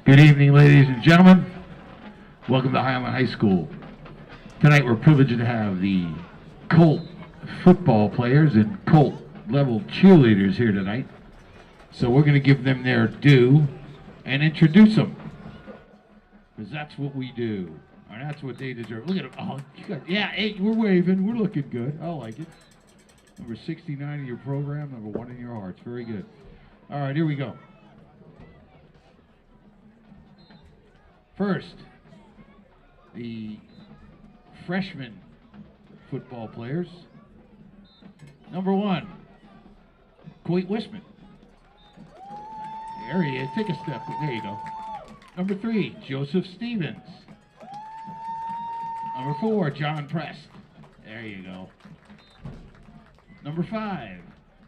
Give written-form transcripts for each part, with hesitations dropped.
Good evening, ladies and gentlemen. Welcome to Highland High School. Tonight we're privileged to have the Colt football players and Colt level cheerleaders here tonight. So we're going to give them their due and introduce them. Because that's what we do. And that's what they deserve. Look at them. Oh, yeah, hey, we're waving. We're looking good. I like it. Number 69 in your program, number 1 in your hearts. Very good. All right, here we go. First, the freshman football players. Number 1, Coit Wisman. There he is. Take a step. There you go. Number 3, Joseph Stevens. Number 4, John Prest. There you go. Number 5,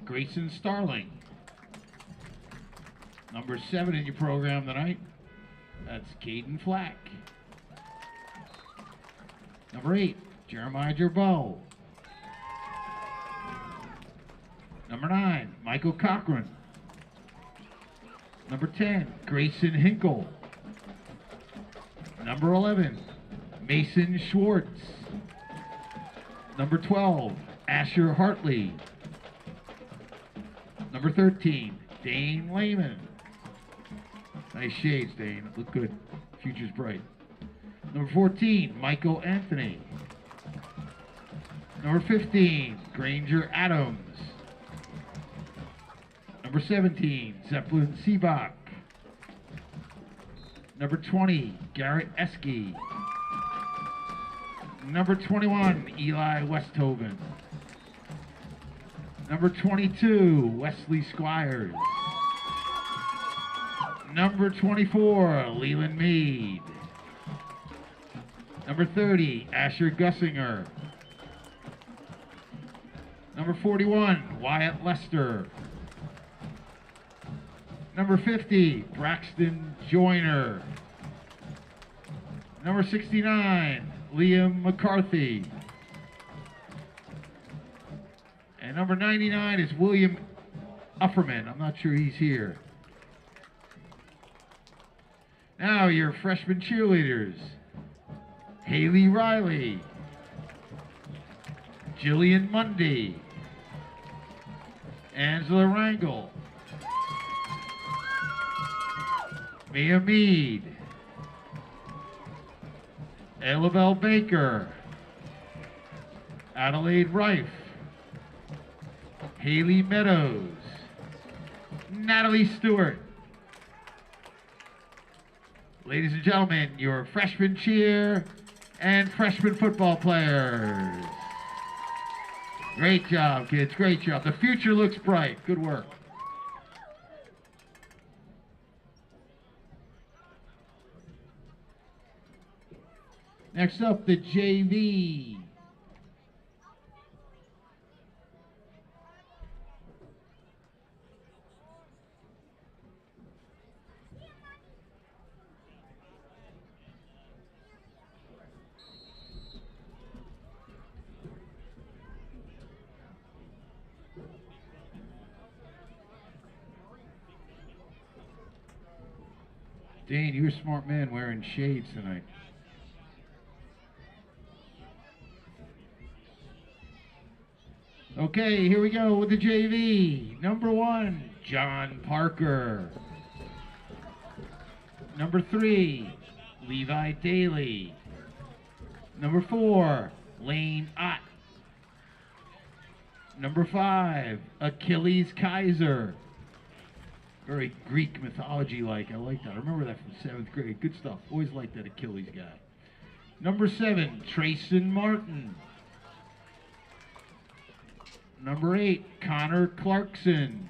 Grayson Starling. Number 7 in your program tonight. That's Caden Flack. Number 8, Jeremiah Gerbeau. Number 9, Michael Cochran. Number 10, Grayson Hinkle. Number 11, Mason Schwartz. Number 12, Asher Hartley. Number 13, Dane Lehman. Nice shades, Dane. Look good. Future's bright. Number 14, Michael Anthony. Number 15, Granger Adams. Number 17, Zeppelin Seabach. Number 20, Garrett Esky. Number 21, Eli Westhoven. Number 22, Wesley Squires. Number 24, Leland Mead. Number 30, Asher Gussinger. Number 41, Wyatt Lester. Number 50, Braxton Joyner. Number 69, Liam McCarthy. And number 99 is William Ufferman. I'm not sure he's here. Now your freshman cheerleaders. Haley Riley. Jillian Mundy. Angela Rangel. Mia Mead. Elabelle Baker. Adelaide Rife. Haley Meadows. Natalie Stewart. Ladies and gentlemen, your freshman cheer and freshman football players. Great job, kids. Great job. The future looks bright. Good work. Next up, the JV. Dane, you're a smart man wearing shades tonight. Okay, here we go with the JV. Number 1, John Parker. Number 3, Levi Daly. Number 4, Lane Ott. Number 5, Achilles Kaiser. Very Greek mythology-like. I like that. I remember that from 7th grade. Good stuff. Always liked that Achilles guy. Number 7, Trayson Martin. Number 8, Connor Clarkson.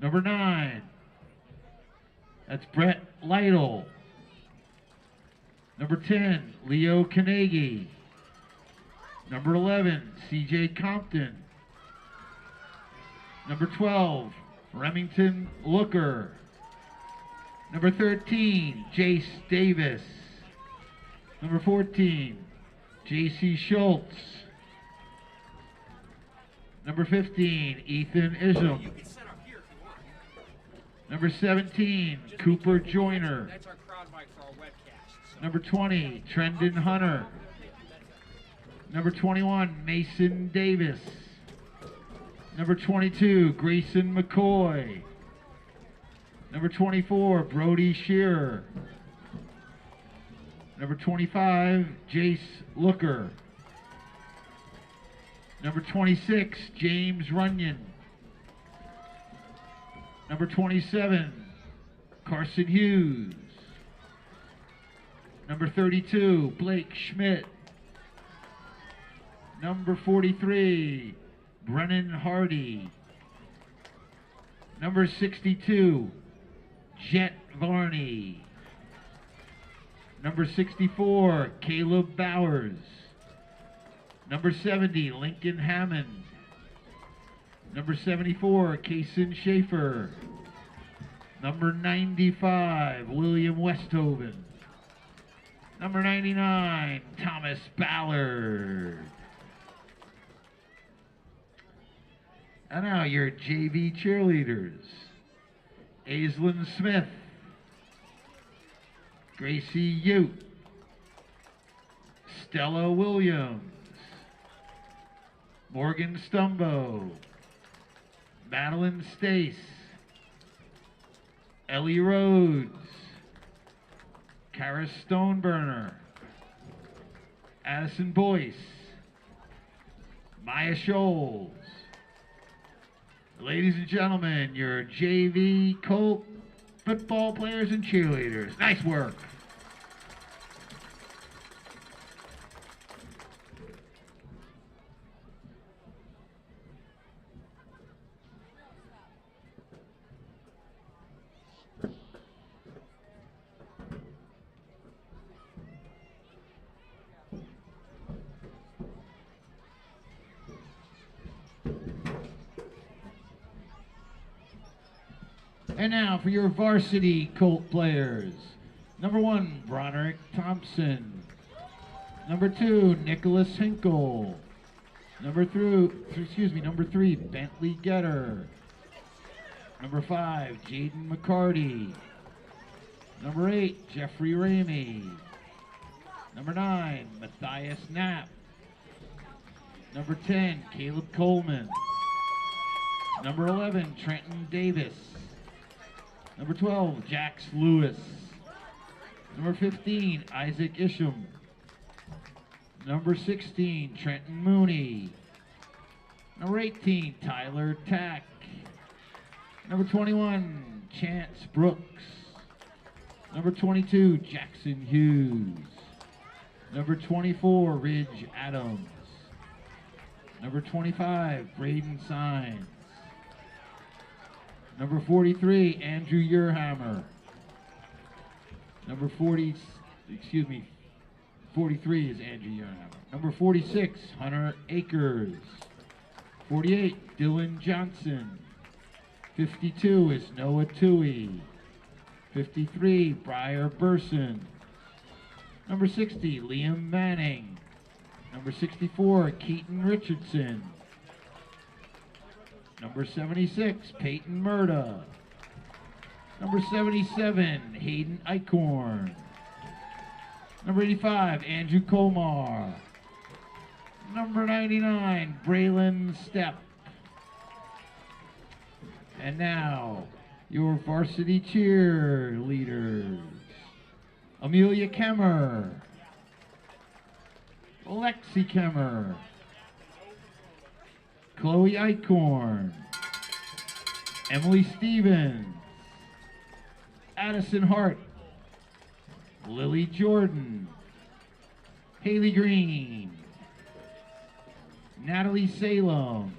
Number 9, that's Brett Lytle. Number 10, Leo Carnegie. Number 11, CJ Compton. Number 12, Remington Looker. Number 13, Jace Davis. Number 14, J.C. Schultz. Number 15, Ethan Isham. Number 17, Cooper Joyner. That's our crowd mic for our webcast. Number 20, Trendon Hunter. Number 21, Mason Davis. Number 22, Grayson McCoy. Number 24, Brody Shearer. Number 25, Jace Looker. Number 26, James Runyon. Number 27, Carson Hughes. Number 32, Blake Schmidt. Number 43, Brennan Hardy. Number 62, Jet Varney. Number 64, Caleb Bowers. Number 70, Lincoln Hammond. Number 74, Kaysen Schaefer. Number 95, William Westhoven. Number 99, Thomas Ballard. And now your JV cheerleaders. Aislinn Smith. Gracie Ute. Stella Williams. Morgan Stumbo. Madeline Stace. Ellie Rhodes. Kara Stoneburner. Addison Boyce. Maya Scholes. Ladies and gentlemen, your JV Colt football players and cheerleaders. Nice work. And now for your varsity Colt players. Number 1, Broderick Thompson. Number 2, Nicholas Hinkle. Number 3, Bentley Getter. Number 5, Jaden McCarty. Number 8, Jeffrey Ramey. Number 9, Matthias Knapp. Number 10, Caleb Coleman. Number 11, Trenton Davis. Number 12, Jax Lewis. Number 15, Isaac Isham. Number 16, Trenton Mooney. Number 18, Tyler Tack. Number 21, Chance Brooks. Number 22, Jackson Hughes. Number 24, Ridge Adams. Number 25, Braden Sines. Number 43, Andrew Yerhammer. Number 43 is Andrew Yerhammer. Number 46, Hunter Akers. 48, Dylan Johnson. 52 is Noah Toohey. 53, Briar Burson. Number 60, Liam Manning. Number 64, Keaton Richardson. Number 76, Peyton Murda. Number 77, Hayden Eichhorn. Number 85, Andrew Colmar. Number 99, Braylon Stepp. And now, your varsity cheerleaders. Amelia Kemmer. Alexi Kemmer. Chloe Eichhorn. Emily Stevens. Addison Hart. Lily Jordan. Haley Green. Natalie Salem.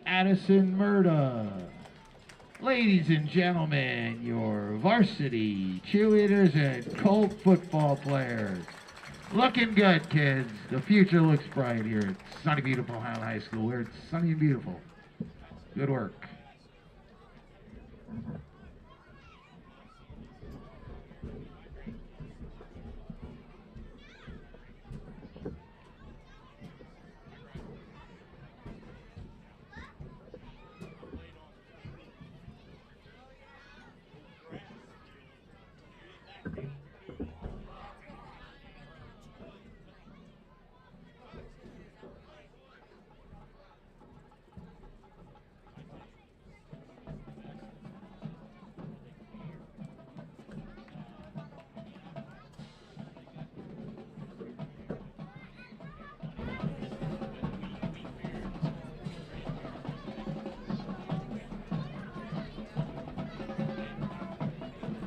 Addison Murda. Ladies and gentlemen, your varsity cheerleaders and Colt football players. Looking good, kids. The future looks bright here at sunny, beautiful Highland High School, where it's sunny and beautiful. Good work.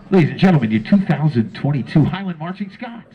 Ladies and gentlemen, your 2022 Highland Marching Scots.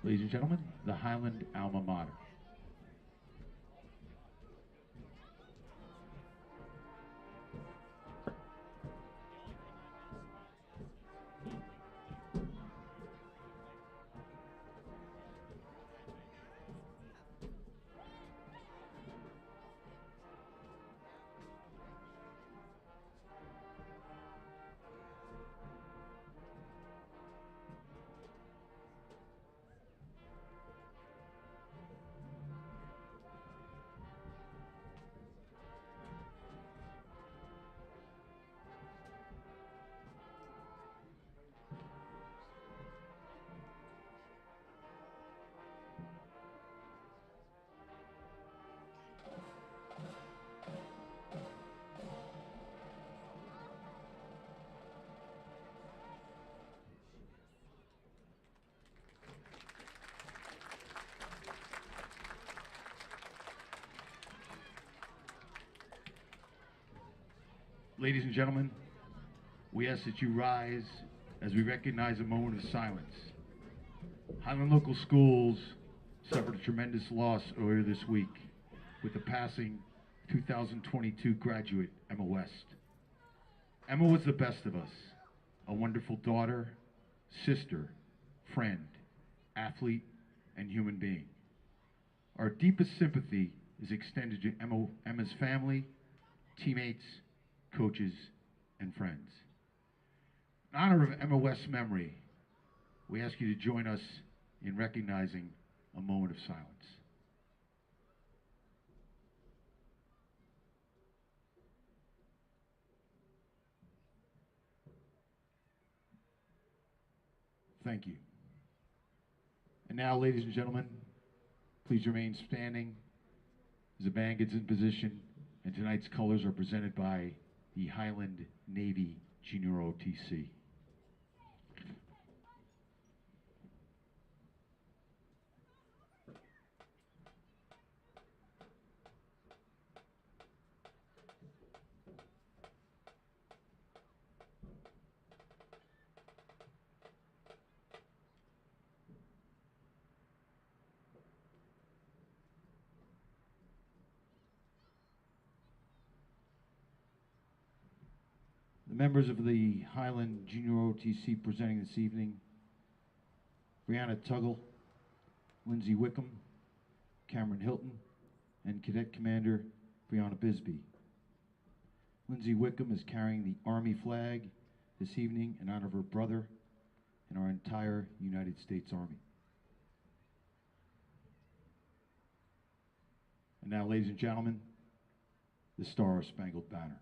Ladies and gentlemen, the Highland Alma Mater. Ladies and gentlemen, we ask that you rise as we recognize a moment of silence. Highland Local Schools suffered a tremendous loss earlier this week with the passing 2022 graduate, Emma West. Emma was the best of us, a wonderful daughter, sister, friend, athlete, and human being. Our deepest sympathy is extended to Emma's family, teammates, coaches, and friends. In honor of Emma West's memory, we ask you to join us in recognizing a moment of silence. Thank you. And now, ladies and gentlemen, please remain standing as the band gets in position, and tonight's colors are presented by the Highland Navy Junior OTC. The members of the Highland Junior OTC presenting this evening: Brianna Tuggle, Lindsay Wickham, Cameron Hilton, and Cadet Commander Brianna Bisbee. Lindsay Wickham is carrying the Army flag this evening in honor of her brother and our entire United States Army. And now, ladies and gentlemen, the Star-Spangled Banner.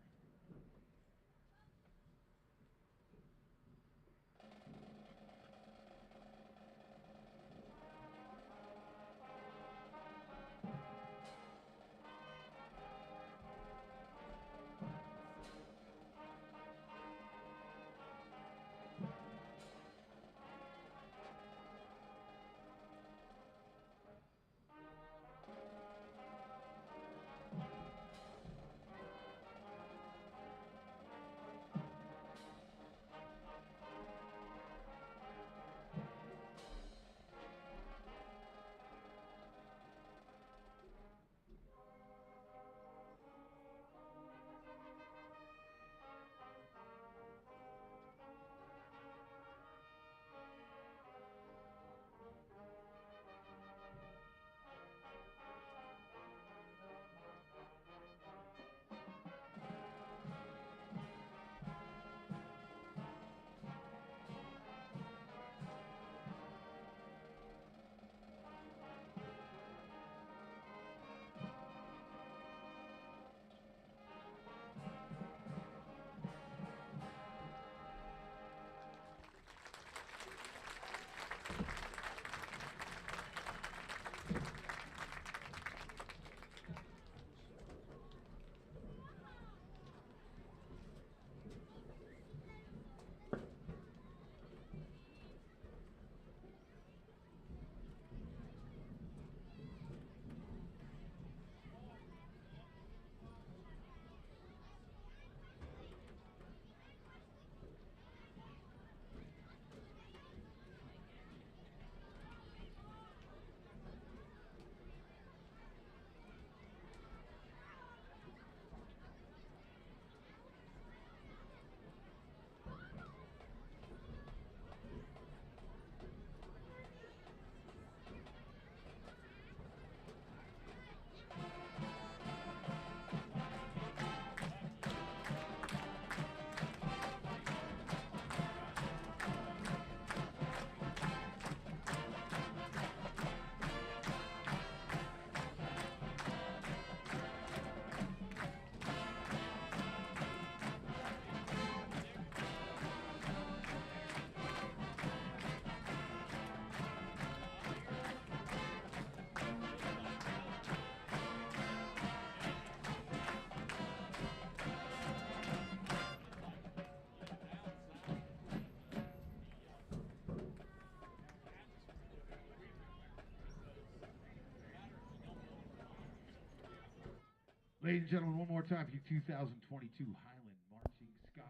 Ladies and gentlemen, one more time for you 2022 Highland Marching Scots.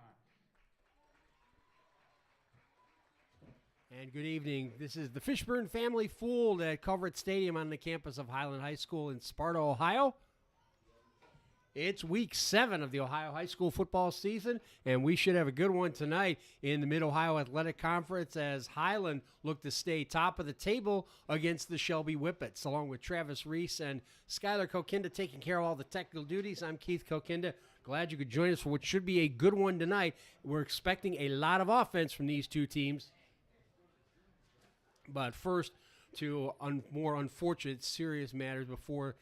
And good evening. This is the Fishburne Family Fooled at Covert Stadium on the campus of Highland High School in Sparta, Ohio. It's week 7 of the Ohio High School football season, and we should have a good one tonight in the Mid-Ohio Athletic Conference as Highland look to stay top of the table against the Shelby Whippets. Along with Travis Reese and Skylar Kokinda taking care of all the technical duties, I'm Keith Kokinda. Glad you could join us for what should be a good one tonight. We're expecting a lot of offense from these two teams. But first, to more unfortunate, serious matters before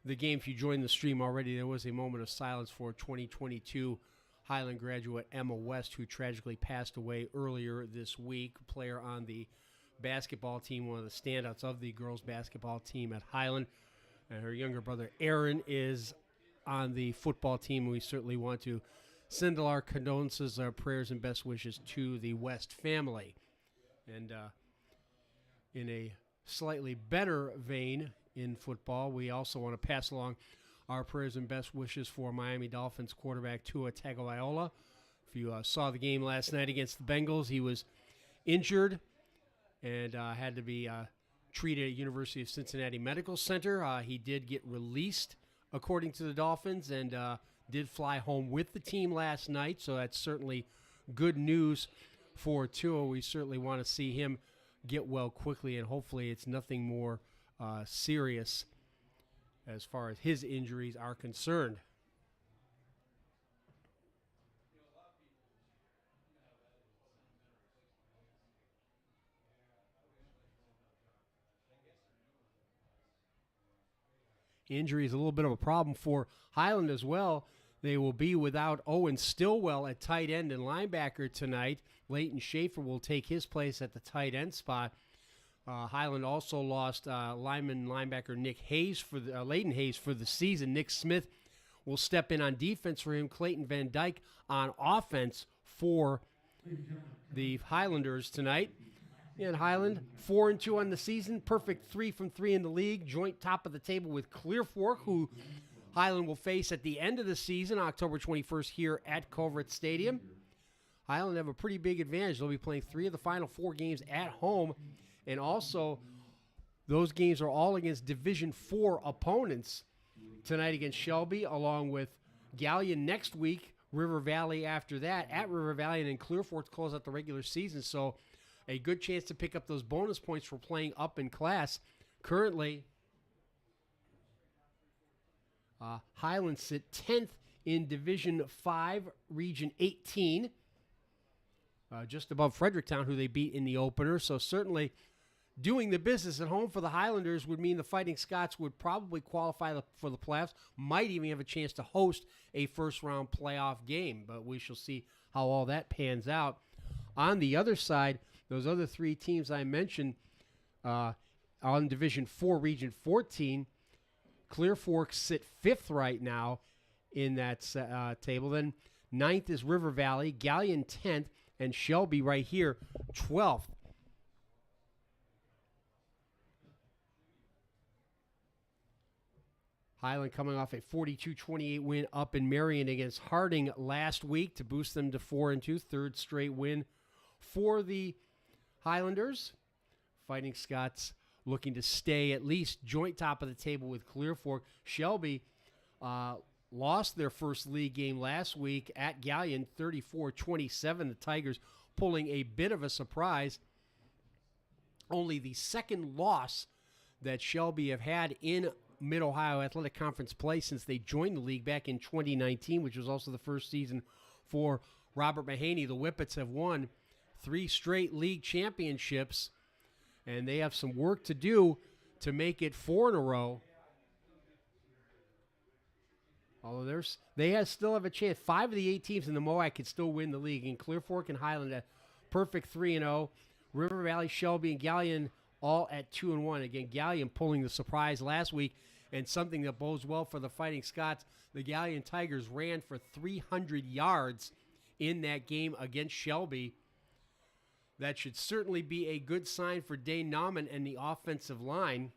the game. If you joined the stream already, there was a moment of silence for 2022 Highland graduate Emma West, who tragically passed away earlier this week. Player on the basketball team, one of the standouts of the girls basketball team at Highland. And her younger brother Aaron is on the football team. We certainly want to send our condolences, our prayers, and best wishes to the West family. And in a slightly better vein in football, we also want to pass along our prayers and best wishes for Miami Dolphins quarterback Tua Tagovailoa. If you saw the game last night against the Bengals, he was injured and had to be treated at University of Cincinnati Medical Center. He did get released, according to the Dolphins, and did fly home with the team last night, so that's certainly good news for Tua. We certainly want to see him get well quickly, and hopefully it's nothing more serious as far as his injuries are concerned. Injury is a little bit of a problem for Highland as well. They will be without Owen Stillwell at tight end and linebacker tonight. Leighton Schaefer will take his place at the tight end spot. Highland also lost linebacker Nick Hayes Leighton Hayes for the season. Nick Smith will step in on defense for him. Clayton Van Dyke on offense for the Highlanders tonight. And Highland 4-2 on the season, perfect 3 from 3 in the league, joint top of the table with Clear Fork, who Highland will face at the end of the season, October 21st, here at Covert Stadium. Highland have a pretty big advantage. They'll be playing 3 of the final 4 games at home. And also, those games are all against Division IV opponents. Tonight against Shelby, along with Gallion next week, River Valley after that, at River Valley, and then Clear Fork to close out the regular season. So a good chance to pick up those bonus points for playing up in class. Currently, Highland sit 10th in Division 5, Region 18, just above Fredericktown, who they beat in the opener. So certainly doing the business at home for the Highlanders would mean the Fighting Scots would probably qualify for the playoffs, might even have a chance to host a first-round playoff game, but we shall see how all that pans out. On the other side, those other 3 teams I mentioned on Division 4, Region 14, Clear Fork sit 5th right now in that table. Then 9th is River Valley, Gallion 10th, and Shelby right here 12th. Highland coming off a 42-28 win up in Marion against Harding last week to boost them to 4-2, 3rd straight win for the Highlanders. Fighting Scots looking to stay at least joint top of the table with Clear Fork. Shelby lost their first league game last week at Gallion, 34-27. The Tigers pulling a bit of a surprise. Only the second loss that Shelby have had in Mid-Ohio Athletic Conference play since they joined the league back in 2019, which was also the first season for Robert Mahaney. The Whippets have won 3 straight league championships, and they have some work to do to make it 4 in a row. Although they still have a chance. 5 of the 8 teams in the MOAC could still win the league, and Clear Fork and Highland at perfect 3-0. River Valley, Shelby, and Gallion all at 2-1. Again, Gallion pulling the surprise last week, and something that bodes well for the Fighting Scots. The Gallion Tigers ran for 300 yards in that game against Shelby. That should certainly be a good sign for Dane Nauman and the offensive line.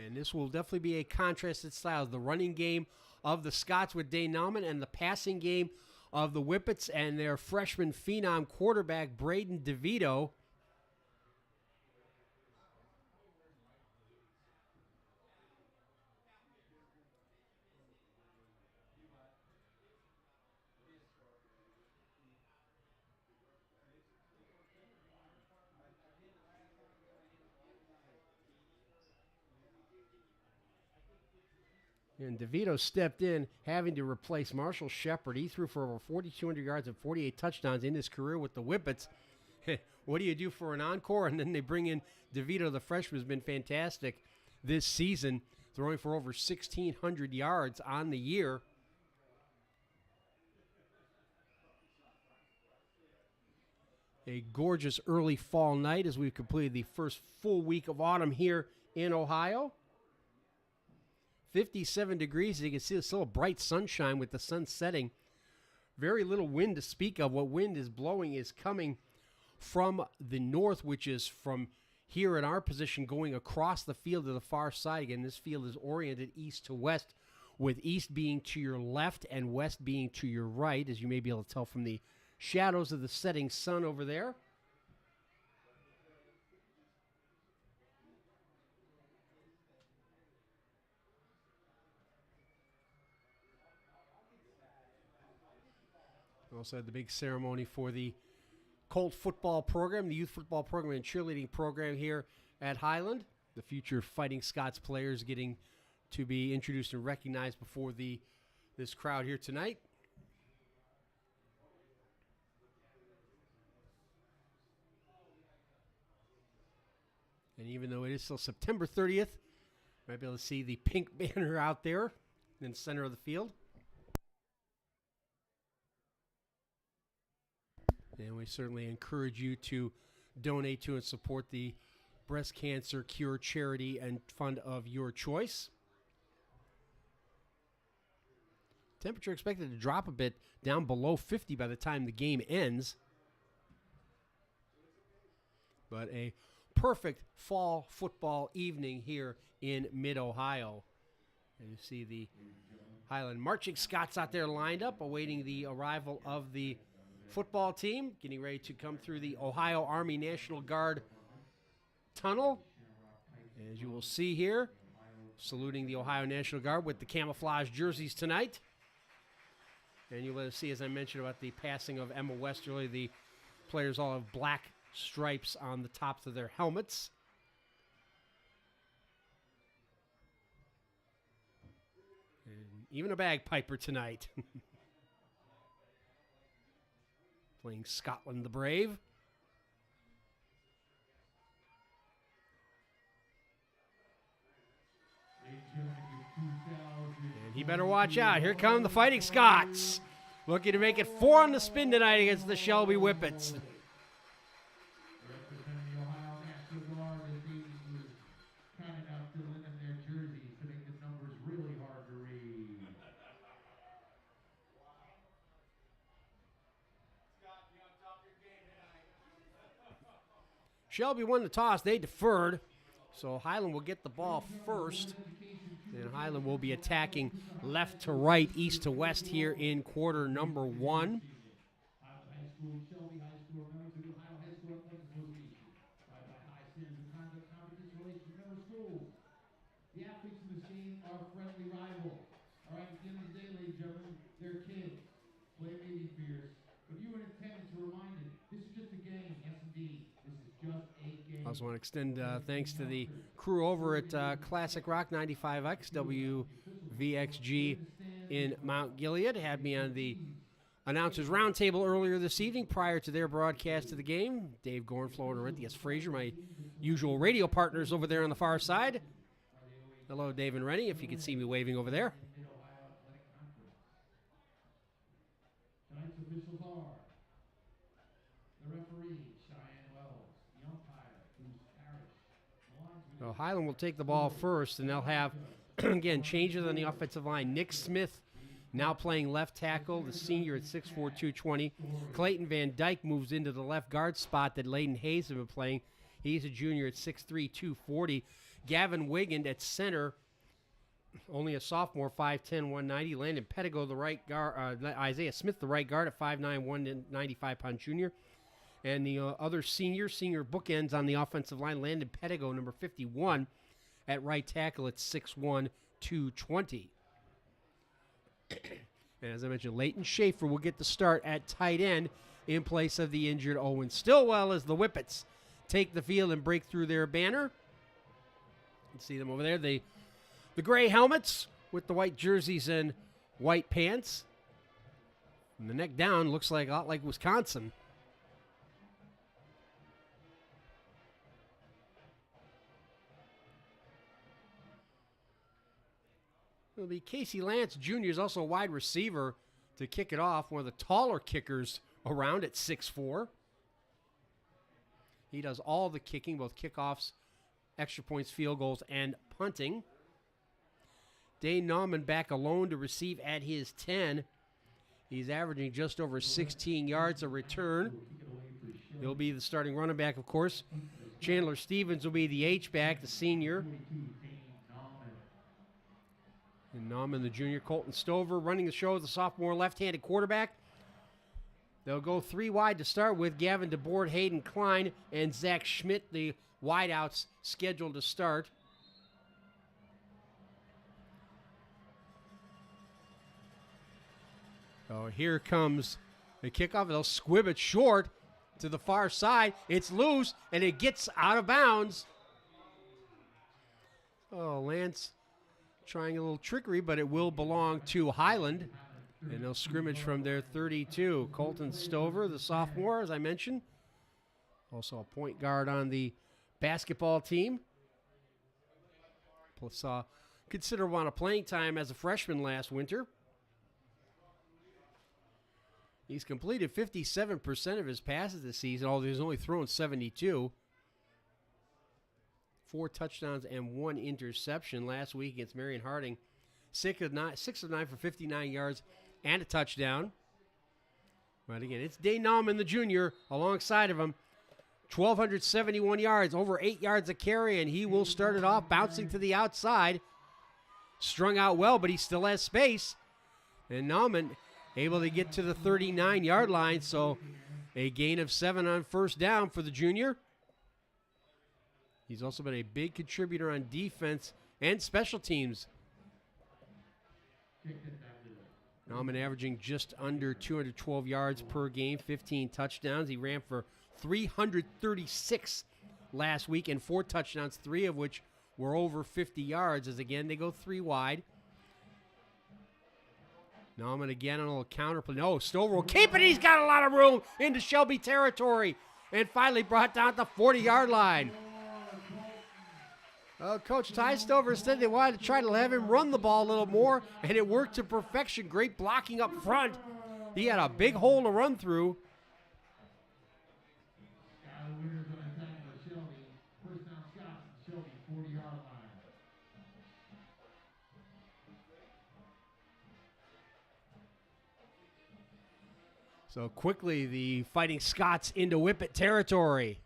And this will definitely be a contrasted style. The running game of the Scots with Dane Nauman and the passing game of the Whippets and their freshman phenom quarterback, Braden DeVito. And DeVito stepped in, having to replace Marshall Shepard. He threw for over 4,200 yards and 48 touchdowns in his career with the Whippets. What do you do for an encore? And then they bring in DeVito, the freshman, has been fantastic this season, throwing for over 1,600 yards on the year. A gorgeous early fall night as we've completed the first full week of autumn here in Ohio. 57 degrees. As you can see, it's still a bright sunshine with the sun setting. Very little wind to speak of. What wind is blowing is coming from the north, which is from here in our position going across the field to the far side. Again, this field is oriented east to west, with east being to your left and west being to your right, as you may be able to tell from the shadows of the setting sun over there. Also had the big ceremony for the Colt football program, the youth football program and cheerleading program here at Highland. The future Fighting Scots players getting to be introduced and recognized before this crowd here tonight. And even though it is still September 30th, you might be able to see the pink banner out there in the center of the field. And we certainly encourage you to donate to and support the breast cancer cure charity and fund of your choice. Temperature expected to drop a bit down below 50 by the time the game ends. But a perfect fall football evening here in mid-Ohio. And you see the Highland Marching Scots out there lined up, awaiting the arrival of the football team, getting ready to come through the Ohio Army National Guard tunnel. As you will see here, saluting the Ohio National Guard with the camouflage jerseys tonight. And you'll see, as I mentioned about the passing of Emma Westerly, the players all have black stripes on the tops of their helmets. And even a bagpiper tonight. Playing Scotland the Brave. And he better watch out. Here come the Fighting Scots. Looking to make it 4 on the spin tonight against the Shelby Whippets. Shelby won the toss. They deferred. So Highland will get the ball first. And Highland will be attacking left to right, east to west here in quarter number 1. The athletes in the scene are friendly rivals. All right, at the end of the day, ladies and gentlemen, they're kids. Play may be fierce, but you in attendance are reminded, this is just a game. Yes, indeed. This is just a game. I also want to extend thanks to the crew over at Classic Rock 95X, WVXG in Mount Gilead. Had me on the announcers roundtable earlier this evening prior to their broadcast of the game. Dave Gornflow and Orinthius Frazier, my usual radio partners over there on the far side. Hello, Dave and Rennie, if you can see me waving over there. Tonight's officials are the referee, Cheyenne Wells, the umpire, Bruce Parrish. So Highland will take the ball first, and they'll have, again, changes on the offensive line. Nick Smith now playing left tackle, the senior at 6'4", 220. Clayton Van Dyke moves into the left guard spot that Layden Hayes has been playing. He's a junior at 6'3", 240. Gavin Wiggand at center, only a sophomore, 5'10", 190. Landon Pettigo, the right guard. Isaiah Smith, the right guard at 5'9", 195-pound junior. And the other senior bookends on the offensive line, Landon Pettigo, number 51, at right tackle at 6'1", 220. And as I mentioned, Leighton Schaefer will get the start at tight end in place of the injured Owen Stillwell as the Whippets take the field and break through their banner. You can see them over there. The gray helmets with the white jerseys and white pants. And the neck down looks like a lot like Wisconsin. It'll be Casey Lance Jr. is also a wide receiver to kick it off. One of the taller kickers around at 6'4". He does all the kicking, both kickoffs, extra points, field goals, and punting. Dane Nauman back alone to receive at his 10. He's averaging just over 16 yards a return. He'll be the starting running back, of course. Chandler Stevens will be the H-back, the senior. And Nauman, the junior. Colton Stover running the show as the sophomore left-handed quarterback. They'll go three wide to start with. Gavin DeBoard, Hayden Klein, and Zach Schmidt, the wideouts scheduled to start. So here comes the kickoff. They'll squib it short to the far side. It's loose, and it gets out of bounds. Oh, Lance trying a little trickery, but it will belong to Highland. And they'll scrimmage from their 32. Colton Stover, the sophomore, as I mentioned. Also a point guard on the basketball team. Plus considerable amount of playing time as a freshman last winter. He's completed 57% of his passes this season, although he's only thrown 72. 4 touchdowns and 1 interception last week against Marion Harding. 6 of 9 for 59 yards and a touchdown. But again, it's Dane Nauman, the junior, alongside of him. 1,271 yards, over 8 yards a carry, and he will start it off bouncing to the outside. Strung out well, but he still has space. And Nauman able to get to the 39-yard line, so a gain of 7 on first down for the junior. He's also been a big contributor on defense and special teams. Nauman averaging just under 212 yards per game, 15 touchdowns. He ran for 336 last week and 4 touchdowns, 3 of which were over 50 yards, as again they go 3 wide. Nauman again on a little counter play. No, Stover will keep it. He's got a lot of room into Shelby territory. And finally brought down the 40-yard line. Coach Ty Stover said they wanted to try to have him run the ball a little more, and it worked to perfection. Great blocking up front. He had a big hole to run through. So quickly, the Fighting Scots into Whippet territory.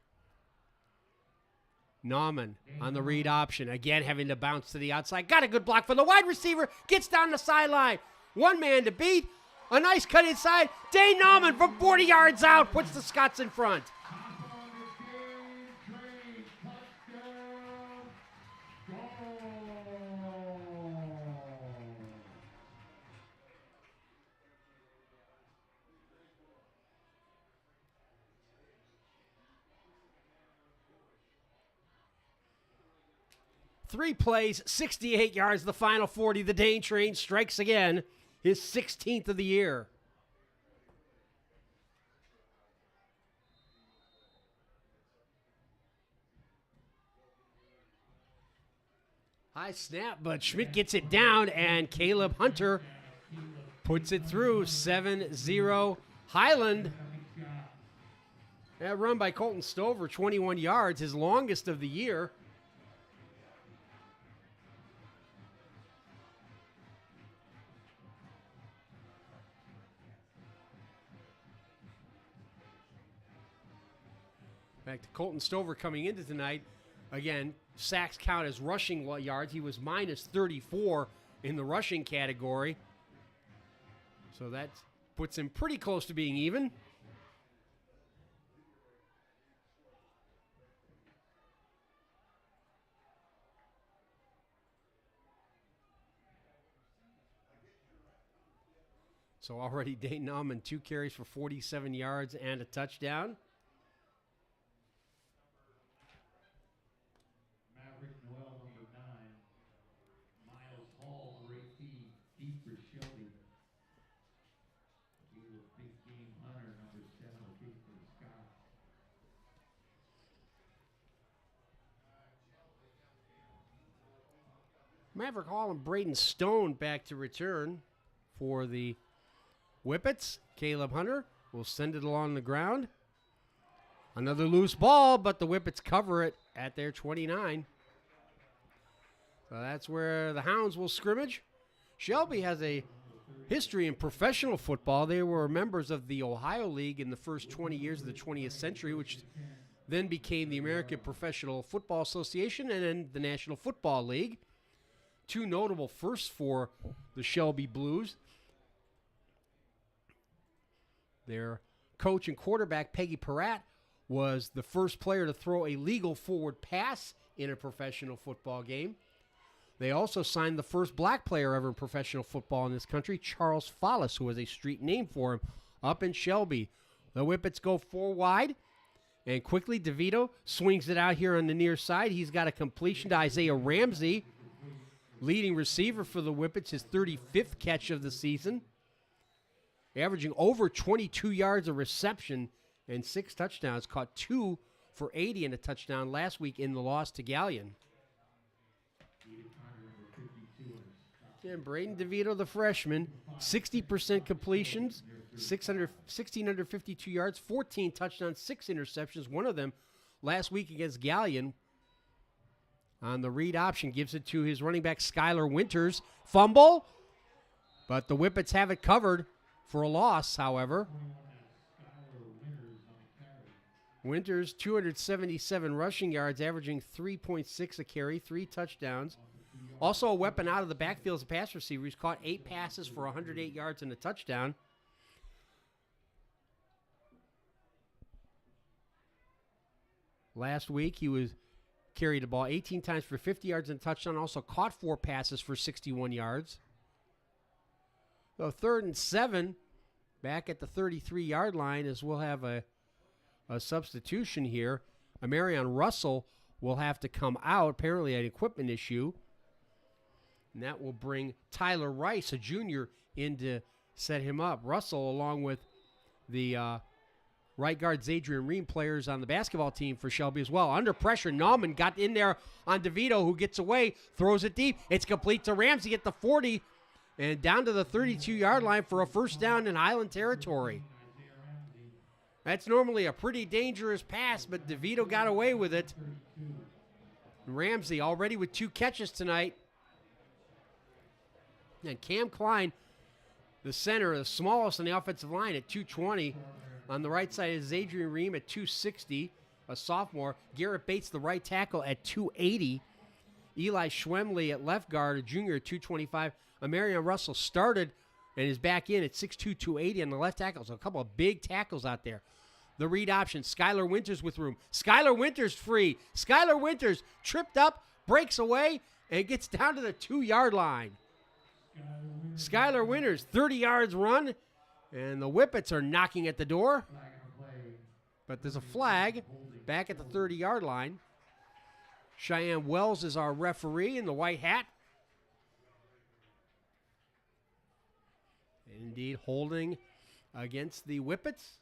Nauman on the read option. Again, having to bounce to the outside. Got a good block for the wide receiver. Gets down the sideline. One man to beat. A nice cut inside. Dane Nauman from 40 yards out puts the Scots in front. Three plays, 68 yards, the final 40. The Dane train strikes again, his 16th of the year. High snap, but Schmidt gets it down, and Caleb Hunter puts it through. 7-0 Highland. That run by Colton Stover, 21 yards, his longest of the year. Back to Colton Stover coming into tonight. Again, sacks count as rushing yards. He was minus 34 in the rushing category. So that puts him pretty close to being even. So already Dayton Allman, 2 carries for 47 yards and a touchdown. Maverick Noel, number 9. Miles Hall, number 18. Deep for Shelby. Caleb Big Game Hunter, number 7. Okay for Scott. Maverick Hall and Braden Stone back to return for the Whippets. Caleb Hunter will send it along the ground. Another loose ball, but the Whippets cover it at their 29. So that's where the Hounds will scrimmage. Shelby has a history in professional football. They were members of the Ohio League in the first 20 years of the 20th century, which then became the American Professional Football Association and then the National Football League. 2 notable firsts for the Shelby Blues. Their coach and quarterback, Peggy Peratt, was the first player to throw a legal forward pass in a professional football game. They also signed the first black player ever in professional football in this country, Charles Follis, who was a street name for him, up in Shelby. The Whippets go 4 wide, and quickly DeVito swings it out here on the near side. He's got a completion to Isaiah Ramsey, leading receiver for the Whippets, his 35th catch of the season, averaging over 22 yards of reception and 6 touchdowns. Caught 2 for 80 and a touchdown last week in the loss to Gallion. And Braden DeVito, the freshman, 60% completions, 1,652 yards, 14 touchdowns, 6 interceptions. One of them last week against Gallion. On the read option, gives it to his running back, Skylar Winters. Fumble, but the Whippets have it covered for a loss, however. Winters, 277 rushing yards, averaging 3.6 a carry, 3 touchdowns. Also a weapon out of the backfield as a pass receiver. He's caught 8 passes for 108 yards and a touchdown. Last week, he was carried the ball 18 times for 50 yards and a touchdown. Also caught 4 passes for 61 yards. So 3rd and 7, back at the 33-yard line, as we'll have a substitution here. Amarion Russell will have to come out, apparently an equipment issue. And that will bring Tyler Rice, a junior, in to set him up. Russell, along with the right guard Zadrian Ream, players on the basketball team for Shelby as well. Under pressure, Nauman got in there on DeVito, who gets away, throws it deep. It's complete to Ramsey at the 40 and down to the 32-yard line for a first down in Highland territory. That's normally a pretty dangerous pass, but DeVito got away with it. Ramsey already with 2 catches tonight. And Cam Klein, the center, the smallest on the offensive line at 220. On the right side is Zadrian Ream at 260, a sophomore. Garrett Bates, the right tackle, at 280. Eli Schwemley at left guard, a junior at 225. Amarion Russell started and is back in at 6'2", 280 on the left tackle. So a couple of big tackles out there. The read option, Skylar Winters with room. Skylar Winters free. Skylar Winters tripped up, breaks away, and gets down to the 2-yard line. Skylar Winters, 30 yards run, and the Whippets are knocking at the door. But there's a flag back at the 30-yard line. Cheyenne Wells is our referee in the white hat. Indeed, holding against the Whippets.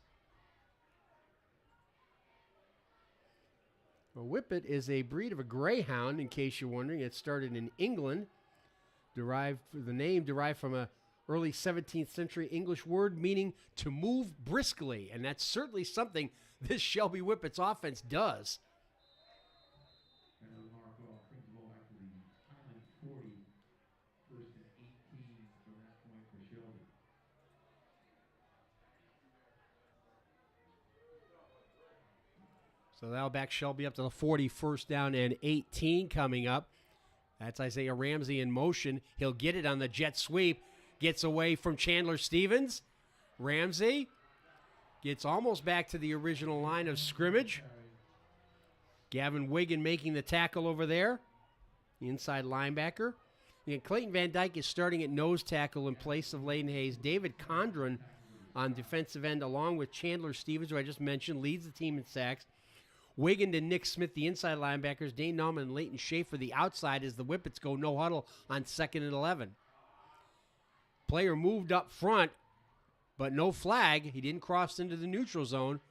A Whippet is a breed of a greyhound, in case you're wondering. It started in England. The name derived from a early 17th century English word meaning to move briskly, and that's certainly something this Shelby Whippets offense does. So that'll back Shelby up to the 40, first down and 18 coming up. That's Isaiah Ramsey in motion. He'll get it on the jet sweep. Gets away from Chandler Stevens. Ramsey gets almost back to the original line of scrimmage. Gavin Wigan making the tackle over there. The inside linebacker. And Clayton Van Dyke is starting at nose tackle in place of Layden Hayes. David Condren on defensive end, along with Chandler Stevens, who I just mentioned, leads the team in sacks. Wigan to Nick Smith, the inside linebackers. Dane Nauman and Leighton Schaefer, the outside, as the Whippets go no huddle on 2nd and 11. Player moved up front, but no flag. He didn't cross into the neutral zone.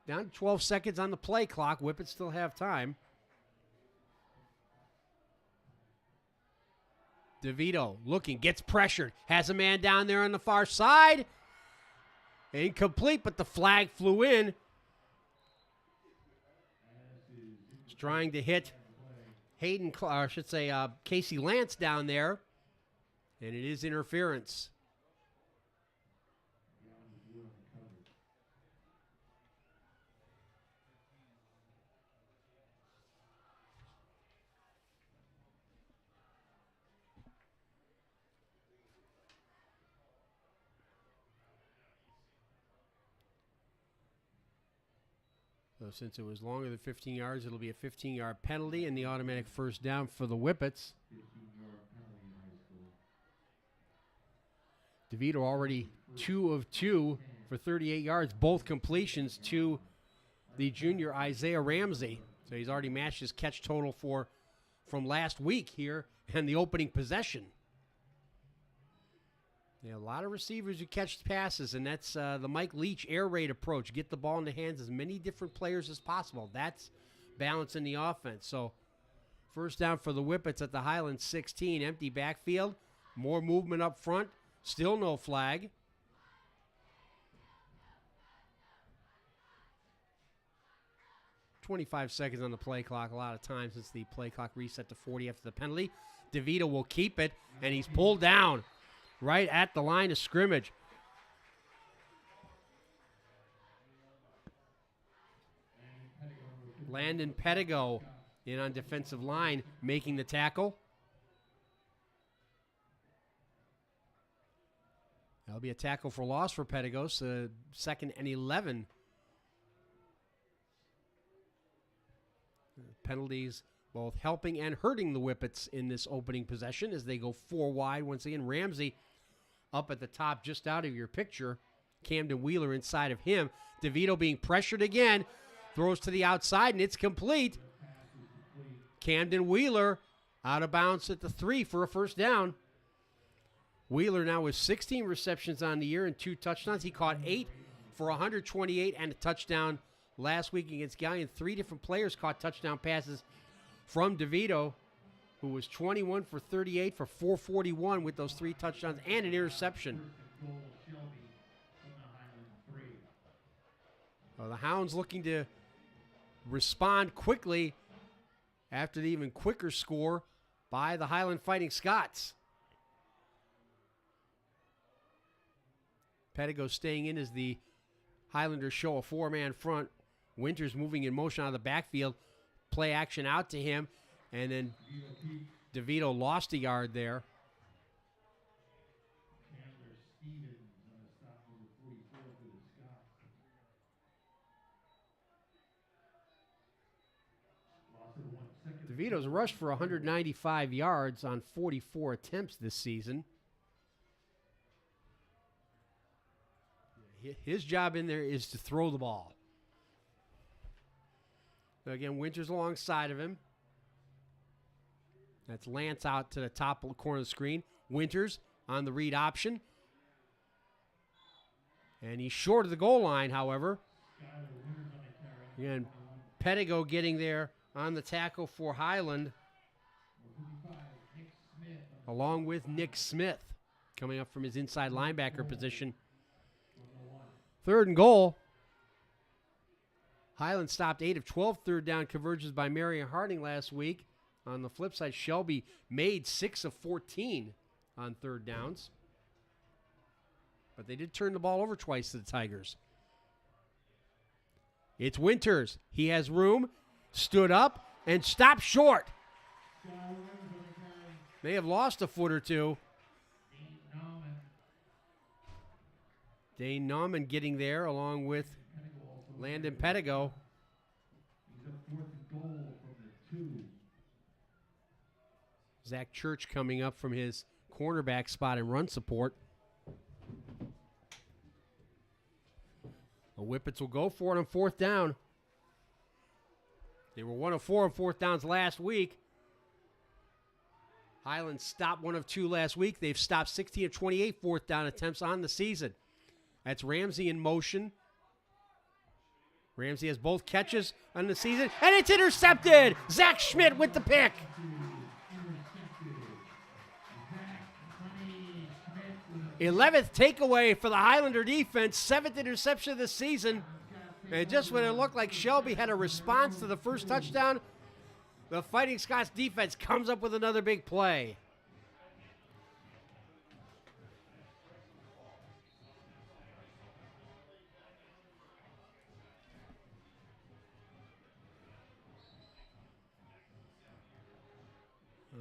Down to 12 seconds on the play clock. Whippets still have time. DeVito looking, gets pressured, has a man down there on the far side. Incomplete, but the flag flew in. He's trying to hit Casey Lance down there, and it is interference. So since it was longer than 15 yards, it'll be a 15-yard penalty and the automatic first down for the Whippets. DeVito already 2 of 2 for 38 yards, both completions to the junior Isaiah Ramsey. So he's already matched his catch total from last week here and the opening possession. Yeah, a lot of receivers who catch passes, and that's the Mike Leach air raid approach. Get the ball in the hands of as many different players as possible. That's balancing the offense. So first down for the Whippets at the Highland 16. Empty backfield. More movement up front. Still no flag. .25 seconds on the play clock. A lot of times since the play clock reset to 40 after the penalty. DeVito will keep it, and he's pulled down right at the line of scrimmage. Landon Pettigo in on defensive line, making the tackle. That'll be a tackle for loss for Pettigo, so 2nd and 11. Penalties both helping and hurting the Whippets in this opening possession as they go 4 wide. Once again, Ramsey up at the top, just out of your picture. Camden Wheeler inside of him. DeVito being pressured again. Throws to the outside, and it's complete. Camden Wheeler out of bounds at the 3 for a first down. Wheeler now with 16 receptions on the year and 2 touchdowns. He caught 8 for 128 and a touchdown last week against Gallion. 3 different players caught touchdown passes from DeVito, who was 21 for 38 for 441 with those 3 touchdowns and an interception. The Hounds looking to respond quickly after the even quicker score by the Highland Fighting Scots. Pettigo staying in as the Highlanders show a 4-man front. Winters moving in motion out of the backfield. Play action out to him, and then DeVito lost a yard there. DeVito's rushed for 195 yards on 44 attempts this season. His job in there is to throw the ball. So again, Winters alongside of him. That's Lance out to the top corner of the screen. Winters on the read option. And he's short of the goal line, however. Again, Pettigo getting there on the tackle for Highland, along with Nick Smith coming up from his inside linebacker position. 3rd and goal. Highland stopped 8 of 12 third down conversions by Marion Harding last week. On the flip side, Shelby made 6 of 14 on 3rd downs. But they did turn the ball over twice to the Tigers. It's Winters. He has room, stood up, and stopped short. May have lost a foot or two. Dane Nauman getting there along with Landon Pedigo. Zach Church coming up from his cornerback spot and run support. The Whippets will go for it on fourth down. They were 1 of 4 on fourth downs last week. Highland stopped 1 of 2 last week. They've stopped 16 of 28 fourth down attempts on the season. That's Ramsey in motion. Ramsey has both catches on the season, and it's intercepted. Zach Schmidt with the pick. 11th takeaway for the Highlander defense, 7th interception of the season. And just when it looked like Shelby had a response to the first touchdown, the Fighting Scots defense comes up with another big play.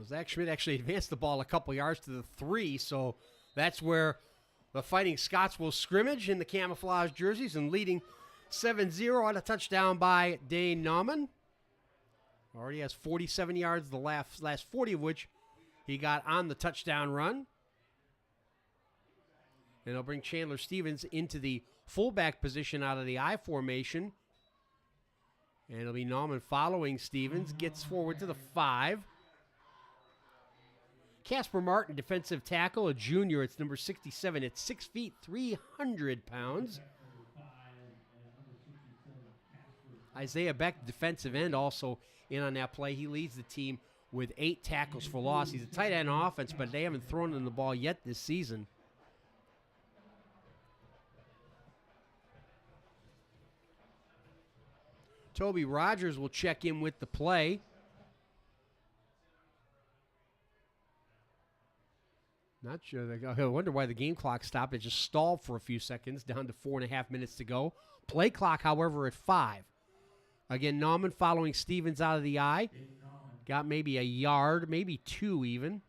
Zach Schmidt actually advanced the ball a couple yards to the 3, so that's where the Fighting Scots will scrimmage in the camouflage jerseys and leading 7-0 on a touchdown by Dane Nauman. Already has 47 yards, the last 40 of which he got on the touchdown run. And they'll bring Chandler Stevens into the fullback position out of the I formation. And it'll be Nauman following Stevens, gets forward to the 5. Casper Martin, defensive tackle, a junior. It's number 67 at 6 feet, 300 pounds. Isaiah Beck, defensive end, also in on that play. He leads the team with 8 tackles for loss. He's a tight end on offense, but they haven't thrown him the ball yet this season. Toby Rogers will check in with the play. Not sure. I wonder why the game clock stopped. It just stalled for a few seconds, down to 4.5 minutes to go. Play clock, however, at 5. Again, Nauman following Stevens out of the I. Got maybe a yard, maybe 2 even.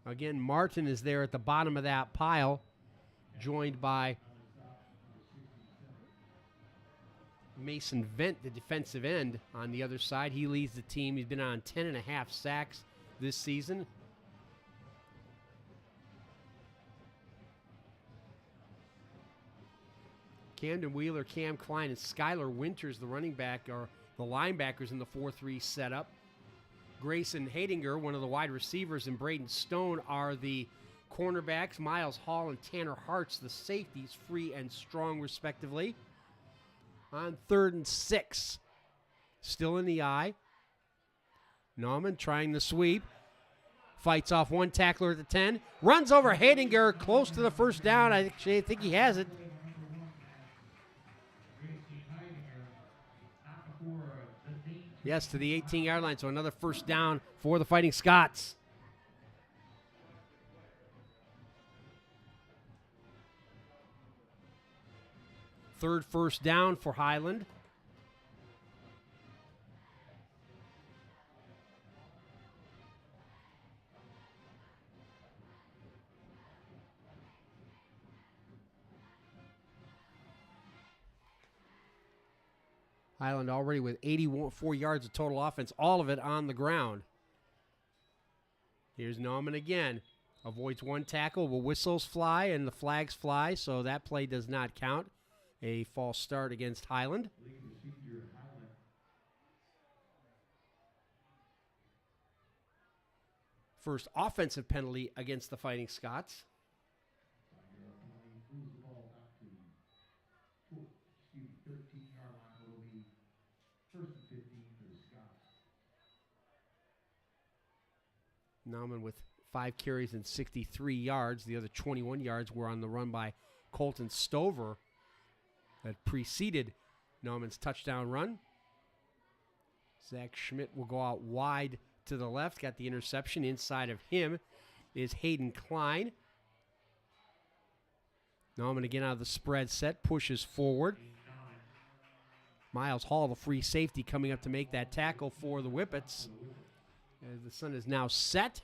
Again, Martin is there at the bottom of that pile, joined by Mason Vent, the defensive end, on the other side. He leads the team. He's been on 10.5 sacks this season. Camden Wheeler, Cam Klein, and Skylar Winters, the running back, are the linebackers in the 4-3 setup. Grayson Haydinger, one of the wide receivers, and Braden Stone are the cornerbacks. Miles Hall and Tanner Hartz, the safeties, free and strong, respectively. On 3rd and 6, still in the eye. Nauman trying the sweep. Fights off one tackler at the 10. Runs over Haydinger, close to the first down. I think he has it. Yes, to the 18-yard line, so another first down for the Fighting Scots. Third first down for Highland. Highland already with 84 yards of total offense, all of it on the ground. Here's Nauman again. Avoids one tackle, but whistles fly and the flags fly, so that play does not count. A false start against Highland. First offensive penalty against the Fighting Scots. Nauman with 5 carries and 63 yards. The other 21 yards were on the run by Colton Stover that preceded Nauman's touchdown run. Zach Schmidt will go out wide to the left. Got the interception. Inside of him is Hayden Klein. Nauman again out of the spread set. Pushes forward. Miles Hall, the free safety, coming up to make that tackle for the Whippets. As the sun is now set.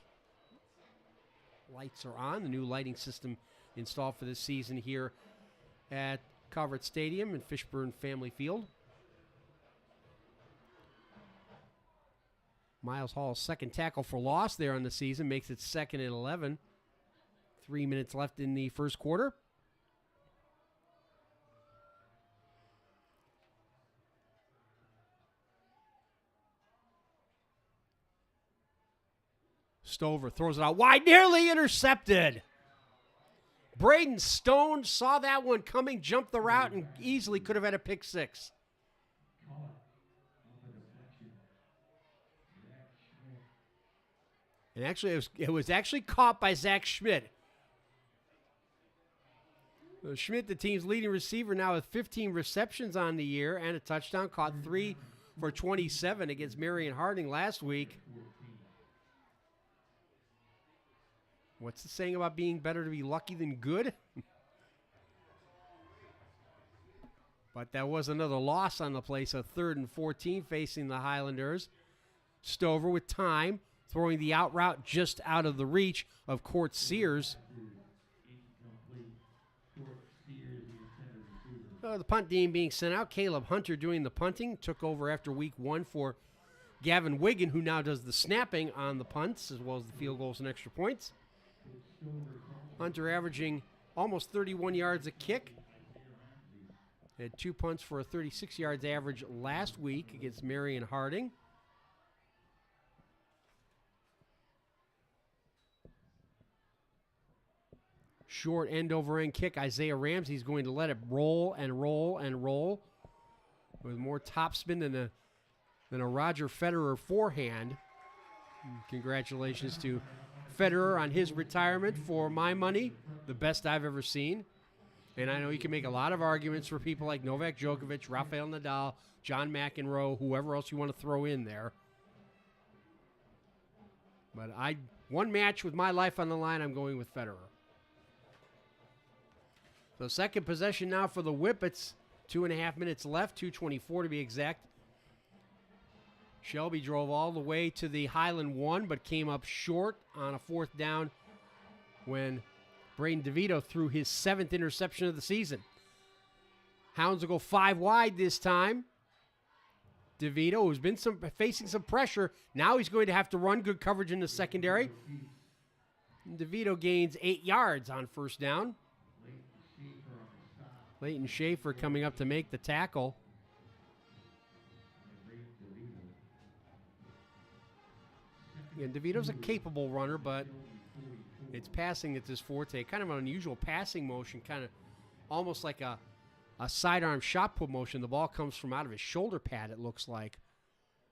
Lights are on. The new lighting system installed for this season here at Calvert Stadium and Fishburne Family Field. Miles Hall's second tackle for loss there on the season makes it 2nd and 11. 3 minutes left in the first quarter. Stover throws it out wide, nearly intercepted. Braden Stone saw that one coming, jumped the route, and easily could have had a pick six. And actually, it was actually caught by Zach Schmidt. Schmidt, the team's leading receiver, now with 15 receptions on the year and a touchdown, caught 3 for 27 against Marion Harding last week. What's the saying about being better to be lucky than good? But that was another loss on the play, so 3rd and 14 facing the Highlanders. Stover with time, throwing the out route just out of the reach of Court Sears. The punt team being sent out. Caleb Hunter doing the punting. Took over after week 1 for Gavin Wiggin, who now does the snapping on the punts as well as the field goals and extra points. Hunter averaging almost 31 yards a kick. Had 2 punts for a 36 yards average last week against Marion Harding. Short end over end kick. Isaiah Ramsey's going to let it roll and roll and roll with more topspin than a Roger Federer forehand. Congratulations to Federer on his retirement. For my money, the best I've ever seen. And I know you can make a lot of arguments for people like Novak Djokovic, Rafael Nadal, John McEnroe, whoever else you want to throw in there. But one match with my life on the line, I'm going with Federer. So second possession now for the Whippets. 2.5 minutes left, 2:24 to be exact. Shelby drove all the way to the Highland 1, but came up short on a 4th down when Braden DeVito threw his 7th interception of the season. Hounds will go 5 wide this time. DeVito, who's been facing some pressure, now he's going to have to run. Good coverage in the secondary. DeVito gains 8 yards on 1st down. Leighton Schaefer coming up to make the tackle. Again, DeVito's a capable runner, but it's passing that's his forte. Kind of an unusual passing motion, kind of almost like a sidearm shot put motion. The ball comes from out of his shoulder pad, it looks like.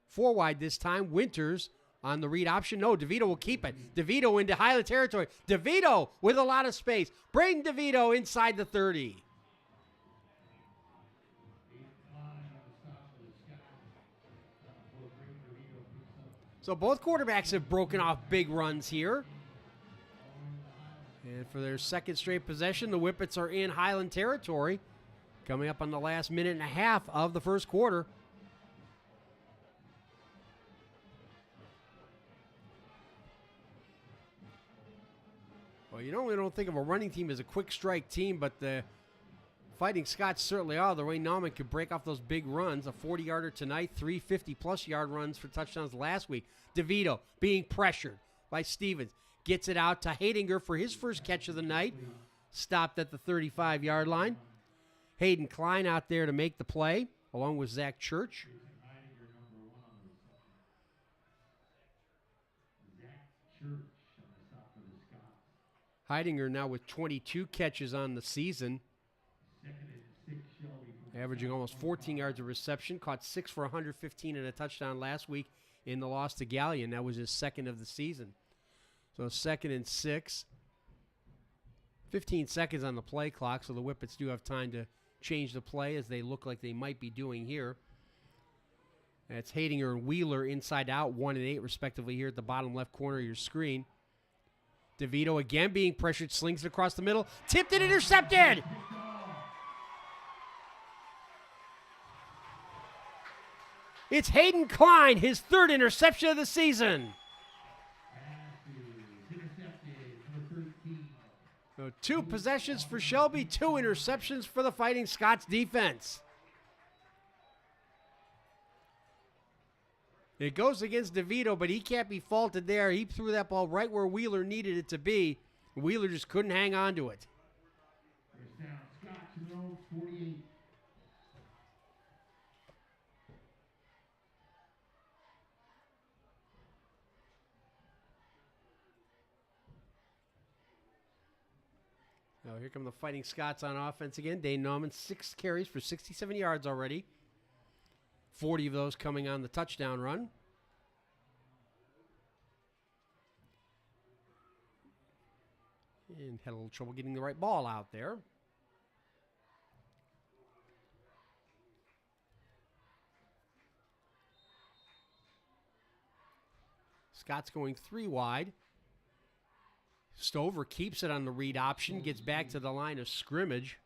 4 wide this time. Winters on the read option. No, DeVito will keep it. DeVito into Highland territory. DeVito with a lot of space. Braden DeVito inside the 30. So both quarterbacks have broken off big runs here. And for their second straight possession, the Whippets are in Highland territory. Coming up on the last minute and a half of the first quarter. Well, you normally don't think of a running team as a quick strike team, but the Fighting Scots certainly are. The way Nauman could break off those big runs. A 40-yarder tonight, 3 50-plus yard runs for touchdowns last week. DeVito being pressured by Stevens. Gets it out to Haydinger for his first catch of the night. Stopped at the 35-yard line. Hayden Klein out there to make the play, along with Zach Church. Heidinger now with 22 catches on the season. Averaging almost 14 yards of reception. Caught 6 for 115 and a touchdown last week in the loss to Galleon. That was his second of the season. So 2nd and 6. 15 seconds on the play clock, so the Whippets do have time to change the play as they look like they might be doing here. That's Haydinger and Wheeler inside out, 1 and 8 respectively here at the bottom left corner of your screen. DeVito again being pressured, slings it across the middle. Tipped and intercepted! It's Hayden Klein, his third interception of the season. So 2 possessions for Shelby, 2 interceptions for the Fighting Scots defense. It goes against DeVito, but he can't be faulted there. He threw that ball right where Wheeler needed it to be. Wheeler just couldn't hang on to it. First down, Scott, 48. Now here come the Fighting Scots on offense again. Dane Nauman, 6 carries for 67 yards already. 40 of those coming on the touchdown run. And had a little trouble getting the right ball out there. Scott's going 3 wide. Stover keeps it on the read option, gets back to the line of scrimmage.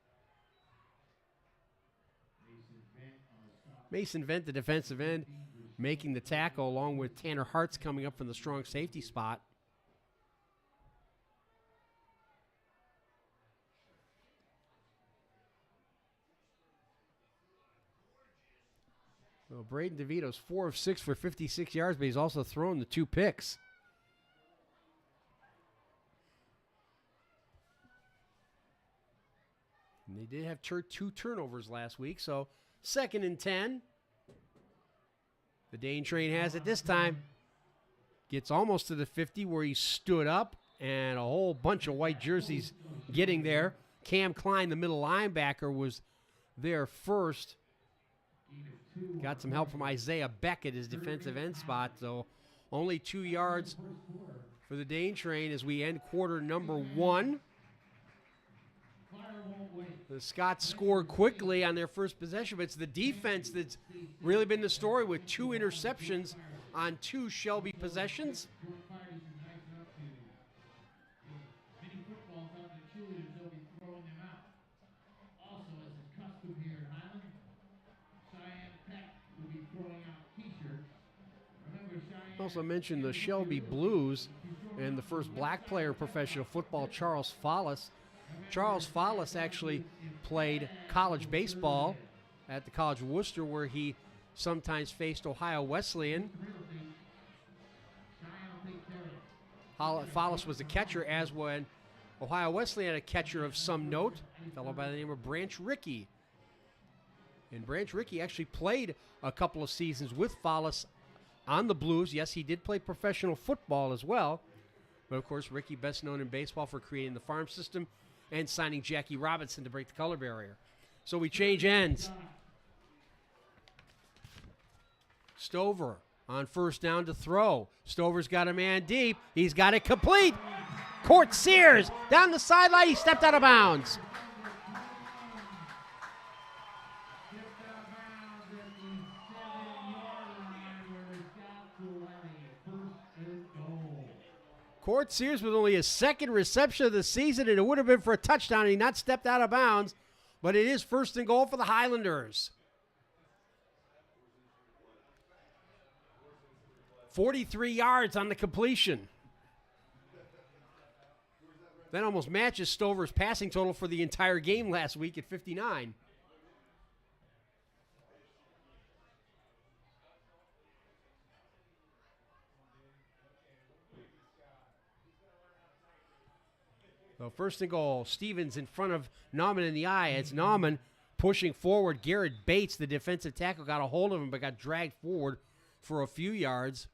Mason Vent, the defensive end, making the tackle along with Tanner Hartz coming up from the strong safety spot. Well, Braden DeVito's 4 of 6 for 56 yards, but he's also thrown the 2 picks. And they did have 2 turnovers last week, so 2nd and 10. The Dane train has it this time. Gets almost to the 50 where he stood up, and a whole bunch of white jerseys getting there. Cam Klein, the middle linebacker, was there first. Got some help from Isaiah Beckett, his defensive end spot, so only 2 yards for the Dane train as we end quarter number 1. The Scots scored quickly on their first possession, but it's the defense that's really been the story with 2 interceptions on 2 Shelby possessions. Also mentioned the Shelby Blues and the first black player in professional football, Charles Follis. Charles Follis actually played college baseball at the College of Worcester, where he sometimes faced Ohio Wesleyan. Follis was a catcher, as when Ohio Wesleyan had a catcher of some note, a fellow by the name of Branch Rickey. And Branch Rickey actually played a couple of seasons with Follis on the Blues. Yes, he did play professional football as well. But, of course, Rickey best known in baseball for creating the farm system and signing Jackie Robinson to break the color barrier. So we change ends. Stover on first down to throw. Stover's got a man deep. He's got it complete. Court Sears down the sideline. He stepped out of bounds. Court Sears with only his 2nd reception of the season, and it would have been for a touchdown, and he not stepped out of bounds, but it is 1st and goal for the Highlanders. 43 yards on the completion. That almost matches Stover's passing total for the entire game last week at 59. So 1st and goal, Stevens in front of Nauman in the eye. It's Nauman pushing forward. Garrett Bates, the defensive tackle, got a hold of him but got dragged forward for a few yards.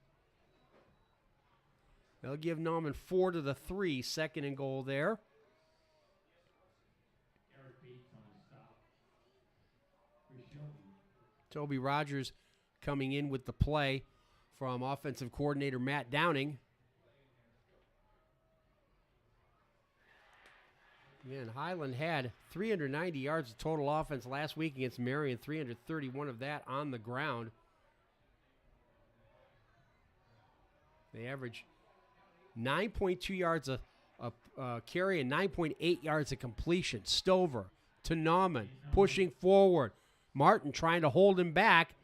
They'll give Nauman 4 to the 3, 2nd and goal there. Toby Rogers coming in with the play from offensive coordinator Matt Downing. Again, Highland had 390 yards of total offense last week against Marion, 331 of that on the ground. They average 9.2 yards a carry and 9.8 yards of completion. Stover to Nauman, pushing forward. Martin trying to hold him back.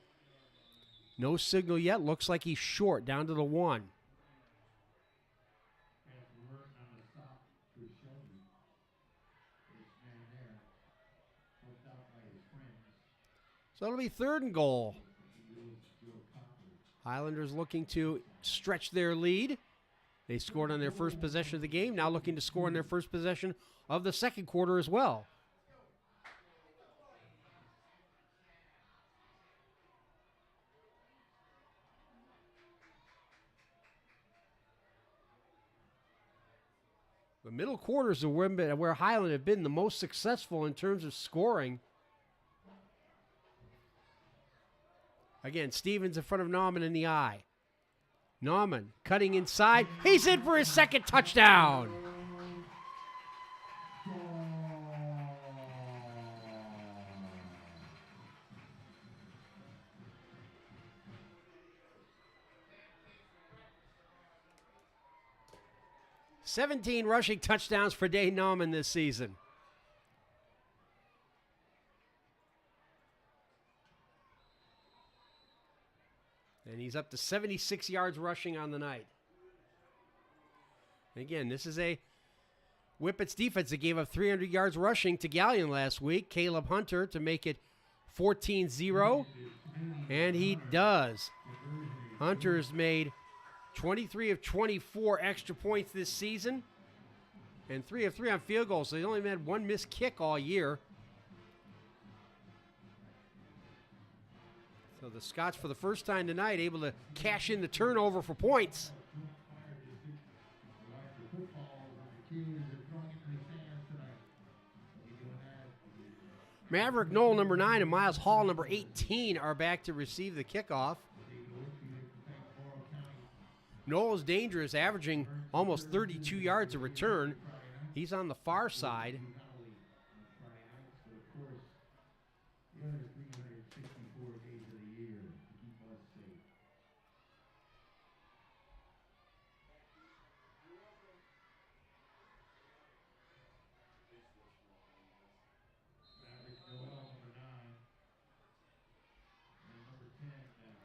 No signal yet. Looks like he's short, down to the 1. So it'll be 3rd and goal. Highlanders looking to stretch their lead. They scored on their first possession of the game, now looking to score on their first possession of the second quarter as well. The middle quarters are where Highland have been the most successful in terms of scoring. Again, Stevens in front of Nauman in the eye. Nauman cutting inside. He's in for his second touchdown. "17 rushing touchdowns for Dane Nauman this season. And he's up to 76 yards rushing on the night. Again, this is a Whippets defense that gave up 300 yards rushing to Galleon last week. Caleb Hunter to make it 14-0. And he does. Hunter's made 23 of 24 extra points this season. And 3 of 3 on field goals. So he's only had 1 missed kick all year. So the Scots, for the first time tonight, able to cash in the turnover for points. Maverick Knoll, number 9, and Miles Hall, number 18, are back to receive the kickoff. Knoll is dangerous, averaging almost 32 yards a return. He's on the far side.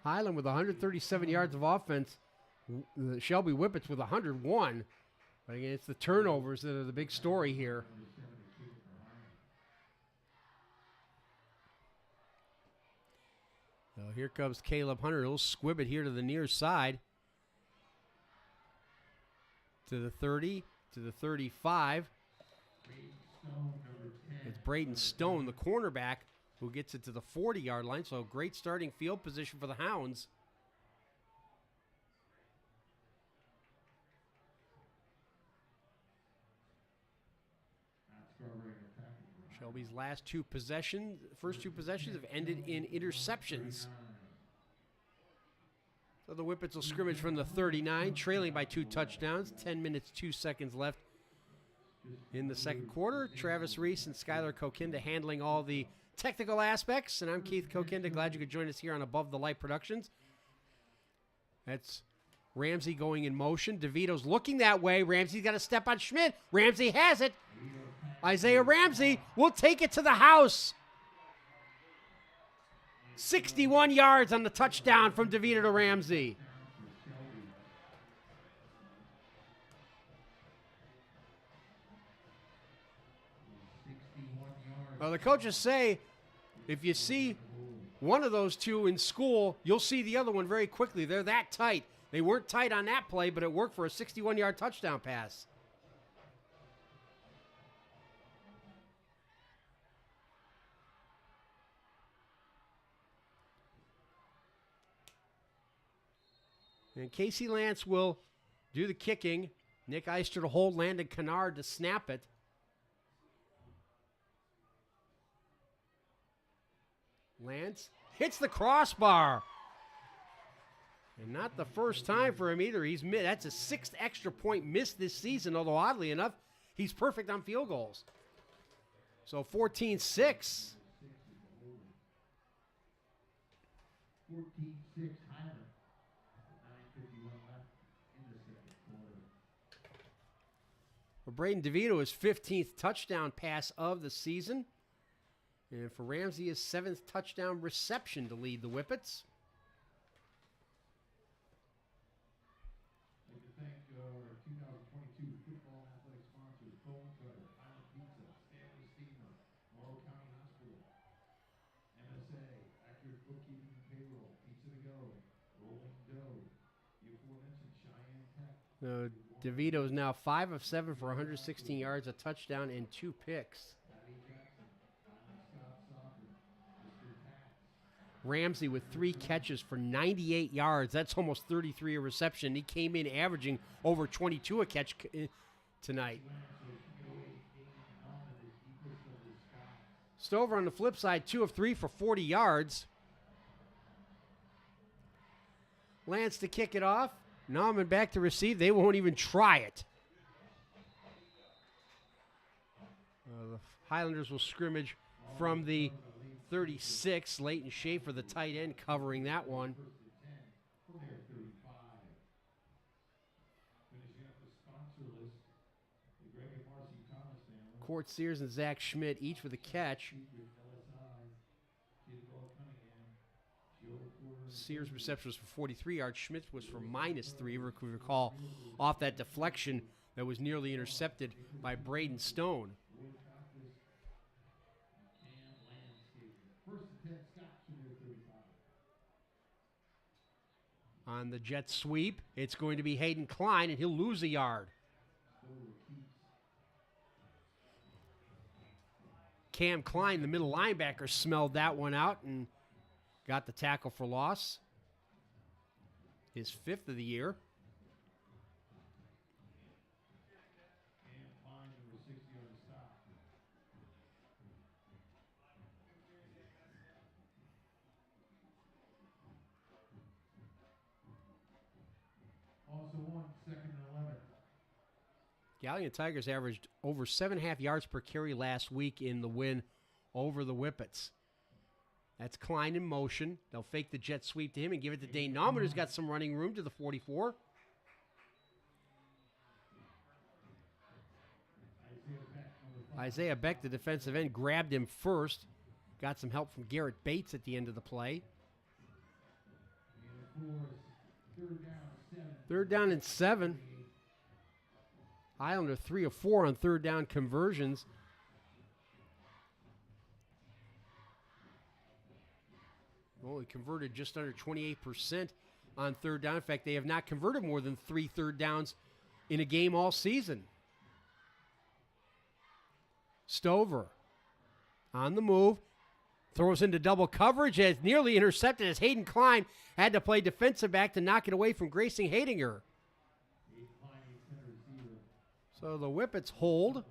Highland with 137 yards of offense. The Shelby Whippets with 101. But again, it's the turnovers that are the big story here. So here comes Caleb Hunter. He'll squib it here to the near side. To the 30, to the 35. It's Braden Stone, the cornerback, who gets it to the 40-yard line. So great starting field position for the Hounds. Shelby's first two possessions have ended in interceptions. So the Whippets will scrimmage from the 39, trailing by 2 touchdowns. 10 minutes, 2 seconds left in the second quarter. Travis Reese and Skylar Kokinda handling all the technical aspects. And I'm Keith Kokinda. Glad you could join us here on Above the Light Productions. That's Ramsey going in motion. DeVito's looking that way. Ramsey's got to step on Schmidt. Ramsey has it. Isaiah Ramsey will take it to the house. 61 yards on the touchdown from DeVito to Ramsey. Well, the coaches say if you see one of those two in school, you'll see the other one very quickly. They're that tight. They weren't tight on that play, but it worked for a 61-yard touchdown pass. And Casey Lance will do the kicking. Nick Eister to hold, Landon Kennard to snap it. Lance hits the crossbar. And not the first time for him either. That's a 6th extra point missed this season, although oddly enough, he's perfect on field goals. So 14-6. 14-6 Highland. For Braden DeVito, his 15th touchdown pass of the season. And for Ramsey, his 7th touchdown reception to lead the Whippets. So DeVito's now 5 of 7 for 116 yards, a touchdown, and 2 picks. Ramsey with 3 catches for 98 yards. That's almost 33 a reception. He came in averaging over 22 a catch tonight. Stover on the flip side, 2 of 3 for 40 yards. Lance to kick it off. Nauman back to receive. They won't even try it. The Highlanders will scrimmage from the 36. Leighton Schaefer, the tight end, covering that one. Court Sears and Zach Schmidt each with a catch. Sears' reception was for 43 yards. Schmidt was for -3, if we recall, off that deflection that was nearly intercepted by Braden Stone. On the jet sweep, it's going to be Hayden Klein, and he'll lose a yard. Cam Klein, the middle linebacker, smelled that one out and got the tackle for loss. His 5th of the year. Also 2nd and 11. Galleon Tigers averaged over 7.5 yards per carry last week in the win over the Whippets. That's Klein in motion. They'll fake the jet sweep to him and give it to Dane Nauman, who's got some running room to the 44. Isaiah Beck, the defensive end, grabbed him first. Got some help from Garrett Bates at the end of the play. 3rd down and 7. Highlander 3 of 4 on 3rd down conversions. Only converted just under 28% on 3rd down. In fact, they have not converted more than 3 third downs in a game all season. Stover on the move. Throws into double coverage as nearly intercepted as Hayden Klein had to play defensive back to knock it away from Grayson Haydinger. So the Whippets hold.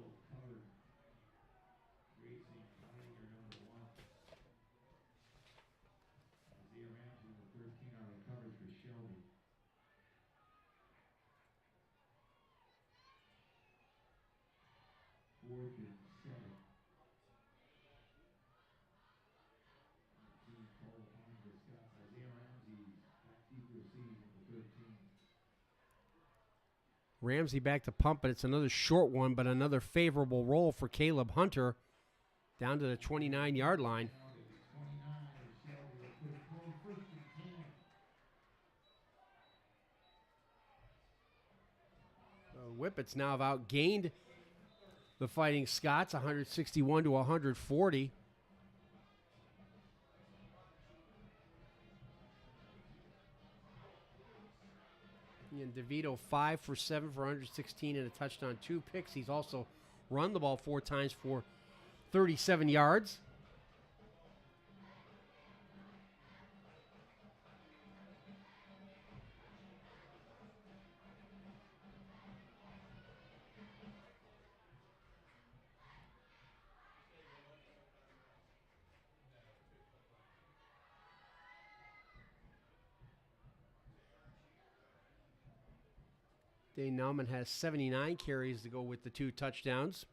Ramsey back to pump, but it's another short one, but another favorable roll for Caleb Hunter down to the 29-yard line. The Whippets now have outgained the Fighting Scots, 161 to 140. And DeVito 5 for 7 for 116 and a touchdown, 2 picks. He's also run the ball 4 times for 37 yards. Dane Nauman has 79 carries to go with the 2 touchdowns.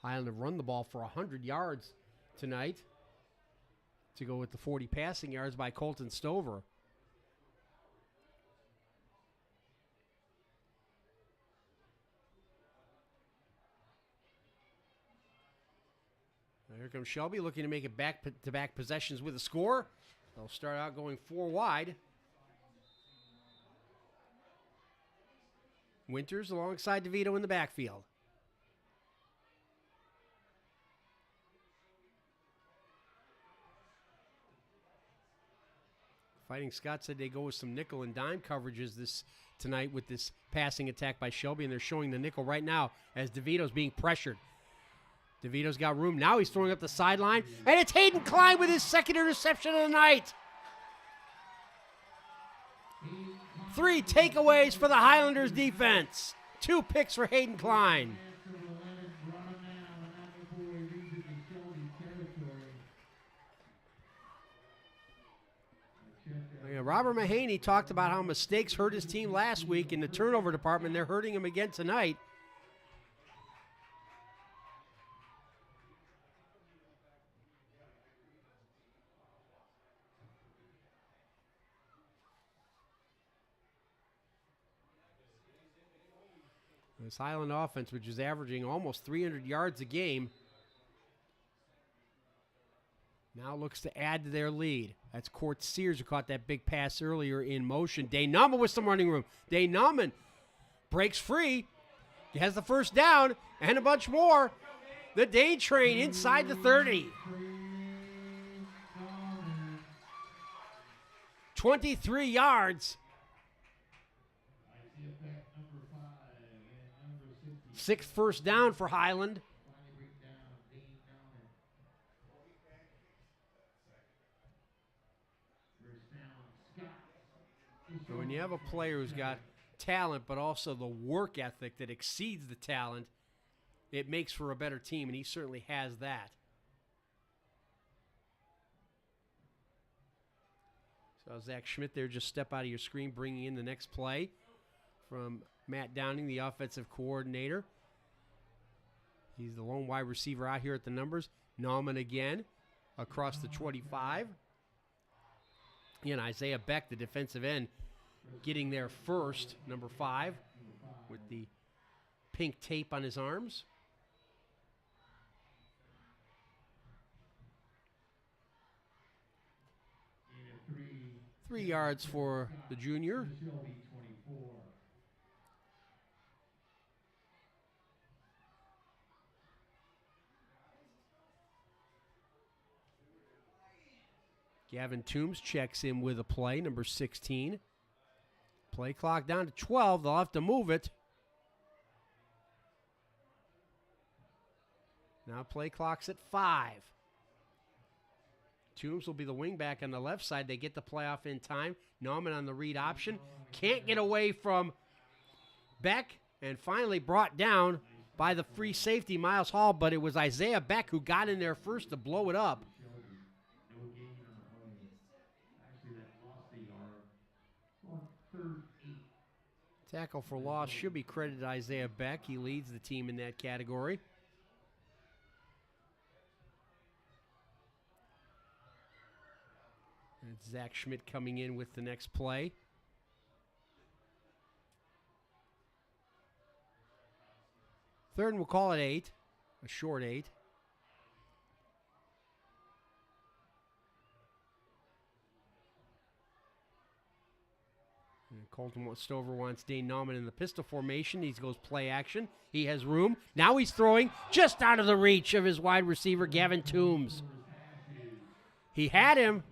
Highland have run the ball for 100 yards tonight to go with the 40 passing yards by Colton Stover. Here comes Shelby looking to make it back-to-back possessions with a score. They'll start out going 4 wide. Winters alongside DeVito in the backfield. Fighting Scots said they go with some nickel and dime coverages tonight with this passing attack by Shelby, and they're showing the nickel right now as DeVito's being pressured. DeVito's got room. Now he's throwing up the sideline, and it's Hayden Klein with his second interception of the night. 3 takeaways for the Highlanders defense. 2 picks for Hayden Klein. Robert Mahaney talked about how mistakes hurt his team last week in the turnover department. They're hurting him again tonight. This Highland offense, which is averaging almost 300 yards a game, now looks to add to their lead. That's Court Sears, who caught that big pass earlier in motion. Dane Nauman with some running room. Dane Nauman breaks free. He has the first down and a bunch more. The Dane train inside the 30. 23 yards. 6th first down for Highland. So when you have a player who's got talent but also the work ethic that exceeds the talent, it makes for a better team, and he certainly has that. So Zach Schmidt there, just step out of your screen, bringing in the next play from Matt Downing, the offensive coordinator. He's the lone wide receiver out here at the numbers. Nauman again across the 25. And Isaiah Beck, the defensive end, getting there first, number 5, with the pink tape on his arms. Three yards for the junior. Gavin Toombs checks in with a play, number 16. Play clock down to 12. They'll have to move it. Now play clock's at 5. Toombs will be the wingback on the left side. They get the play off in time. Nauman on the read option. Can't get away from Beck, and finally brought down by the free safety, Miles Hall, but it was Isaiah Beck who got in there first to blow it up. Tackle for loss should be credited to Isaiah Beck. He leads the team in that category. And it's Zach Schmidt coming in with the next play. Third, and we'll call it 8, a short 8. And Colton Stover wants Dane Nauman in the pistol formation. He goes play action. He has room. Now he's throwing just out of the reach of his wide receiver, Gavin Toombs. He had him.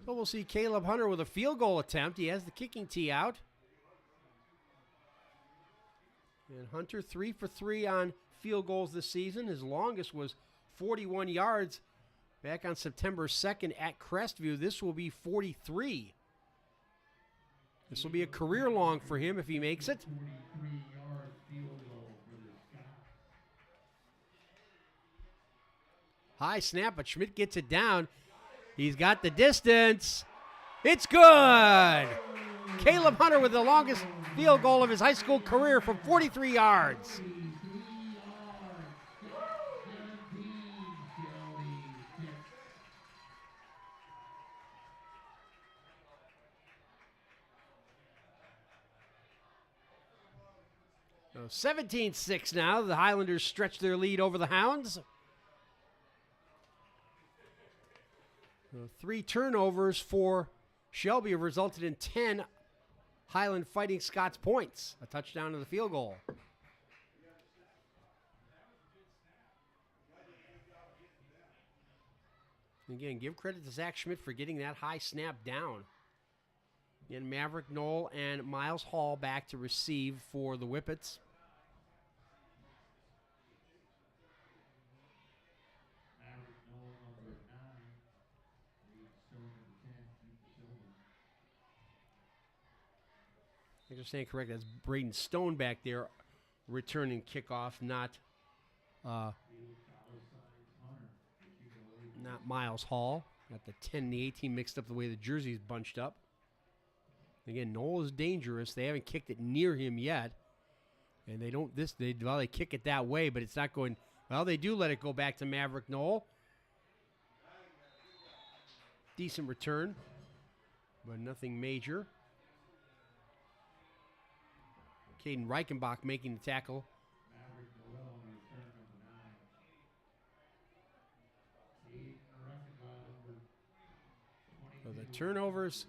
So we'll see Caleb Hunter with a field goal attempt. He has the kicking tee out. And Hunter 3 for 3 on field goals this season. His longest was 41 yards back on September 2nd at Crestview. This will be 43. This will be a career long for him if he makes it. High snap, but Schmidt gets it down. He's got the distance. It's good. Caleb Hunter with the longest field goal of his high school career from 43 yards. So 17-6 now. The Highlanders stretch their lead over the Hounds. 3 turnovers for Shelby have resulted in 10 Highland Fighting Scots points. A touchdown to the field goal. Again, give credit to Zach Schmidt for getting that high snap down. Again, Maverick Knoll and Miles Hall back to receive for the Whippets. I understand correct. That's Braden Stone back there returning kickoff, not Miles Hall. Got the 10 and the 18 mixed up the way the jersey's bunched up. Again, Knoll is dangerous. They haven't kicked it near him yet. And they kick it that way, but it's not going. Well, they do let it go back to Maverick Knoll. Decent return, but nothing major. Caden Reichenbach making the tackle. So the turnovers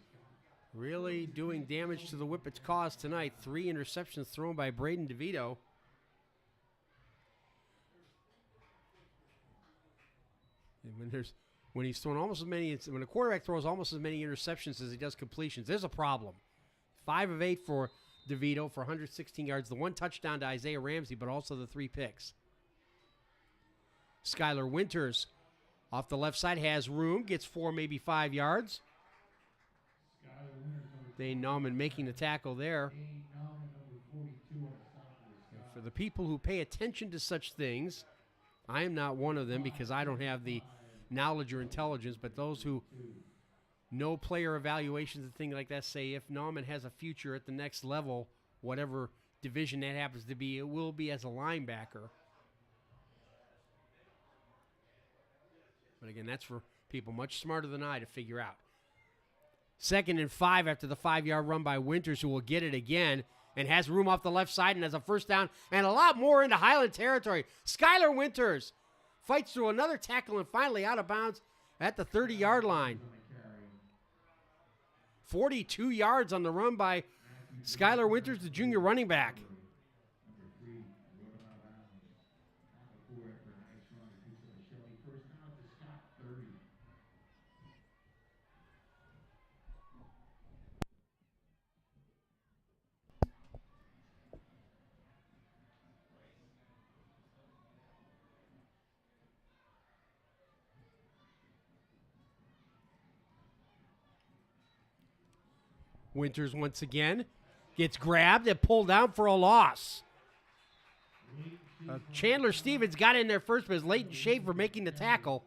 really doing damage to the Whippets' cause tonight. 3 interceptions thrown by Braden DeVito. And when he's thrown almost as many, when a quarterback throws almost as many interceptions as he does completions, there's a problem. 5 of 8 for DeVito for 116 yards, the 1 touchdown to Isaiah Ramsey, but also the 3 picks. Skylar Winters off the left side has room, gets 4, maybe 5 yards. Dane Nauman making the tackle there. For the people who pay attention to such things, I am not one of them because I don't have the knowledge or intelligence, but those who know player evaluations and things like that say if Nauman has a future at the next level, whatever division that happens to be, it will be as a linebacker. But again, that's for people much smarter than I to figure out. 2nd and 5 after the 5-yard run by Winters, who will get it again and has room off the left side and has a first down and a lot more into Highland territory. Skylar Winters fights through another tackle and finally out of bounds at the 30-yard line. 42 yards on the run by Skylar Winters, the junior running back. Winters once again gets grabbed and pulled down for a loss. Chandler Stevens got in there first, but it's Leighton Schaefer making the tackle.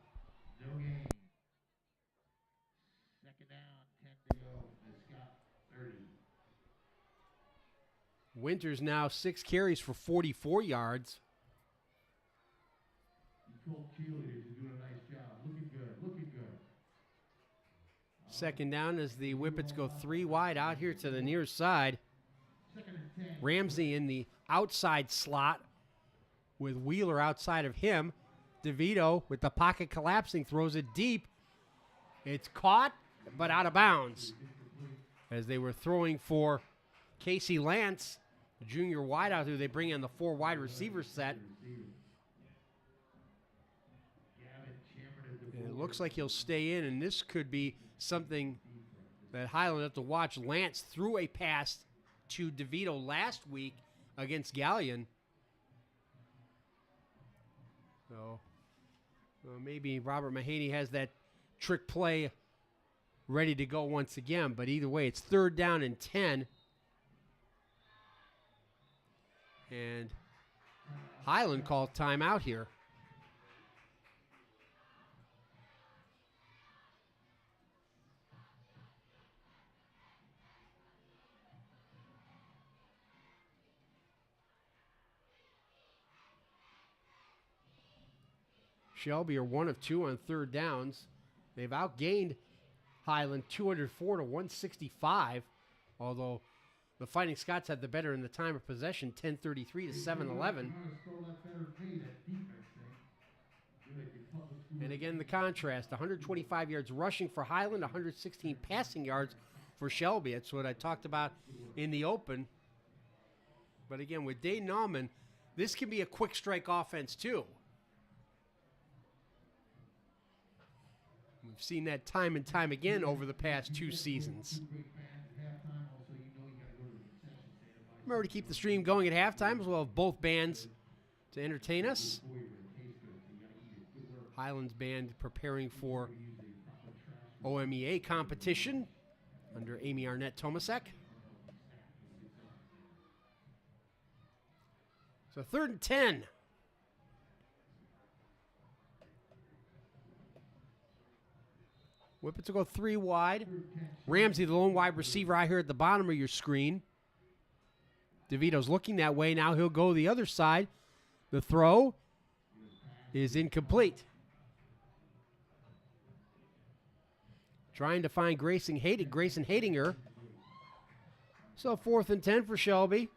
Winters now 6 carries for 44 yards. Second down as the Whippets go 3 wide out here to the near side. Ramsey in the outside slot with Wheeler outside of him. DeVito with the pocket collapsing throws it deep. It's caught, but out of bounds. As they were throwing for Casey Lance, the junior wideout, who they bring in the 4 wide receiver set. And it looks like he'll stay in, and this could be something that Highland have to watch. Lance threw a pass to DeVito last week against Galleon. So maybe Robert Mahaney has that trick play ready to go once again. But either way, it's 3rd down and 10. And Highland called timeout here. Shelby are 1 of 2 on 3rd downs. They've outgained Highland 204 to 165, although the Fighting Scots had the better in the time of possession, 10:33 to 7:11. And again, the contrast, 125 yards rushing for Highland, 116 passing yards for Shelby. That's what I talked about in the open. But again, with Dane Nauman, this can be a quick strike offense too. We've seen that time and time again over the past 2 seasons. Remember to keep the stream going at halftime, as well as both bands to entertain us. Highland's band preparing for OMEA competition under Amy Arnett Tomasek. So 3rd and 10. Whippets will go 3 wide. Ramsey, the lone wide receiver out here at the bottom of your screen. DeVito's looking that way. Now he'll go the other side. The throw is incomplete. Trying to find Grayson Hadinger. So 4th and 10 for Shelby.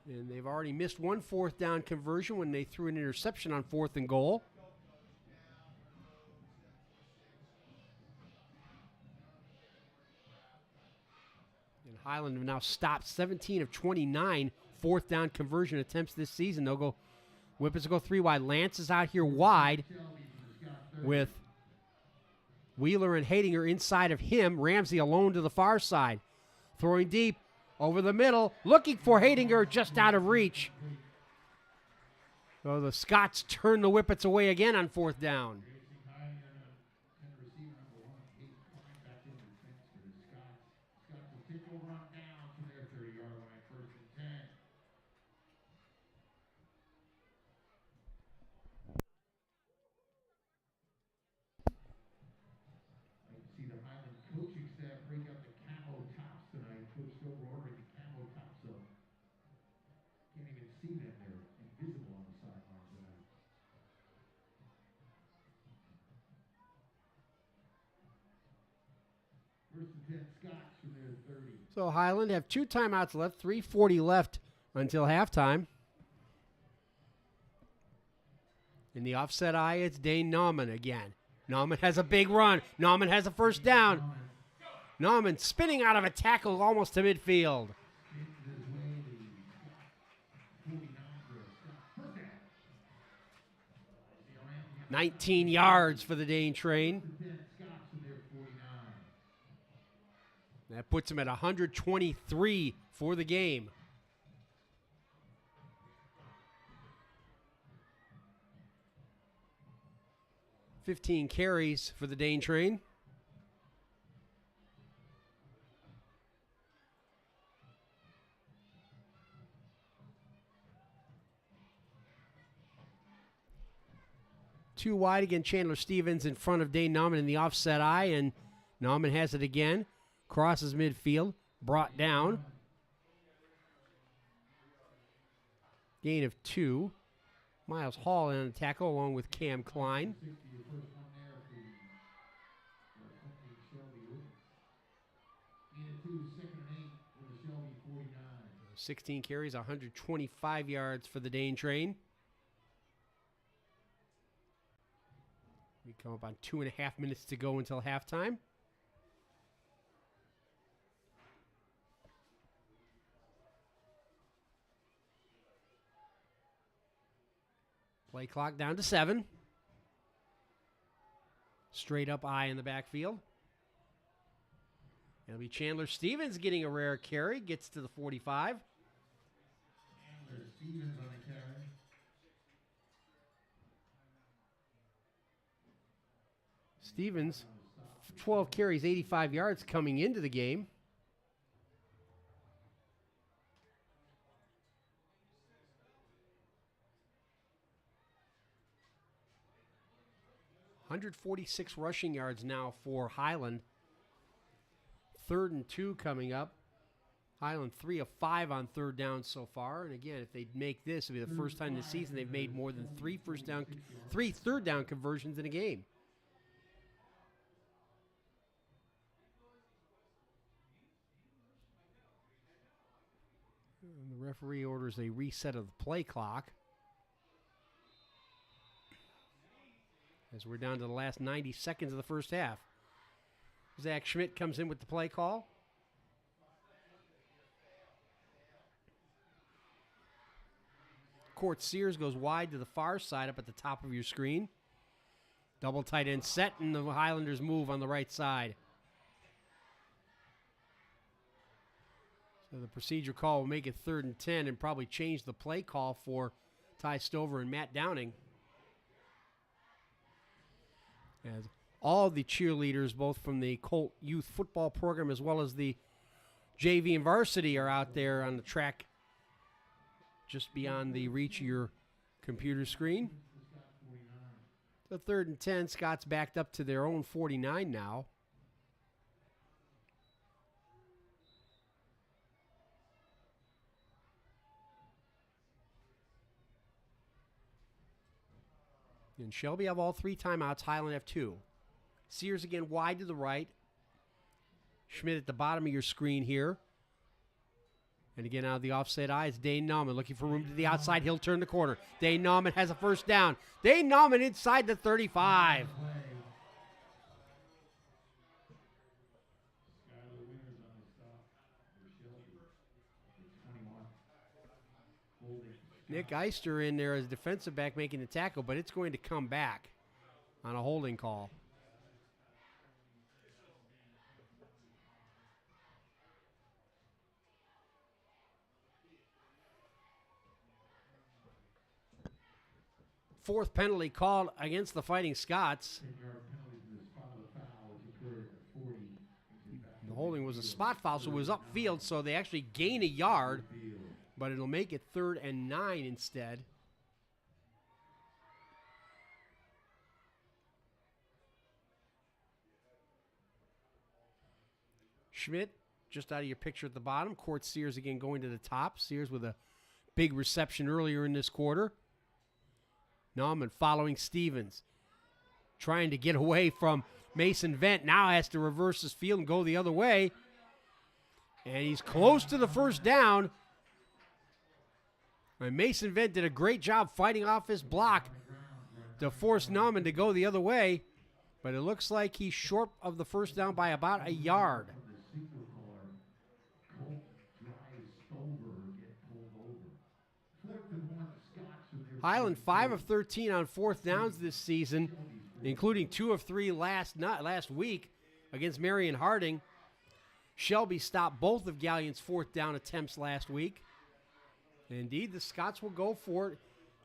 And they've already missed one 4th down conversion when they threw an interception on 4th and goal. And Highland have now stopped 17 of 29 4th down conversion attempts this season. They'll go, Whippets will go 3 wide. Lance is out here wide with Wheeler and Hadinger inside of him. Ramsey alone to the far side. Throwing deep over the middle. Looking for Hadinger, just out of reach. So the Scots turn the Whippets away again on 4th down. See the Highland coaching staff break out the camo tops tonight. Coach still ordering the camo tops, so can't even see them. They're invisible on the sidelines tonight. First and 10 Scots from their 30. So Highland have 2 timeouts left, 3:40 left until halftime. In the offset eye, it's Dane Nauman again. Nauman has a big run. Nauman has a 1st down. Nauman spinning out of a tackle almost to midfield. 19 yards for the Dane train. That puts him at 123 for the game. $15 carries for the Dane train. Two wide again. Chandler Stevens in front of Dane Nauman in the offset eye, and Nauman has it again. Crosses midfield, brought down. Gain of 2. Miles Hall in a tackle along with Cam Klein. 16 carries, 125 yards for the Dane train. We come up on 2.5 minutes to go until halftime. Play clock down to 7. Straight up eye in the backfield. It'll be Chandler Stevens getting a rare carry. Gets to the 45. Chandler Stevens on the carry. Stevens, 12 carries, 85 yards coming into the game. .146 rushing yards now for Highland. 3rd and 2 coming up. Highland 3 of 5 on 3rd down so far. And again, if they make this, it'll be the first time this season they've made more than 3 third down conversions in a game. And the referee orders a reset of the play clock, as we're down to the last 90 seconds of the first half. Zach Schmidt comes in with the play call. Court Sears goes wide to the far side up at the top of your screen. Double tight end set, and the Highlanders move on the right side. So the procedure call will make it 3rd and 10 and probably change the play call for Ty Stover and Matt Downing. As all the cheerleaders, both from the Colt Youth Football Program as well as the JV and varsity, are out there on the track just beyond the reach of your computer screen. So 3rd and 10, Scott's backed up to their own 49 now. And Shelby have all 3 timeouts. Highland have 2. Sears again wide to the right. Schmidt at the bottom of your screen here. And again, out of the offset eye, it's Dane Nauman looking for room to the outside. He'll turn the corner. Dane Nauman has a first down. Dane Nauman inside the 35. Nick Eister in there as defensive back making the tackle, but it's going to come back on a holding call. Fourth penalty called against the Fighting Scots. The holding was a spot foul, so it was upfield, so they actually gain a yard, but it'll make it 3rd and 9 instead. Schmidt, just out of your picture at the bottom. Court Sears again going to the top. Sears with a big reception earlier in this quarter. Nauman following Stevens. Trying to get away from Mason Vent. Now has to reverse his field and go the other way. And he's close to the first down. And Mason Vent did a great job fighting off his block to force Nauman to go the other way. But it looks like he's short of the first down by about a yard. Highland 5 of 13 on 4th downs this season, including 2 of 3 last week against Marion Harding. Shelby stopped both of Gallion's 4th down attempts last week. Indeed, the Scots will go for it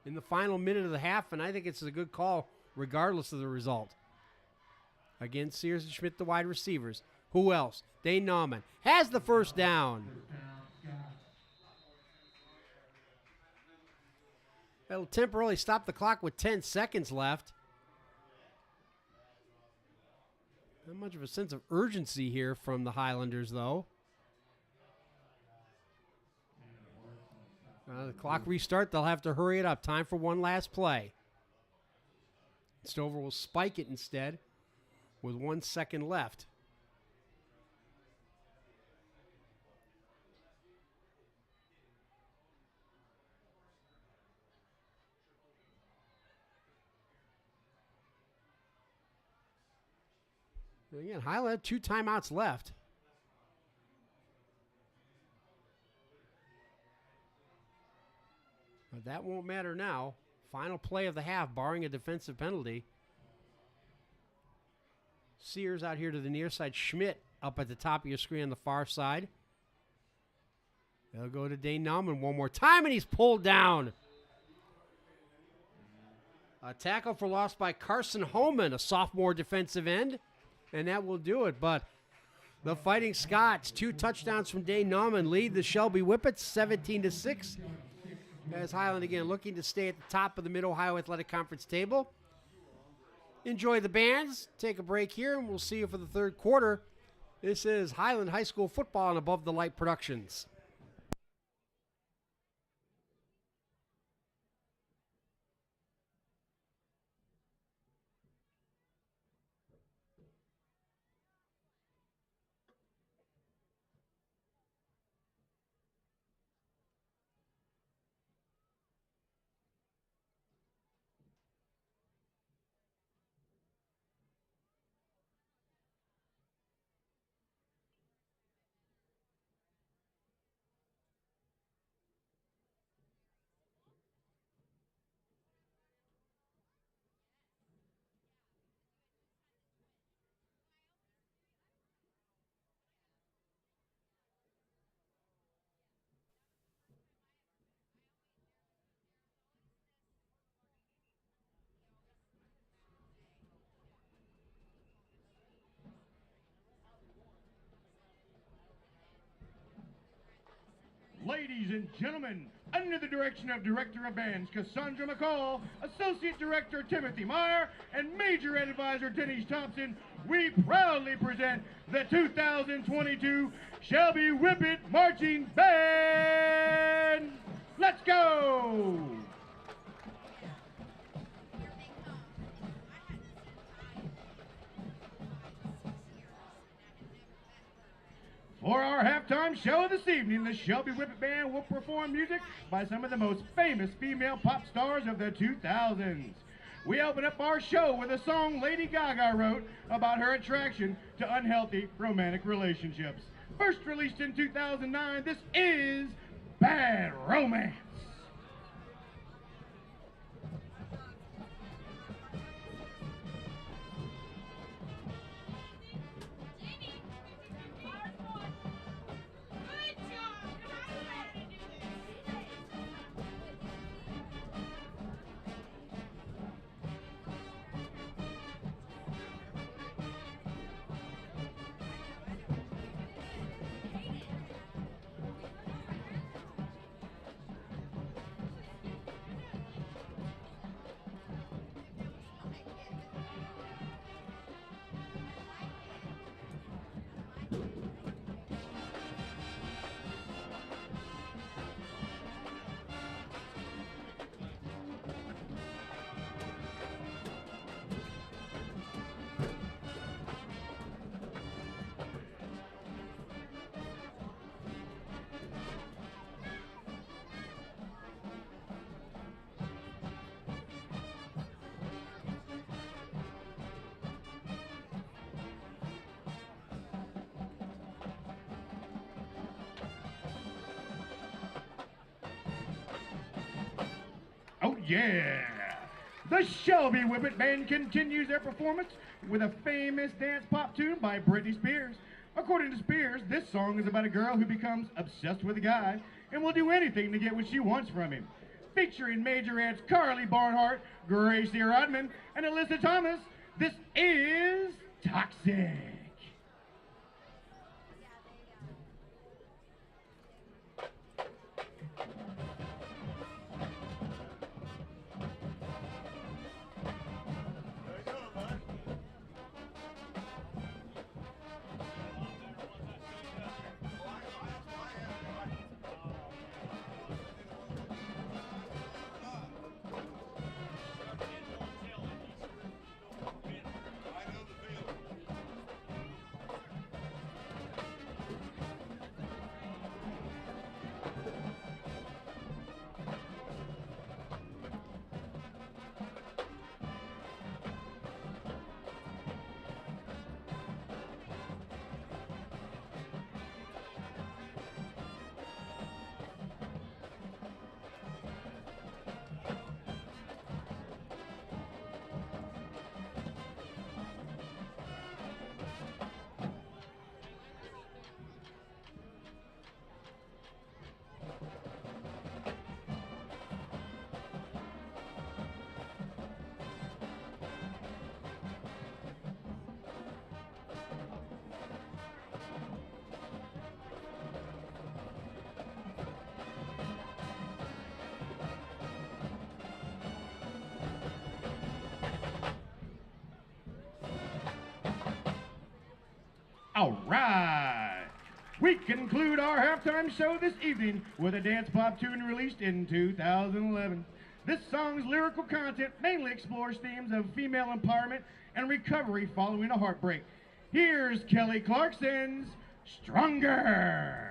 in the final minute of the half, and I think it's a good call regardless of the result. Again, Sears and Schmidt, the wide receivers. Who else? Dane Nauman has the first down. That'll temporarily stop the clock with 10 seconds left. Not much of a sense of urgency here from the Highlanders, though. The clock restart, they'll have to hurry it up. Time for one last play. Stover will spike it instead with 1 second left. Again, Highland had 2 timeouts left. But that won't matter now. Final play of the half, barring a defensive penalty. Sears out here to the near side. Schmidt up at the top of your screen on the far side. They'll go to Dane Nauman one more time, and he's pulled down. A tackle for loss by Carson Homan, a sophomore defensive end. And that will do it. But the Fighting Scots, 2 touchdowns from Dane Nauman, lead the Shelby Whippets 17-6. As Highland again looking to stay at the top of the Mid-Ohio Athletic Conference table. Enjoy the bands. Take a break here, and we'll see you for the 3rd quarter. This is Highland High School football and Above the Light Productions. Ladies and gentlemen, under the direction of Director of Bands Cassandra McCall, Associate Director Timothy Meyer, and Major Advisor Denise Thompson, we proudly present the 2022 Shelby Whippet Marching Band. Let's go! For our halftime show this evening, the Shelby Whippet Band will perform music by some of the most famous female pop stars of the 2000s. We open up our show with a song Lady Gaga wrote about her attraction to unhealthy romantic relationships. First released in 2009, this is Bad Romance. Oh yeah! The Shelby Whippet Band continues their performance with a famous dance pop tune by Britney Spears. According to Spears, this song is about a girl who becomes obsessed with a guy and will do anything to get what she wants from him. Featuring major aunts Carly Barnhart, Gracie Rodman, and Alyssa Thomas, this is Toxic. All right. We conclude our halftime show this evening with a dance pop tune released in 2011. This song's lyrical content mainly explores themes of female empowerment and recovery following a heartbreak. Here's Kelly Clarkson's Stronger.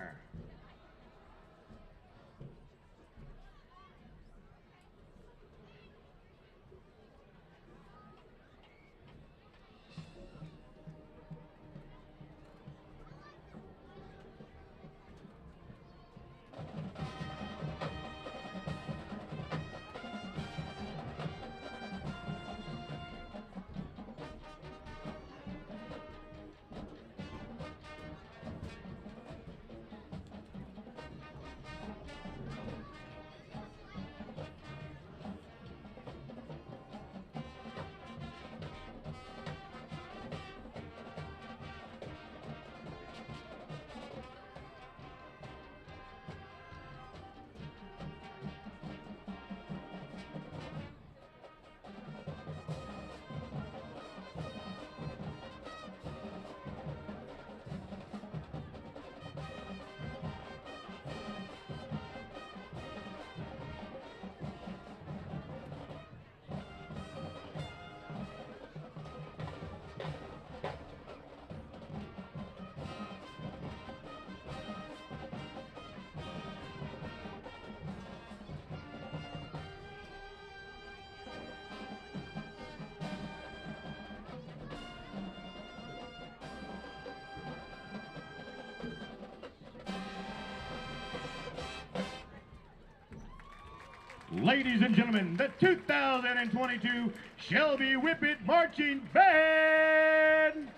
Ladies and gentlemen, the 2022 Shelby Whippet Marching Band.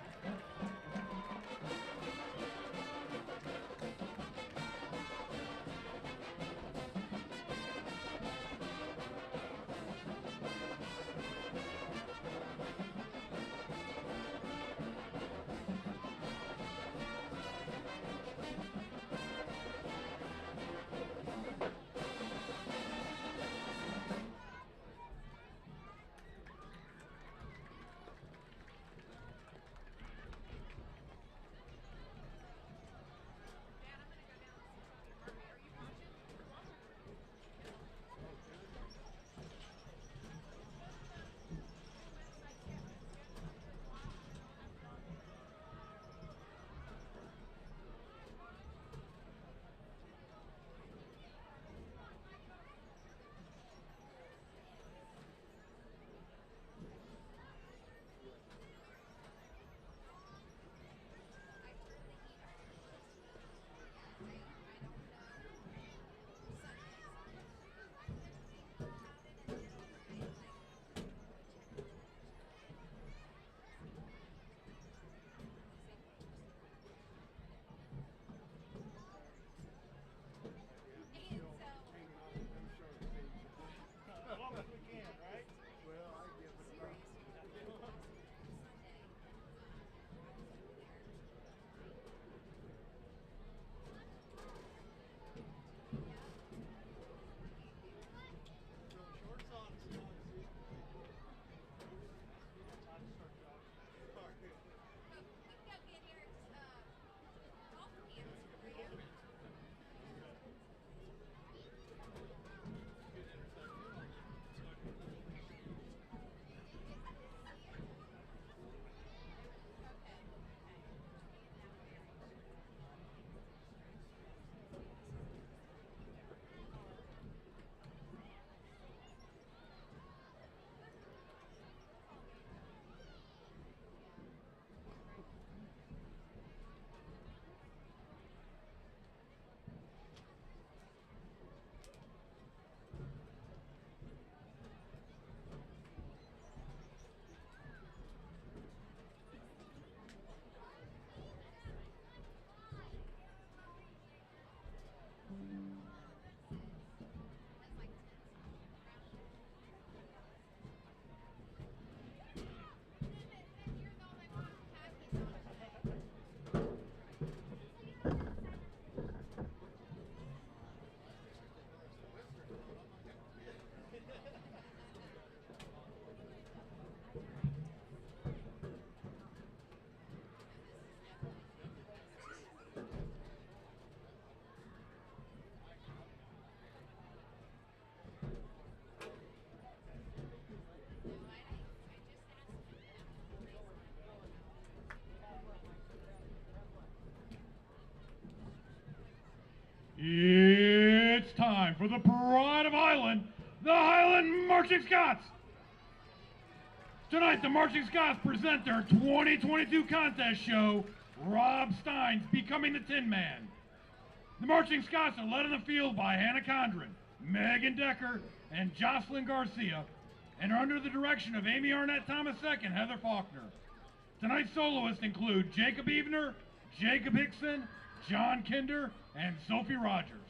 It's time for the pride of Highland, the Highland Marching Scots. Tonight, the Marching Scots present their 2022 contest show, Rob Stein's Becoming the Tin Man. The Marching Scots are led in the field by Hannah Condren, Megan Decker, and Jocelyn Garcia, and are under the direction of Amy Arnett Thomas II and Heather Faulkner. Tonight's soloists include Jacob Evener, Jacob Hickson, John Kinder, and Sophie Rogers.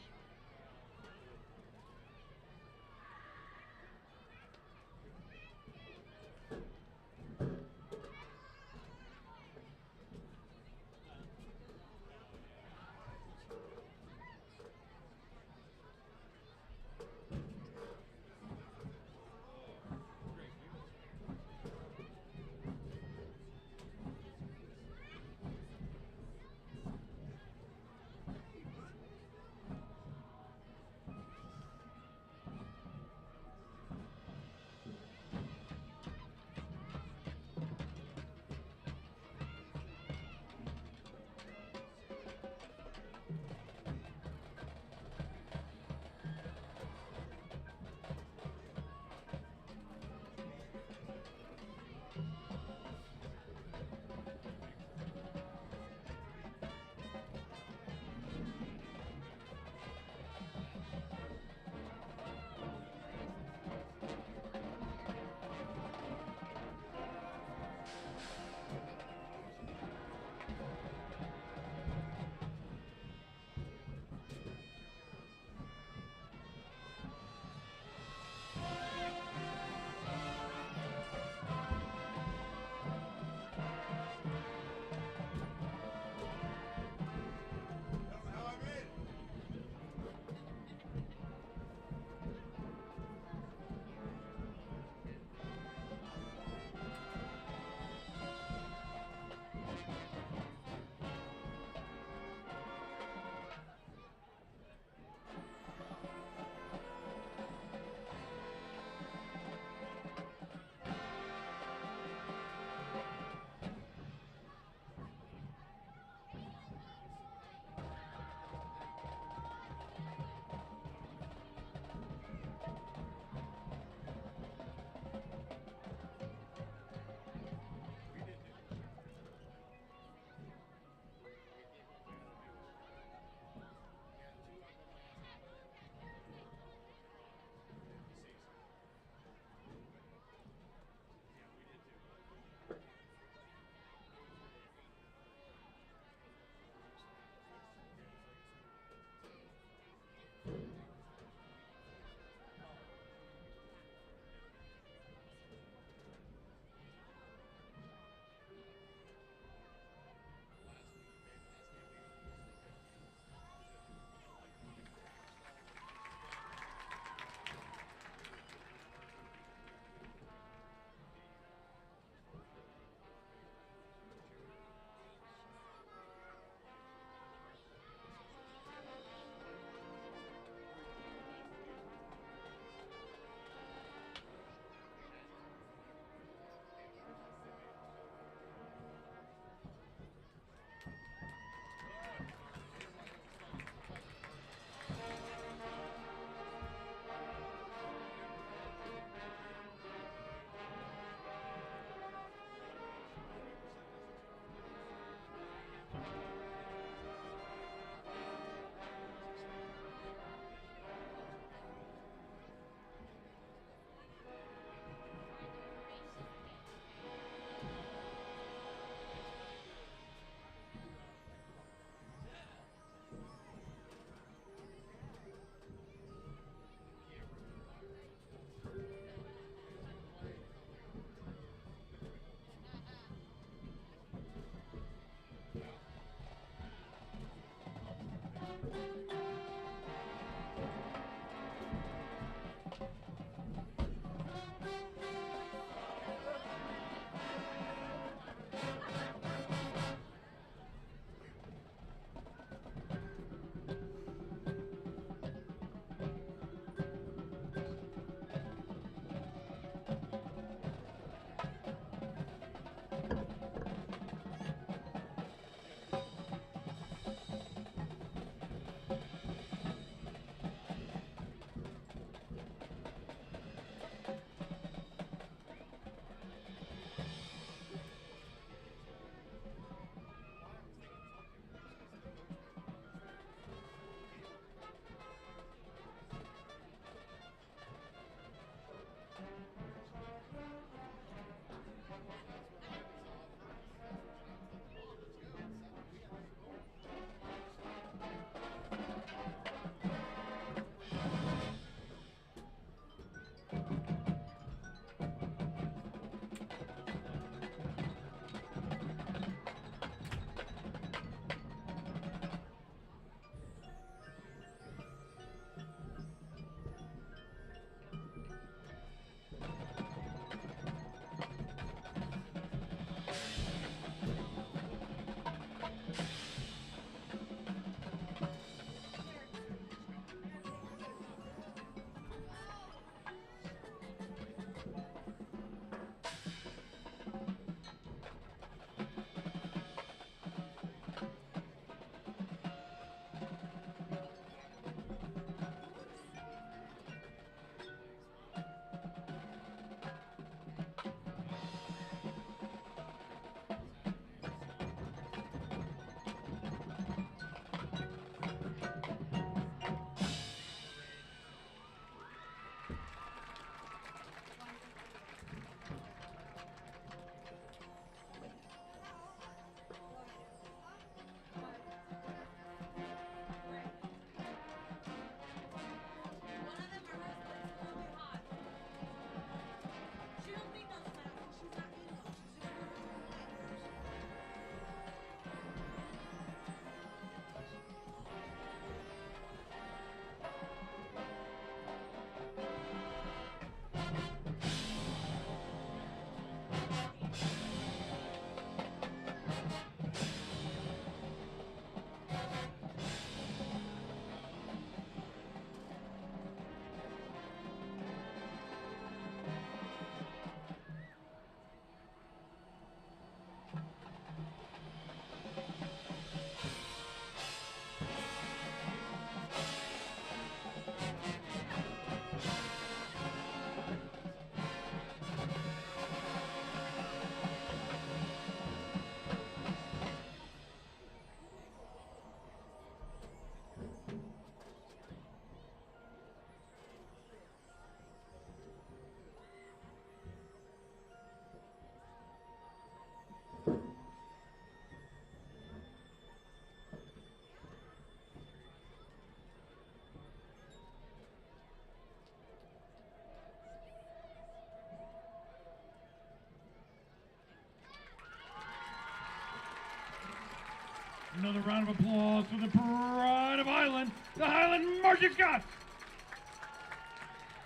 Another round of applause for the pride of Highland, the Highland Marching Scots.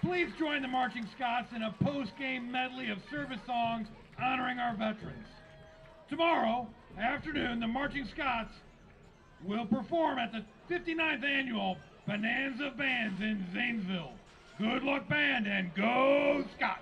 Please join the Marching Scots in a post-game medley of service songs honoring our veterans. Tomorrow afternoon, the Marching Scots will perform at the 59th Annual Bonanza of Bands in Zanesville. Good luck, band, and go Scots!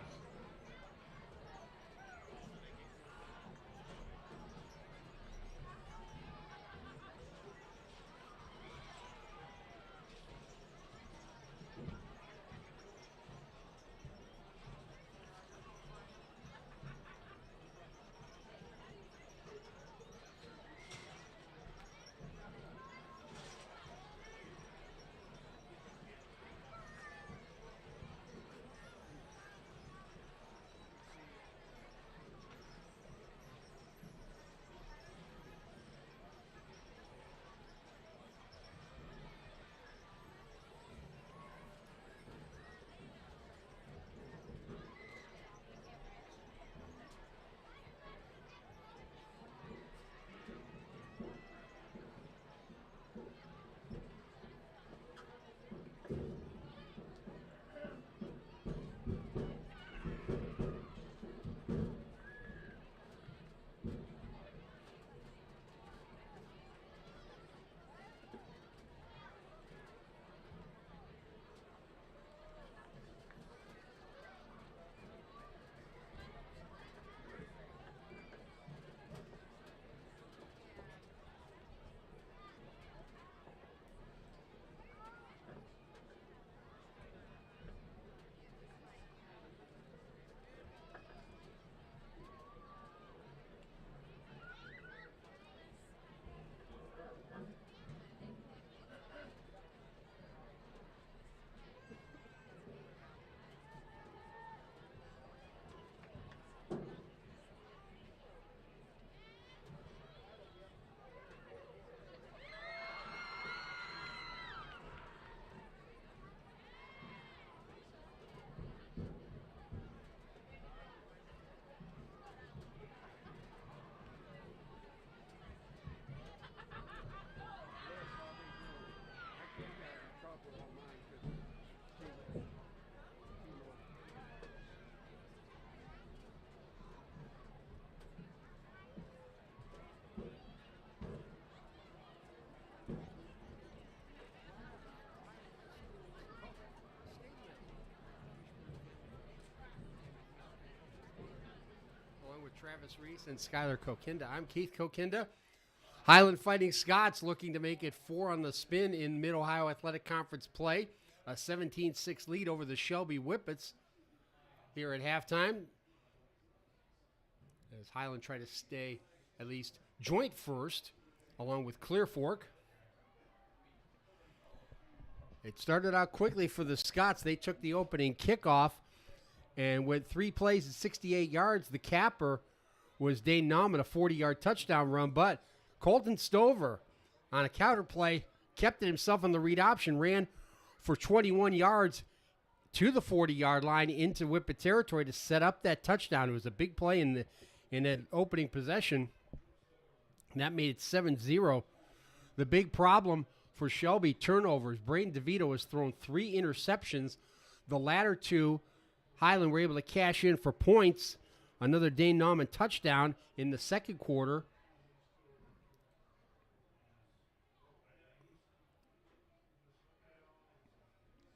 With Travis Reese and Skylar Kokinda. I'm Keith Kokinda. Highland Fighting Scots looking to make it 4 on the spin in Mid-Ohio Athletic Conference play. A 17-6 lead over the Shelby Whippets here at halftime. As Highland try to stay at least joint first, along with Clear Fork. It started out quickly for the Scots. They took the opening kickoff. And with 3 plays at 68 yards, the capper was Dane Nauman, a 40-yard touchdown run. But Colton Stover, on a counter play, kept it himself on the read option, ran for 21 yards to the 40-yard line into Whippet territory to set up that touchdown. It was a big play in that opening possession. And that made it 7-0. The big problem for Shelby, turnovers. Braden DeVito has thrown 3 interceptions. The latter 2, Highland were able to cash in for points. Another Dane Nauman touchdown in the second quarter.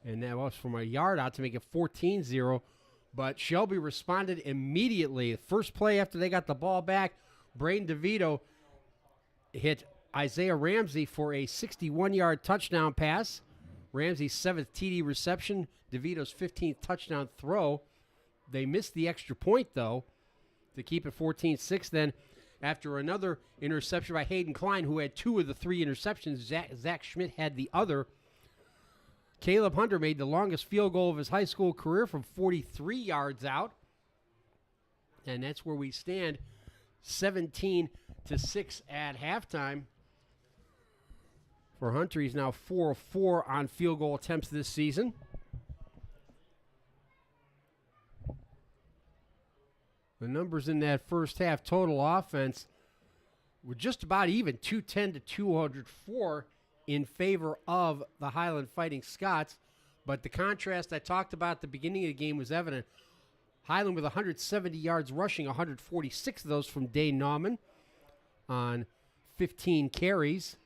And that was from a yard out to make it 14-0. But Shelby responded immediately. The first play after they got the ball back, Braden DeVito hit Isaiah Ramsey for a 61-yard touchdown pass. Ramsey's 7th TD reception, DeVito's 15th touchdown throw. They missed the extra point, though, to keep it 14-6. Then, after another interception by Hayden Klein, who had 2 of the 3 interceptions, Zach Schmidt had the other. Caleb Hunter made the longest field goal of his high school career from 43 yards out. And that's where we stand, 17-6 at halftime. For Hunter, he's now 4 of 4 on field goal attempts this season. The numbers in that first half, total offense, We're just about even, 210 to 204 in favor of the Highland Fighting Scots. But the contrast I talked about at the beginning of the game was evident. Highland with 170 yards rushing, 146 of those from Dane Nauman on 15 carries.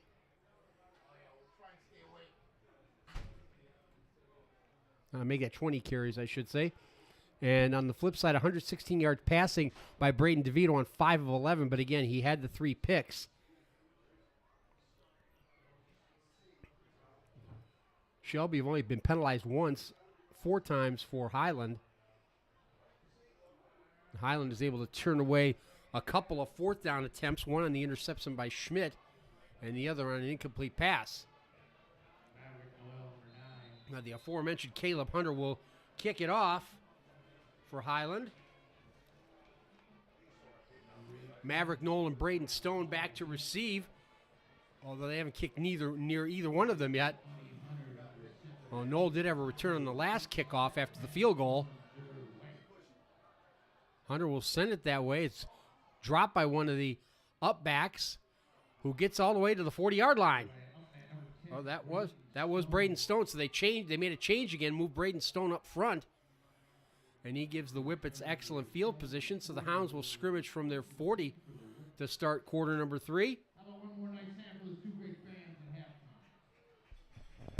Make that 20 carries, I should say. And on the flip side, 116 yards passing by Braden DeVito on 5 of 11. But again, he had the 3 picks. Shelby have only been penalized once, 4 times for Highland. Highland is able to turn away a couple of 4th down attempts, one on the interception by Schmidt and the other on an incomplete pass. Now the aforementioned Caleb Hunter will kick it off for Highland. Maverick Knoll and Braden Stone back to receive, although they haven't kicked near either one of them yet. Well, Knoll did have a return on the last kickoff after the field goal. Hunter will send it that way. It's dropped by one of the upbacks, who gets all the way to the 40-yard line. Oh, that was Braden Stone. So they made a change again, moved Braden Stone up front, and he gives the Whippets excellent field position. So the Hounds will scrimmage from their 40 to start quarter number 3. How about one more nice hand for those 2 great bands in halftime?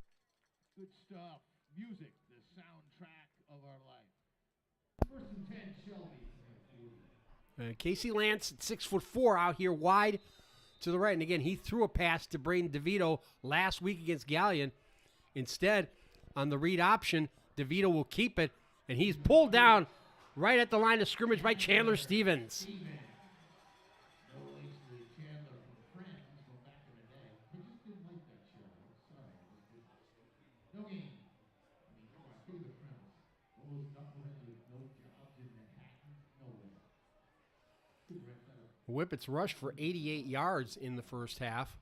Good stuff. Music, the soundtrack of our life. First and 10, Shelby. Casey Lance at 6'4" out here wide to the right. And again, he threw a pass to Braden DeVito last week against Galleon. Instead, on the read option, DeVito will keep it, and he's pulled down right at the line of scrimmage by Chandler Stevens. Whippets rushed for 88 yards in the first half.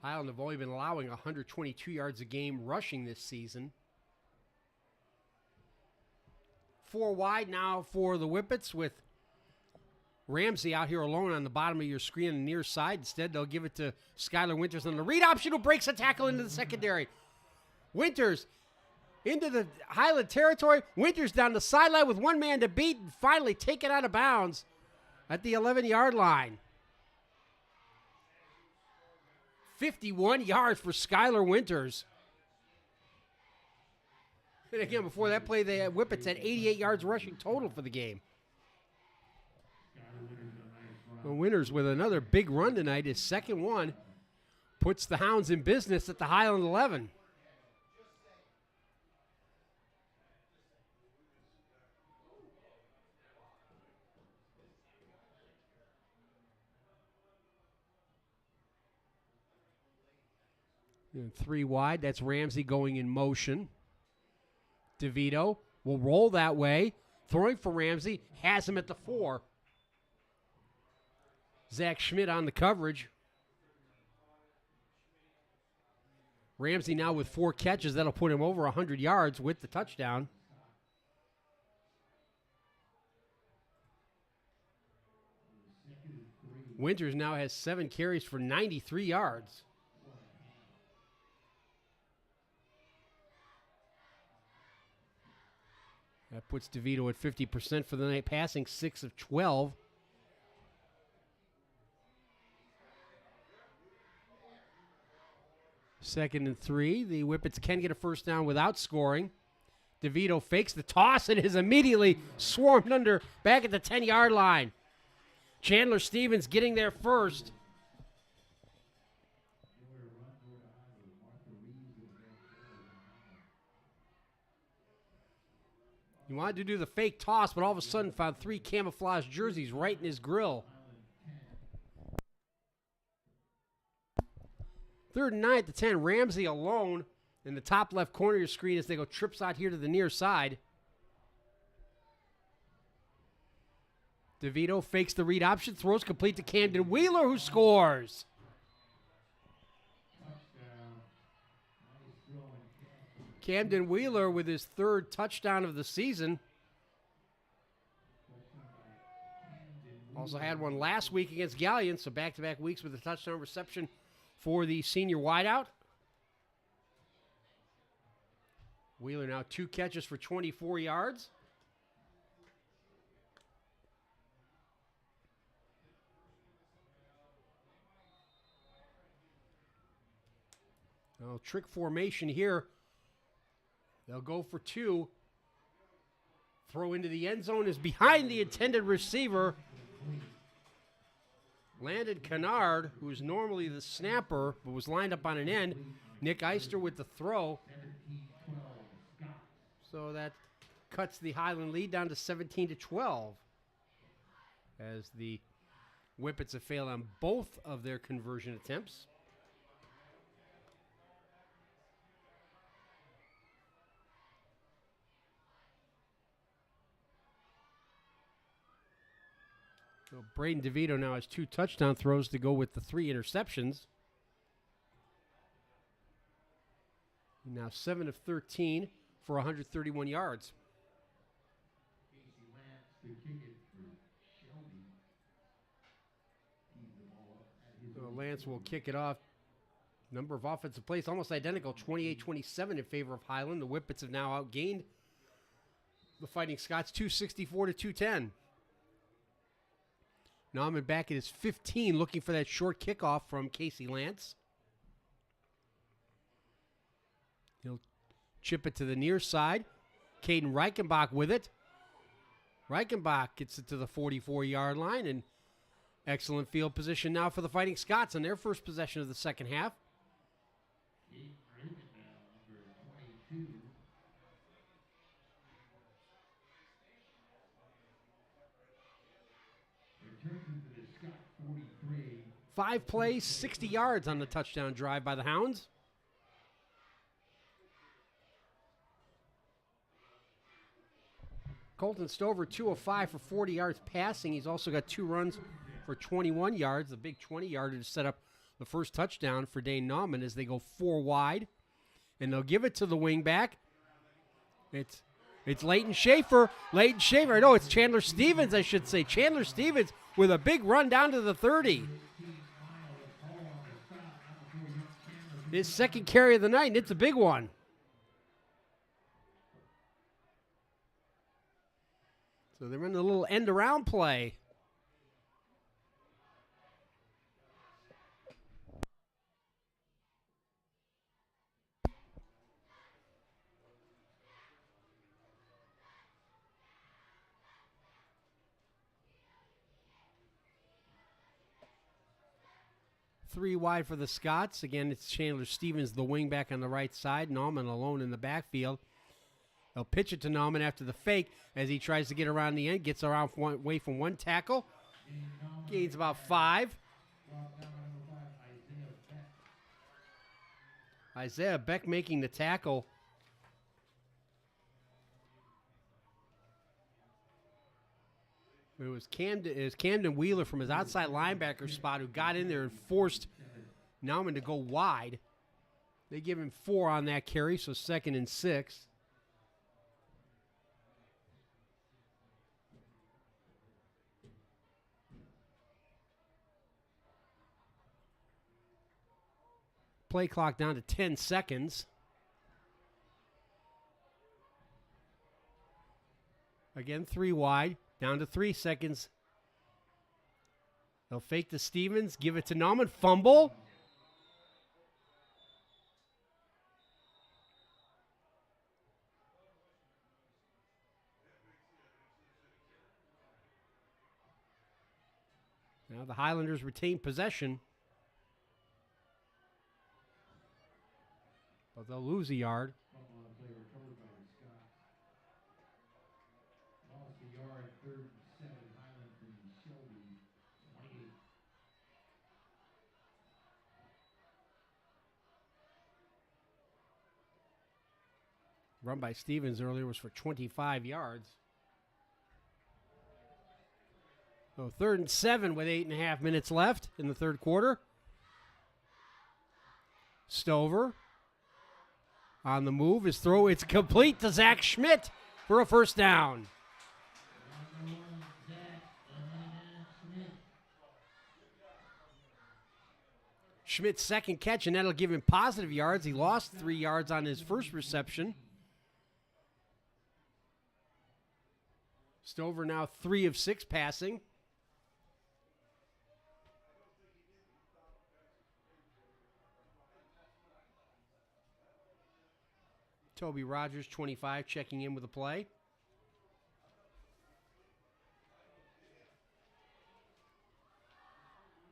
Highland have only been allowing 122 yards a game rushing this season. 4 wide now for the Whippets, with Ramsey out here alone on the bottom of your screen on the near side. Instead, they'll give it to Skylar Winters on the read option, who breaks a tackle into the secondary. Winters into the Highland territory. Winters down the sideline with 1 man to beat, and finally taken out of bounds at the 11-yard line. 51 yards for Skylar Winters. And again, before that play, the Whippets had 88 yards rushing total for the game. Well, Winters with another big run tonight. His second one puts the Hounds in business at the Highland 11. And 3 wide, that's Ramsey going in motion. DeVito will roll that way. Throwing for Ramsey, has him at the 4. Zach Schmidt on the coverage. Ramsey now with 4 catches. That'll put him over 100 yards with the touchdown. Winters now has 7 carries for 93 yards. That puts DeVito at 50% for the night, passing 6 of 12. Second and 3. The Whippets can get a first down without scoring. DeVito fakes the toss and is immediately swarmed under back at the 10-yard line. Chandler Stevens getting there first. He wanted to do the fake toss, but all of a sudden found 3 camouflage jerseys right in his grill. 3rd and 9 at the 10. Ramsey alone in the top left corner of your screen as they go trips out here to the near side. DeVito fakes the read option, throws complete to Camden Wheeler, who scores. Camden Wheeler with his 3rd touchdown of the season. Also had one last week against Galleon, so back-to-back weeks with a touchdown reception for the senior wideout. Wheeler now 2 catches for 24 yards. Now, trick formation here. They'll go for 2. Throw into the end zone is behind the intended receiver. Landon Kennard, who is normally the snapper, but was lined up on an end. Nick Eister with the throw. So that cuts the Highland lead down to 17-12. As the Whippets have failed on both of their conversion attempts. So Braden DeVito now has 2 touchdown throws to go with the 3 interceptions. Now 7 of 13 for 131 yards. So Lance will kick it off. Number of offensive plays almost identical, 28-27 in favor of Highland. The Whippets have now outgained the Fighting Scots 264 to 210. Nauman back at his 15, looking for that short kickoff from Casey Lance. He'll chip it to the near side. Caden Reichenbach with it. Reichenbach gets it to the 44-yard line, and excellent field position now for the Fighting Scots on their first possession of the second half. Number 22. 5 plays, 60 yards on the touchdown drive by the Hounds. Colton Stover, 2 of 5 for 40 yards passing. He's also got 2 runs for 21 yards. The big 20-yarder to set up the first touchdown for Dane Nauman as they go 4 wide. And they'll give it to the wingback. It's Leighton Schaefer. Leighton Schaefer. No, it's Chandler Stevens, I should say. Chandler Stevens with a big run down to the 30. His second carry of the night, and it's a big one. So they're running a little end-around play. Three wide for the Scots. Again, it's Chandler Stevens, the wingback on the right side. Nauman alone in the backfield. They'll pitch it to Nauman after the fake as he tries to get around the end. Gets around away from one tackle. Gains about 5. Isaiah Beck making the tackle. It was Camden Wheeler from his outside linebacker spot who got in there and forced Nauman to go wide. They give him 4 on that carry, so 2nd and 6. Play clock down to 10 seconds. Again, 3 wide. Down to 3 seconds. They'll fake to Stevens. Give it to Nauman. Fumble. Now the Highlanders retain possession. But they'll lose a yard. Run by Stevens earlier was for 25 yards. So 3rd and 7 with 8.5 minutes left in the third quarter. Stover on the move. His throw, it's complete to Zach Schmidt for a first down. Schmidt's second catch, and that'll give him positive yards. He lost 3 yards on his first reception. Stover now 3 of 6 passing. Toby Rogers, 25, checking in with a play.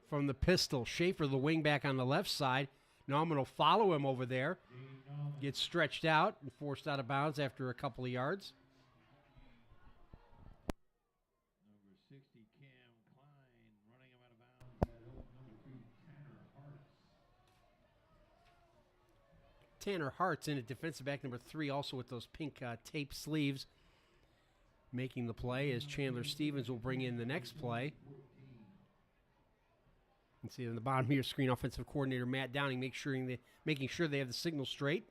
From the pistol, Schaefer, the wingback on the left side. Nauman will follow him over there. Gets stretched out and forced out of bounds after a couple of yards. Number 60, Cam Klein, running him out of bounds. Number 3, Tanner Hartz. Tanner Hart's in at defensive back number 3, also with those pink tape sleeves, making the play as Chandler Stevens will bring in the next play. You can see on the bottom of your screen, offensive coordinator Matt Downing making sure they have the signal straight.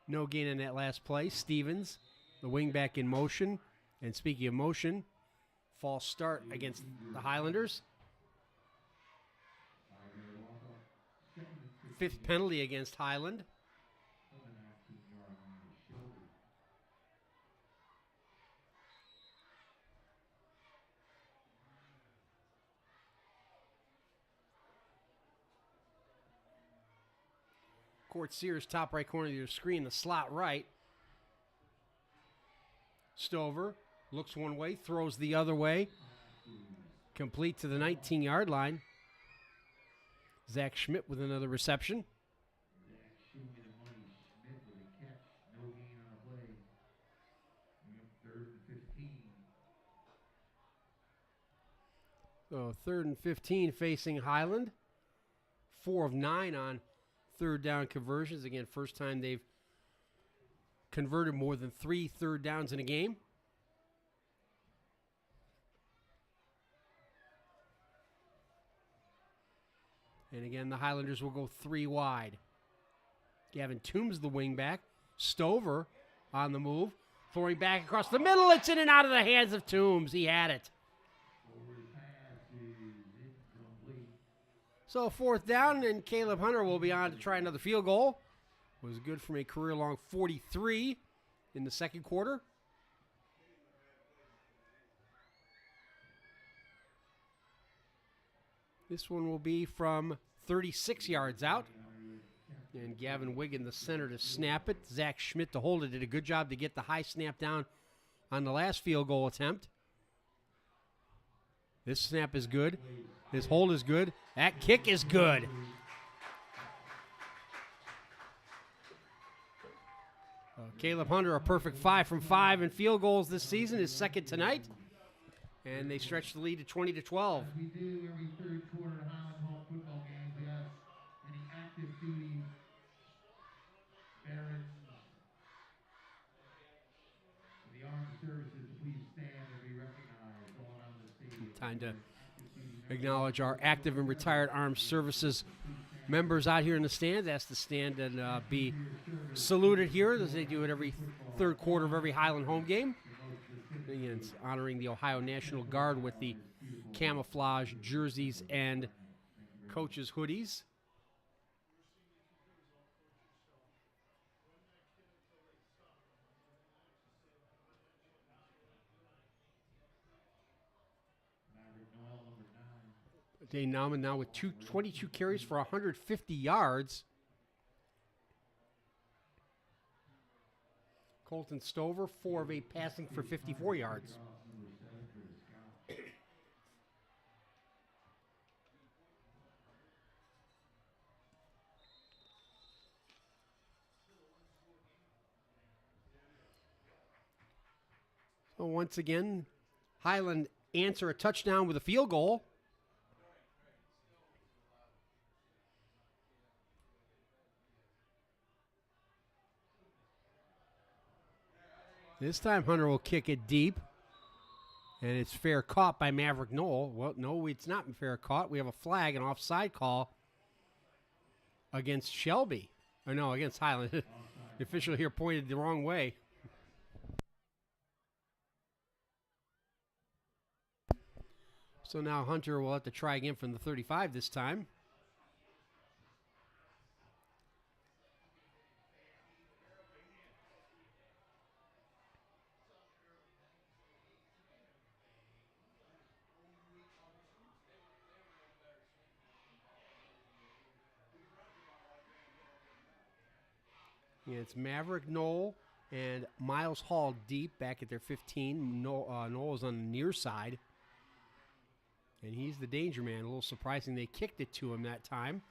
No gain on that last play. Stevens, the wingback in motion. And speaking of motion, false start against the Highlanders. 5th penalty against Highland. Court Sears, top right corner of your screen, the slot right. Stover looks one way, throws the other way. Complete to the 19-yard line. Zach Schmidt with another reception. Schmidt with a catch. No gain on the play. 3rd and 15. So 3rd and 15 facing Highland. 4 of 9 on 3rd down conversions. Again, first time they've converted more than 3 third downs in a game. And again, the Highlanders will go 3 wide. Gavin Toombs, the wingback. Stover on the move. Throwing back across the middle. It's in and out of the hands of Toombs. He had it. So 4th down, and Caleb Hunter will be on to try another field goal. Was good from a career-long 43 in the second quarter. This one will be from 36 yards out. And Gavin Wiggin, the center, to snap it. Zach Schmidt to hold it. Did a good job to get the high snap down on the last field goal attempt. This snap is good. His hold is good. That kick is good. Caleb Hunter, a perfect 5 from 5 in field goals this season, is second tonight. And they stretch the lead to 20-12. We do every 3rd quarter of Highland home football games. We ask any active duty veterans of the armed services to please stand and be recognized all around the stadium. Time to acknowledge our active and retired armed services members out here in the stands. Asked to stand and be saluted here, as they do it every 3rd quarter of every Highland home game. And it's honoring the Ohio National Guard with the camouflage jerseys and coaches' hoodies. Dane Nauman now with 22 carries for 150 yards. Colton Stover, 4 of 8 passing for 54 yards. So once again, Highland answer a touchdown with a field goal. This time Hunter will kick it deep. And it's fair caught by Maverick Knoll. Well, no, it's not fair caught. We have a flag, an offside call against Shelby. Or no, against Highland. The official here pointed the wrong way. So now Hunter will have to try again from the 35 this time. Yeah, it's Maverick Knoll and Miles Hall deep back at their 15. Knoll is on the near side. And he's the danger man. A little surprising they kicked it to him that time.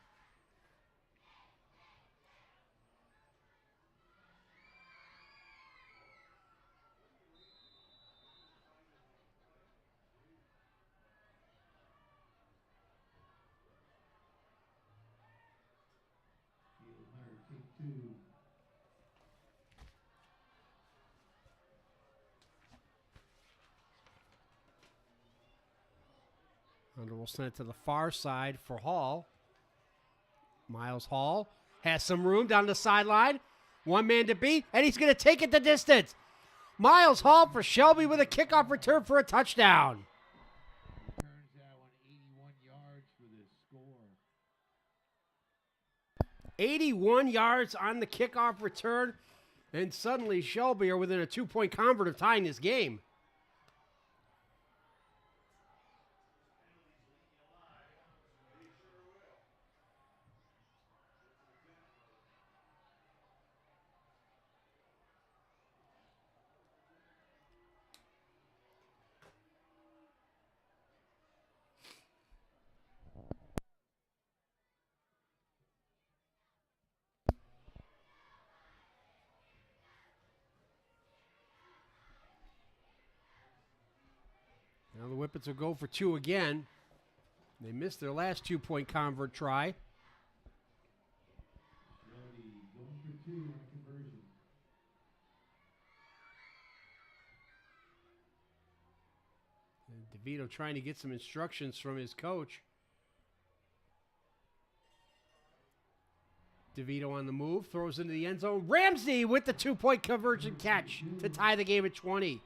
Hunter will send it to the far side for Hall. Miles Hall has some room down the sideline. One man to beat, and he's going to take it the distance. Miles Hall for Shelby with a kickoff return for a touchdown. Turns that one 81 yards for this score. 81 yards on the kickoff return, and suddenly Shelby are within a 2-point convert of tying this game. Now the Whippets will go for two again. They missed their last 2-point convert try. Shelby going for 2 on conversion. And DeVito trying to get some instructions from his coach. DeVito on the move, throws into the end zone. Ramsey with the 2-point conversion catch to tie the game at 20.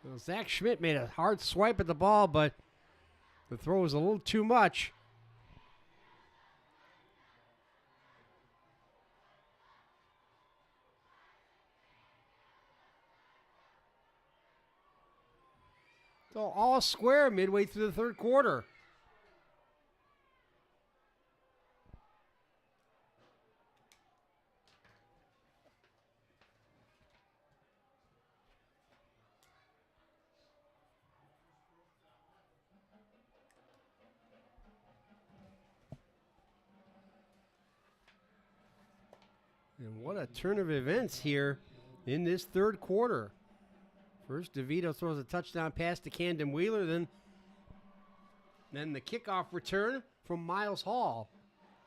Well, Zach Schmidt made a hard swipe at the ball, but the throw was a little too much. So all square midway through the third quarter. And what a turn of events here in this third quarter. First, DeVito throws a touchdown pass to Camden Wheeler, then the kickoff return from Miles Hall.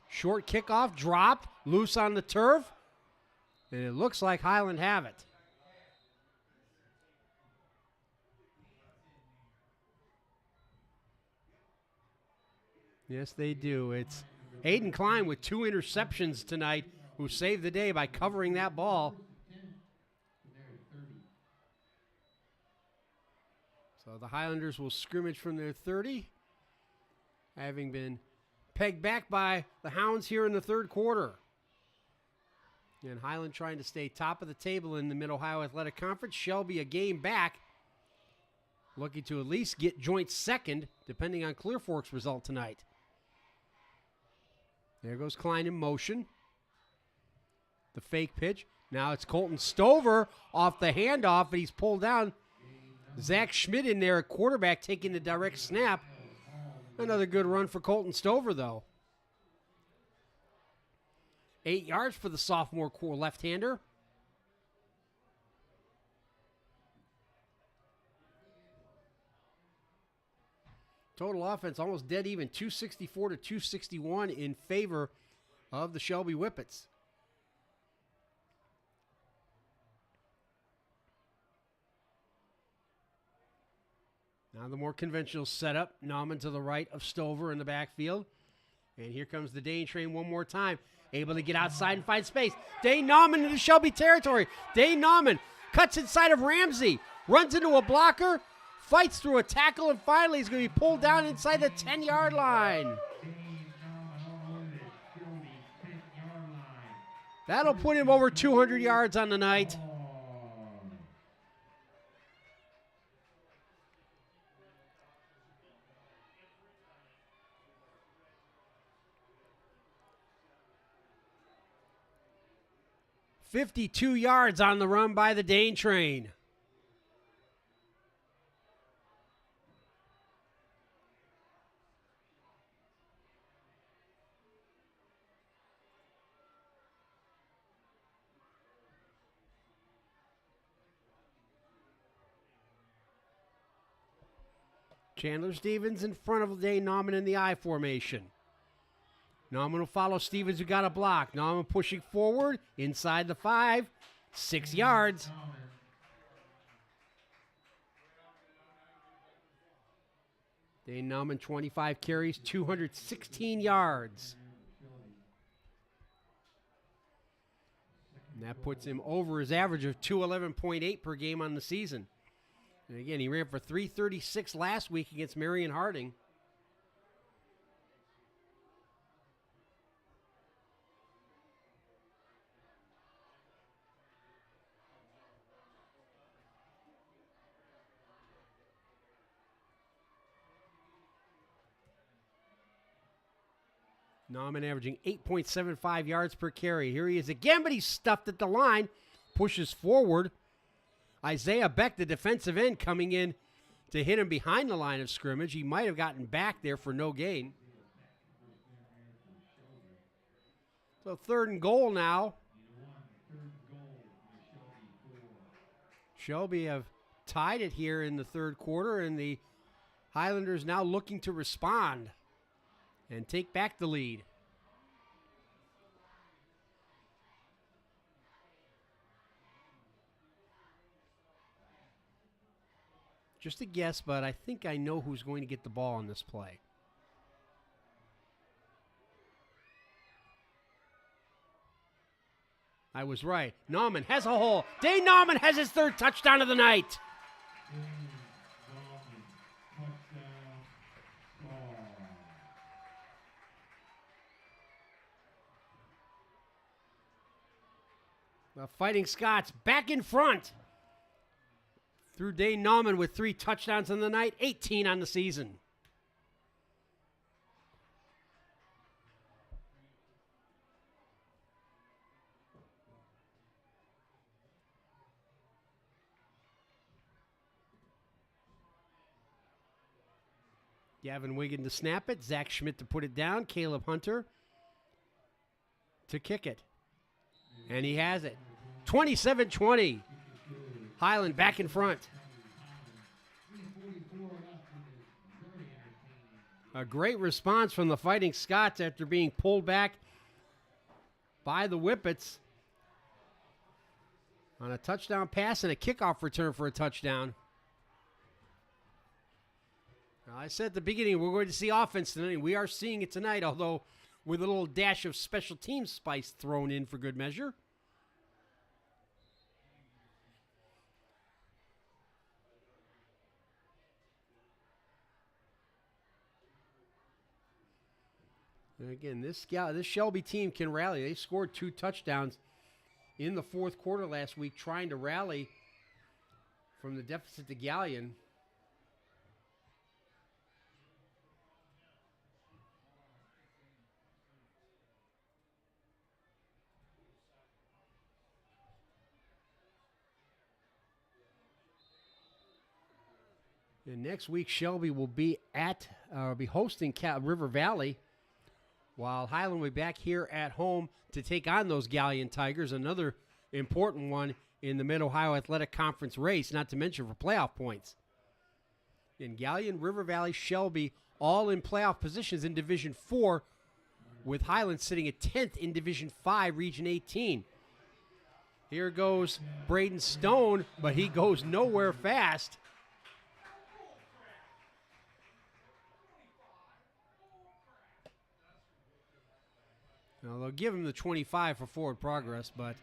Short kickoff, dropped, loose on the turf, and it looks like Highland have it. Yes, they do. It's Hayden Klein with 2 interceptions tonight, who saved the day by covering that ball. So the Highlanders will scrimmage from their 30, having been pegged back by the Hounds here in the third quarter. And Highland trying to stay top of the table in the Mid-Ohio Athletic Conference. Shelby a game back, looking to at least get joint second, depending on Clear Fork's result tonight. There goes Klein in motion. The fake pitch. Now it's Colton Stover off the handoff, and he's pulled down. Zach Schmidt in there at quarterback taking the direct snap. Another good run for Colton Stover, though. 8 yards for the sophomore core left-hander. Total offense almost dead even, 264 to 261 in favor of the Shelby Whippets. Now the more conventional setup. Nauman to the right of Stover in the backfield. And here comes the Dane train one more time. Able to get outside and find space. Dane Nauman into Shelby territory. Dane Nauman cuts inside of Ramsey. Runs into a blocker. Fights through a tackle. And finally he's going to be pulled down inside the 10-yard line. That'll put him over 200 yards on the night. "52 yards on the run by the Dane train. Chandler Stevens in front of Dane Nauman in the I formation. Nauman will follow Stevens, who got a block. Nauman pushing forward inside the 5, 6 yards. Dane Nauman 25 carries, 216 yards. And that puts him over his average of 211.8 per game on the season. And again, he ran for 336 last week against Marion Harding. Nauman averaging 8.75 yards per carry. Here he is again, but he's stuffed at the line. Pushes forward. Isaiah Beck, the defensive end, coming in to hit him behind the line of scrimmage. He might have gotten back there for no gain. So 3rd and goal now. Shelby have tied it here in the 3rd quarter, and the Highlanders now looking to respond and take back the lead. Just a guess, but I think I know who's going to get the ball on this play. I was right. Nauman has a hole. Dane Nauman has his 3rd touchdown of the night. The Fighting Scots back in front. Through Dane Nauman with 3 touchdowns on the night, 18 on the season. Gavin Wigan to snap it. Zach Schmidt to put it down. Caleb Hunter to kick it. And he has it. 27-20. Highland back in front. A great response from the Fighting Scots after being pulled back by the Whippets on a touchdown pass and a kickoff return for a touchdown. Now, I said at the beginning we're going to see offense tonight, and we are seeing it tonight, although with a little dash of special team spice thrown in for good measure. And again, this Shelby team can rally. They scored 2 touchdowns in the 4th quarter last week, trying to rally from the deficit to Gallion. And next week, Shelby will be hosting River Valley, while Highland will be back here at home to take on those Gallion Tigers, another important one in the Mid-Ohio Athletic Conference race, not to mention for playoff points. In Gallion, River Valley, Shelby, all in playoff positions in Division 4, with Highland sitting at 10th in Division 5, Region 18. Here goes Braden Stone, but he goes nowhere fast. Now, they'll give him the 25 for forward progress, but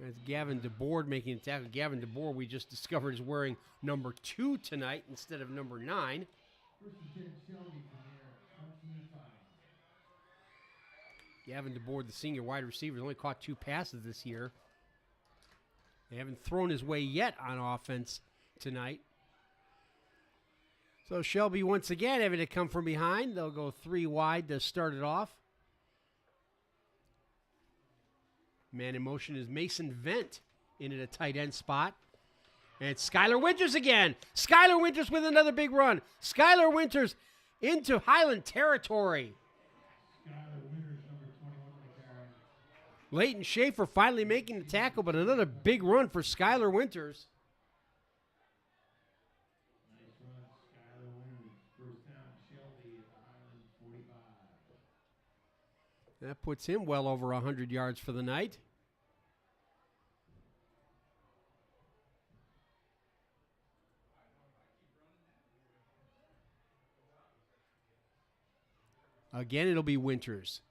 that's Gavin DeBoard making the tackle. Gavin DeBoard, we just discovered, is wearing number 2 tonight instead of number 9. Gavin DeBoard, the senior wide receiver, only caught 2 passes this year. They haven't thrown his way yet on offense tonight. So Shelby once again having to come from behind. They'll go 3 wide to start it off. Man in motion is Mason Vent in at a tight end spot. And it's Skylar Winters again. Skylar Winters with another big run. Skylar Winters into Highland territory. Leighton Schaefer finally making the tackle, but another big run for Skylar Winters. Nice run, Skylar Winters. First down, Shelby at the Highland 45. That puts him well over 100 yards for the night. Again, it'll be Winters.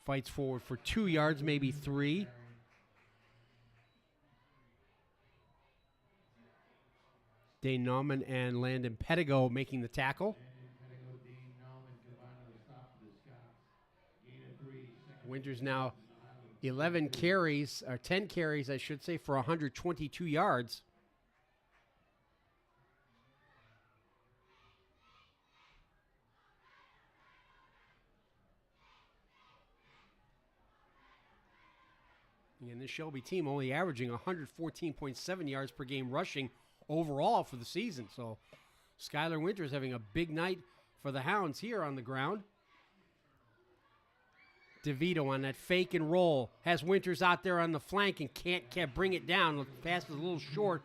Fights forward for 2 yards, maybe 3. Dane Nauman and Landon Pedigo making the tackle. Winters now 11 carries, or 10 carries, I should say, for 122 yards. And this Shelby team only averaging 114.7 yards per game rushing overall for the season. So Skylar Winters having a big night for the Hounds here on the ground. DeVito on that fake and roll. Has Winters out there on the flank and can't bring it down. The pass is a little short.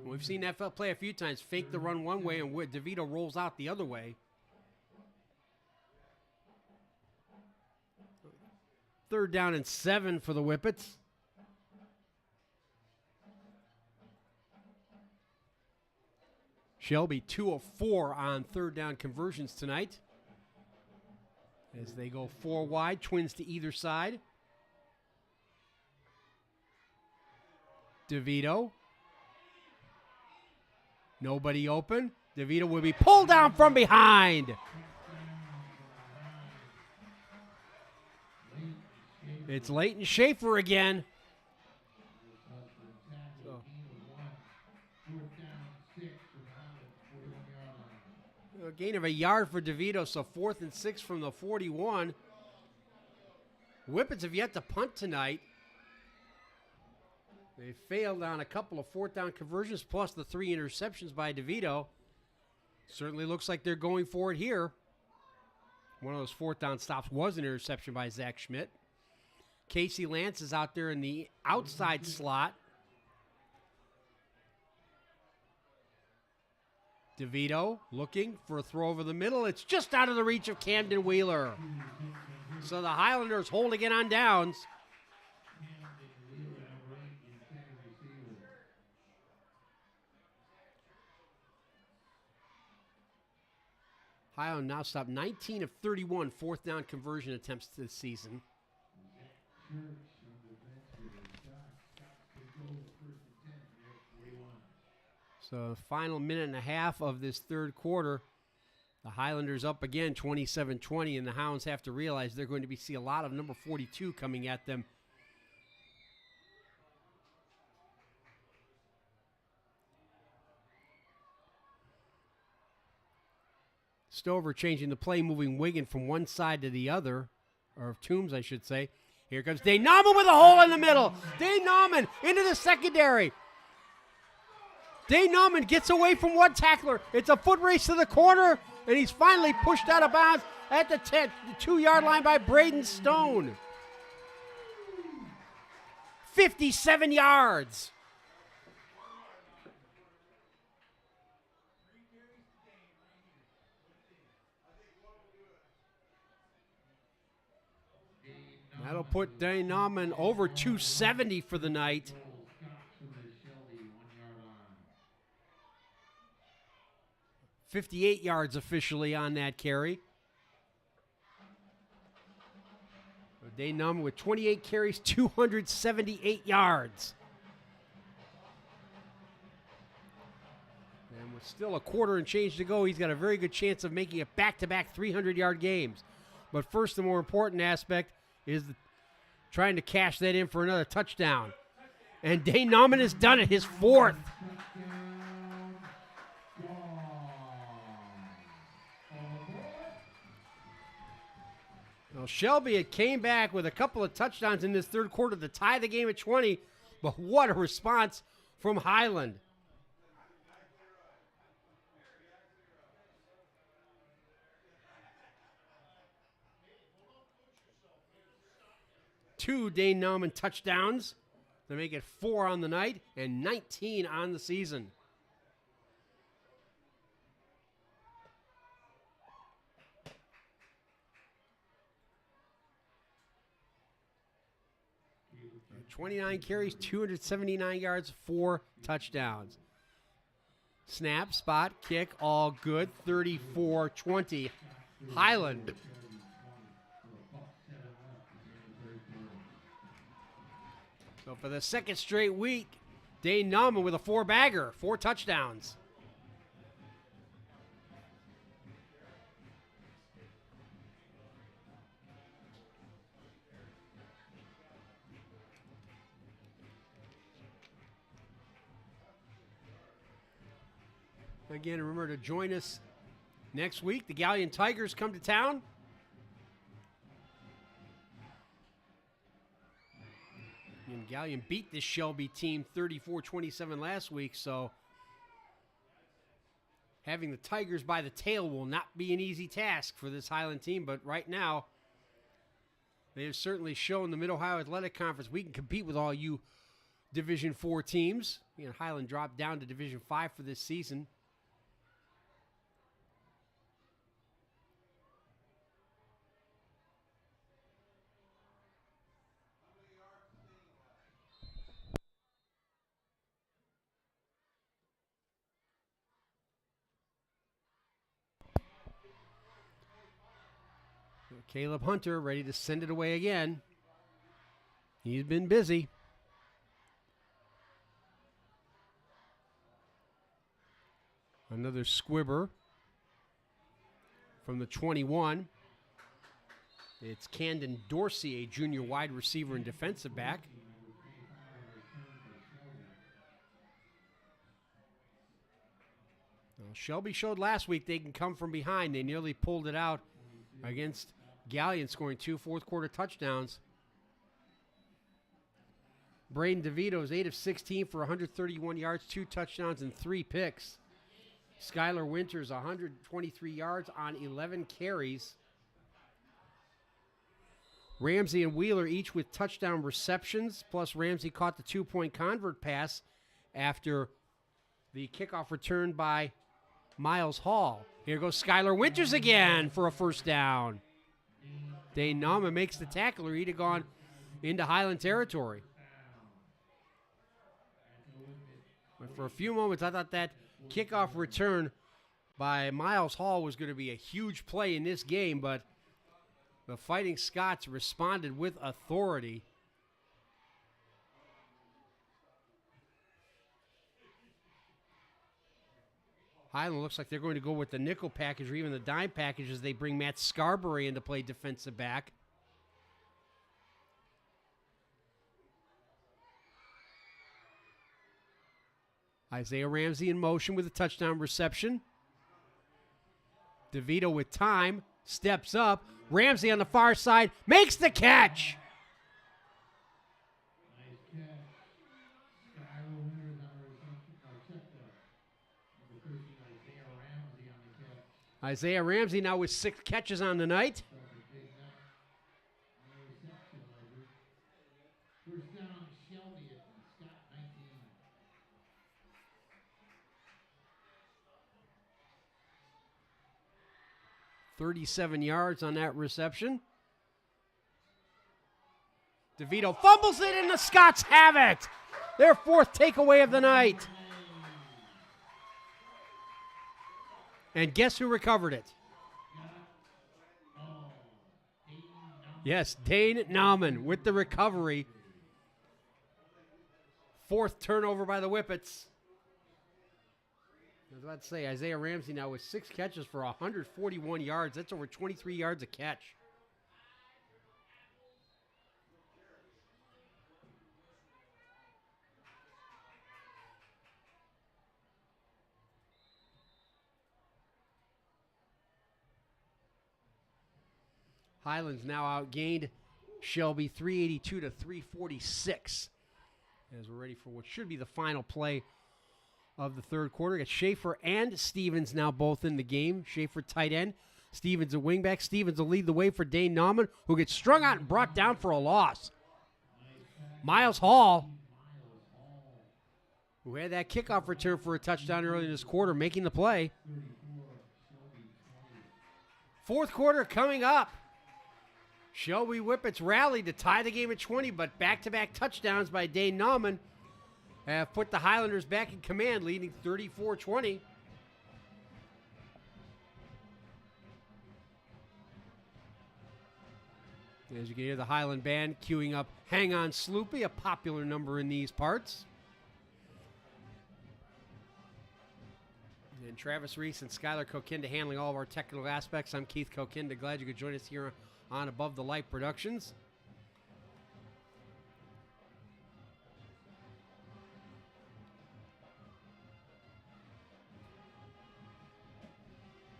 We've seen that play a few times. Fake the run one way and DeVito rolls out the other way. Third down and 7 for the Whippets. Shelby 2 of 4 on third down conversions tonight. As they go 4 wide, twins to either side. DeVito. Nobody open. DeVito will be pulled down from behind. It's Leighton Schaefer again. A gain of a yard for DeVito, so 4th and 6 from the 41. Whippets have yet to punt tonight. They failed on a couple of 4th down conversions, plus the 3 interceptions by DeVito. Certainly looks like they're going for it here. One of those 4th down stops was an interception by Zach Schmidt. Casey Lance is out there in the outside slot. DeVito looking for a throw over the middle. It's just out of the reach of Camden Wheeler. So the Highlanders holding it on downs. Highland now stopped 19 of 31 4th down conversion attempts this season. So final minute and a half of this third quarter. The Highlanders up again 27-20, and the Hounds have to realize they're going to see a lot of number 42 coming at them. Stover changing the play, moving Wigan from one side to the other, or Toombs, I should say. Here comes Dane Nauman with a hole in the middle. Dane Nauman into the secondary. Dane Nauman gets away from one tackler. It's a foot race to the corner, and he's finally pushed out of bounds at the 2-yard line by Braden Stone. 57 yards. That'll put Dane Nauman over 270 for the night. 58 yards officially on that carry. Dane Nauman with 28 carries, 278 yards. And with still a quarter and change to go, he's got a very good chance of making it back-to-back 300-yard games. But first, the more important aspect is trying to cash that in for another touchdown. And Dane Nauman has done it, his fourth. Well, Shelby had came back with a couple of touchdowns in this third quarter to tie the game at 20, but what a response from Highland. Two Dane Nauman touchdowns to make it 4 on the night and 19 on the season. And 29 carries, 279 yards, 4 touchdowns. Snap, spot, kick, all good. 34-20. Highland. So for the second straight week, Dane Nauman with a 4-bagger, 4 touchdowns. Again, remember to join us next week. The Galleon Tigers come to town. And Galleon beat this Shelby team 34-27 last week, so having the Tigers by the tail will not be an easy task for this Highland team, but right now they have certainly shown the Mid-Ohio Athletic Conference we can compete with all you Division IV teams. You know, Highland dropped down to Division V for this season. Caleb Hunter ready to send it away again. He's been busy. Another squibber from the 21. It's Camden Dorsey, a junior wide receiver and defensive back. Well, Shelby showed last week they can come from behind. They nearly pulled it out against Galleon, scoring 2 fourth-quarter touchdowns. Braden DeVito's 8 of 16 for 131 yards, 2 touchdowns, and 3 picks. Skylar Winters, 123 yards on 11 carries. Ramsey and Wheeler each with touchdown receptions, plus Ramsey caught the 2-point convert pass after the kickoff return by Miles Hall. Here goes Skylar Winters again for a first down. Dane Nauman makes the tackle, or he'd have gone into Highland territory. But for a few moments, I thought that kickoff return by Miles Hall was going to be a huge play in this game, but the Fighting Scots responded with authority. Highland looks like they're going to go with the nickel package or even the dime package as they bring Matt Scarberry in to play defensive back. Isaiah Ramsey in motion with a touchdown reception. DeVito with time, steps up. Ramsey on the far side, makes the catch. Isaiah Ramsey now with 6 catches on the night. First down, Shelby at Scott 19. 37 yards on that reception. DeVito fumbles it, and the Scots have it. Their 4th takeaway of the night. And guess who recovered it? Yes, Dane Nauman with the recovery. 4th turnover by the Whippets. I was about to say, Isaiah Ramsey now with 6 catches for 141 yards. That's over 23 yards a catch. Highland's now outgained Shelby 382 to 346. As we're ready for what should be the final play of the third quarter. Got Schaefer and Stevens now both in the game. Schaefer tight end. Stevens a wingback. Stevens will lead the way for Dane Nauman, who gets strung out and brought down for a loss. Miles Hall, who had that kickoff return for a touchdown early in this quarter, making the play. 4th quarter coming up. Shelby Whippets rallied to tie the game at 20, but back-to-back touchdowns by Dane Nauman have put the Highlanders back in command, leading 34-20. As you can hear the Highland band queuing up Hang On Sloopy, a popular number in these parts. And Travis Reese and Skylar Kokinda handling all of our technical aspects. I'm Keith Kokinda. Glad you could join us here on Above the Light Productions.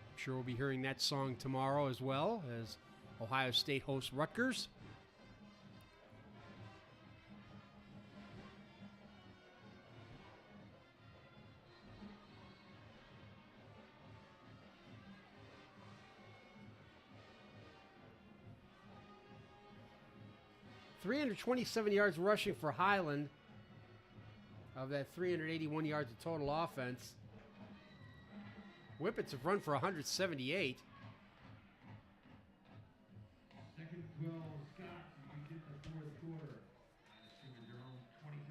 I'm sure we'll be hearing that song tomorrow as well, as Ohio State hosts Rutgers. .327 yards rushing for Highland. Of that 381 yards of total offense. Whippets have run for 178. Second 12, Scott. You can get the 4th quarter. Assuming your own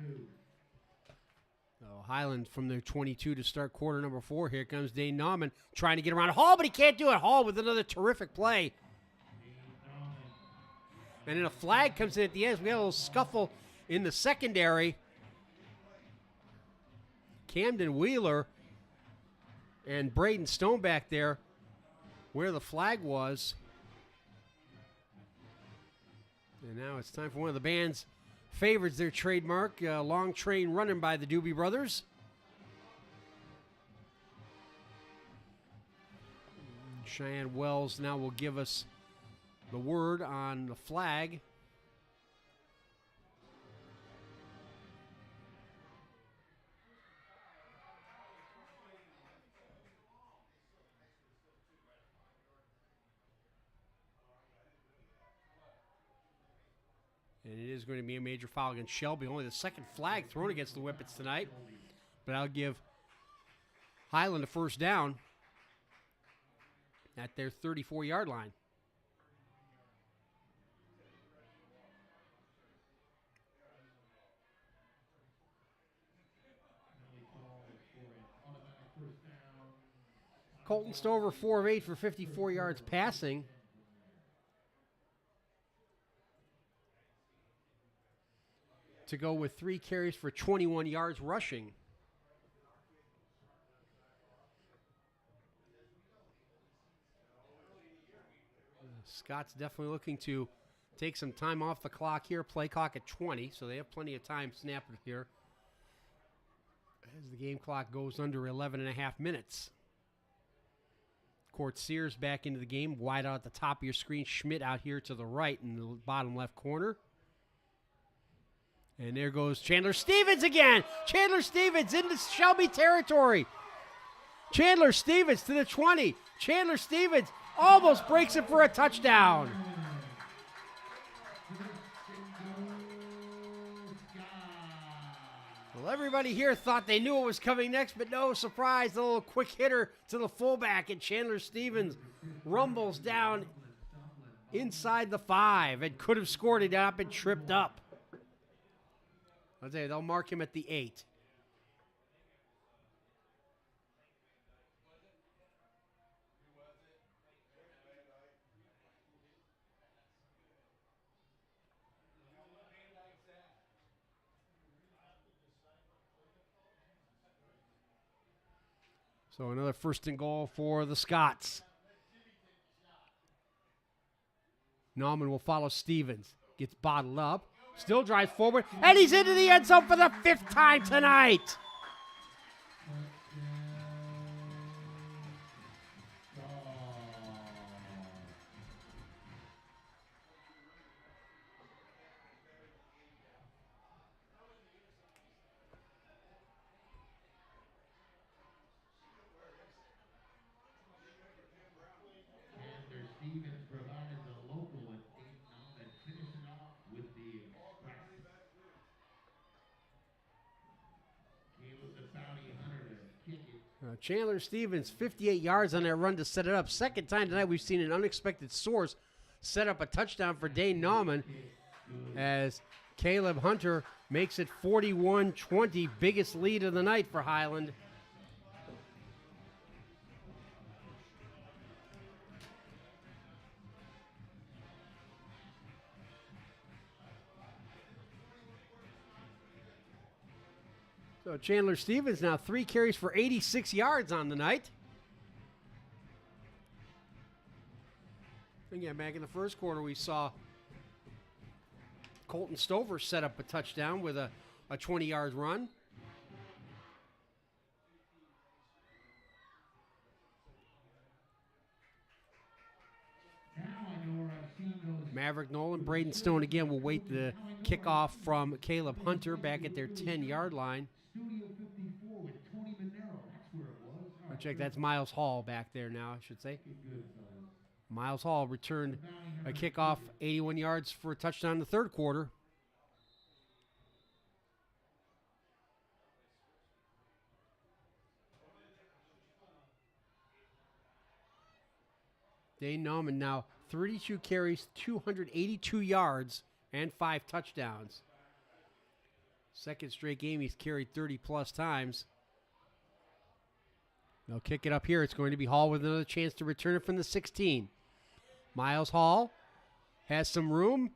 22. So Highland from their 22 to start quarter number 4. Here comes Dane Nauman trying to get around Hall, but he can't do it. Hall with another terrific play. And then a flag comes in at the end. We got a little scuffle in the secondary. Camden Wheeler and Braden Stone back there where the flag was. And now it's time for one of the band's favorites, their trademark, long train running by the Doobie Brothers. Cheyenne Wells now will give us the word on the flag. And it is going to be a major foul against Shelby. Only the second flag thrown against the Whippets tonight. But I'll give Highland a first down at their 34-yard line. Colton Stover, 4 of 8 for 54 yards passing. To go with 3 carries for 21 yards rushing. Scott's definitely looking to take some time off the clock here. Play clock at 20, so they have plenty of time snapped here as the game clock goes under 11 and a half minutes. Court Sears back into the game. Wide out at the top of your screen. Schmidt out here to the right in the bottom left corner. And there goes Chandler Stevens again. Chandler Stevens into Shelby territory. Chandler Stevens to the 20. Chandler Stevens almost breaks it for a touchdown. Well, everybody here thought they knew what was coming next, but no surprise. A little quick hitter to the fullback, and Chandler Stevens rumbles down inside the 5 and could have scored it, not been tripped up. I'll tell you, they'll mark him at the 8. So another 1st and goal for the Scots. Nauman will follow Stevens. Gets bottled up. Still drives forward. And he's into the end zone for the 5th time tonight. Stevens provided the local and finishing off with the express. Caleb the bounty hunter to kick it. Chandler Stevens, 58 yards on that run to set it up. 2nd time tonight we've seen an unexpected source set up a touchdown for Dane Nauman as Caleb Hunter makes it 41-20, biggest lead of the night for Highland. So Chandler Stevens now 3 carries for 86 yards on the night. Again, back in the 1st quarter, we saw Colton Stover set up a touchdown with a 20-yard run. Maverick Nolan, Braden Stone again will wait the kickoff from Caleb Hunter back at their 10-yard line. Studio 54 with Tony Monero. That's where it was. I'll check. That's Miles Hall back there now, I should say. Good, fellas. Miles Hall returned a kickoff, 81 yards for a touchdown in the 3rd quarter. Dane Nauman now 32 carries, 282 yards, and 5 touchdowns. 2nd straight game he's carried 30-plus times. They'll kick it up here. It's going to be Hall with another chance to return it from the 16. Miles Hall has some room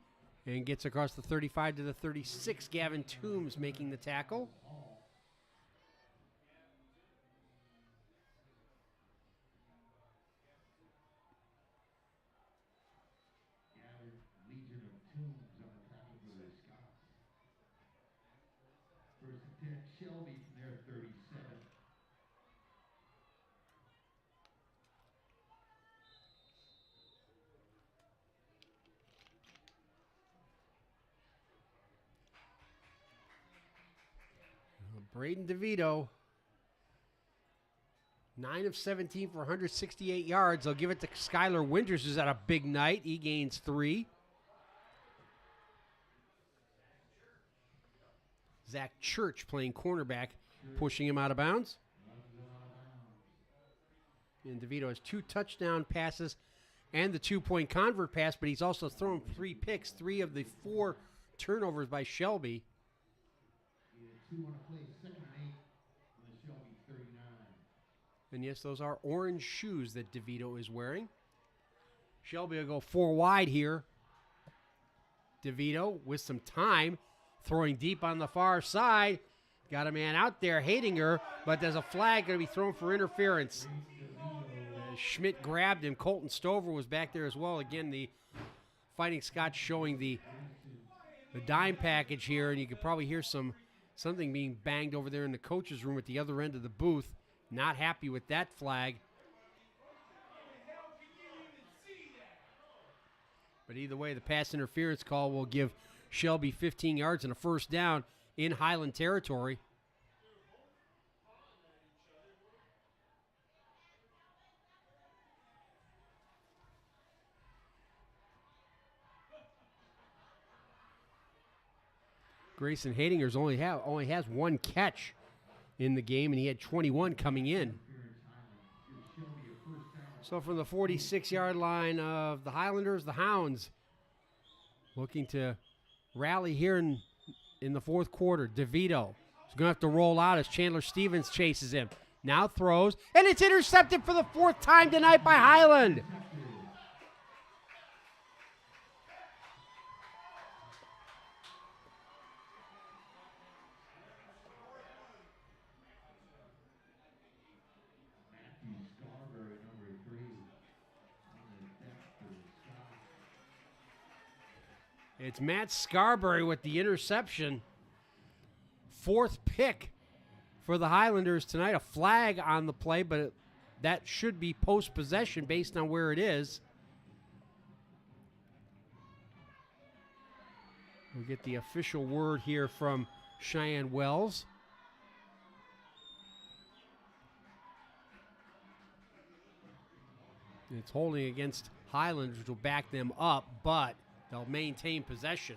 and gets across the 35 to the 36. Gavin Toombs making the tackle. Legion of Tombs on the tackle for the Scots. 1st and 10, Shelby from their 37. Braden DeVito, 9 of 17 for 168 yards. They'll give it to Skylar Winters, who's had a big night. He gains 3. Zach Church playing cornerback, pushing him out of bounds. And DeVito has 2 touchdown passes and the 2-point convert pass, but he's also thrown 3 picks, 3 of the 4 turnovers by Shelby. 2 on a play, 2nd and 8 on the Shelby 39. And yes, those are orange shoes that DeVito is wearing. Shelby will go 4 wide here. DeVito with some time, throwing deep on the far side. Got a man out there, Hadinger, but there's a flag going to be thrown for interference. Schmidt grabbed him. Colton Stover was back there as well. Again, the Fighting Scots showing the dime package here, and you could probably hear something being banged over there in the coach's room at the other end of the booth. Not happy with that flag. But either way, the pass interference call will give Shelby 15 yards and a 1st down in Highland territory. Grayson Hadingers only has 1 catch in the game, and he had 21 coming in. So from the 46-yard line of the Highlanders, the Hounds looking to rally here in the 4th quarter. DeVito is going to have to roll out as Chandler Stevens chases him. Now throws, and it's intercepted for the 4th time tonight by Highland. It's Matt Scarberry with the interception. 4th pick for the Highlanders tonight. A flag on the play, but that should be post-possession based on where it is. We'll get the official word here from Cheyenne Wells. It's holding against Highland, which will back them up, but they'll maintain possession.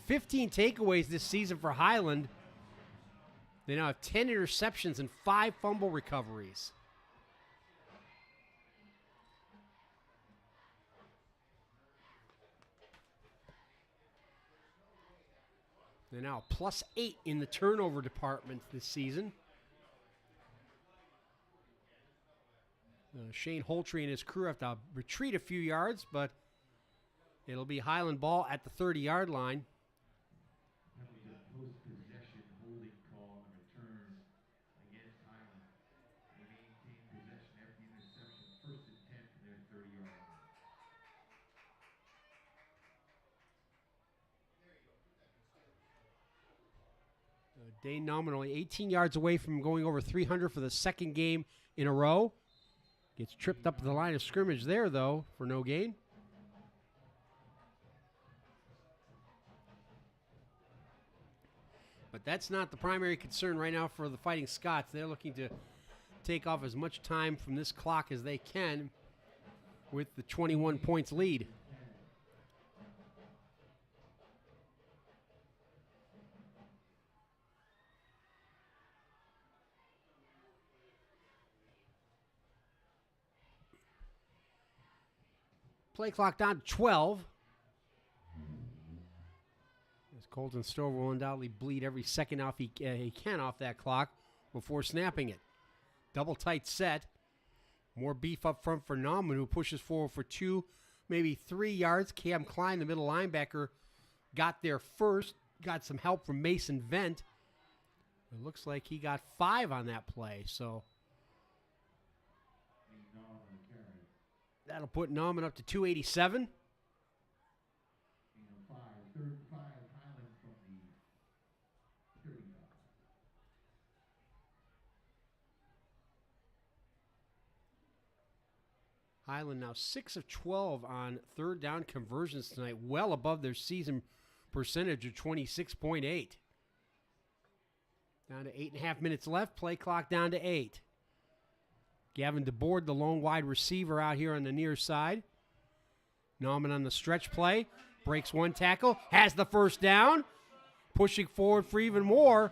15 takeaways this season for Highland. They now have 10 interceptions and 5 fumble recoveries. They're now +8 in the turnover department this season. Shane Holtree and his crew have to retreat a few yards, but it'll be Highland ball at the 30-yard line. That was a post-possession holding call and return against Highland. They maintain possession after the interception, 1st and 10 from their 30-yard line. Dane nominally 18 yards away from going over 300 for the 2nd game in a row. Gets tripped up at the line of scrimmage there, though, for no gain. But that's not the primary concern right now for the Fighting Scots. They're looking to take off as much time from this clock as they can with the 21 points lead. Play clock down to 12. As Colton Stover will undoubtedly bleed every second off he can off that clock before snapping it. Double tight set. More beef up front for Nauman, who pushes forward for 2, maybe 3 yards. Cam Klein, the middle linebacker, got there first. Got some help from Mason Vent. It looks like he got 5 on that play, so that'll put Nauman up to 287. 3rd and 5, Highland from the 35. Highland now 6 of 12 on 3rd down conversions tonight, well above their season percentage of 26.8. Down to 8.5 minutes left. Play clock down to 8. Gavin DeBoard, the lone wide receiver out here on the near side. Nauman on the stretch play. Breaks 1 tackle. Has the 1st down. Pushing forward for even more.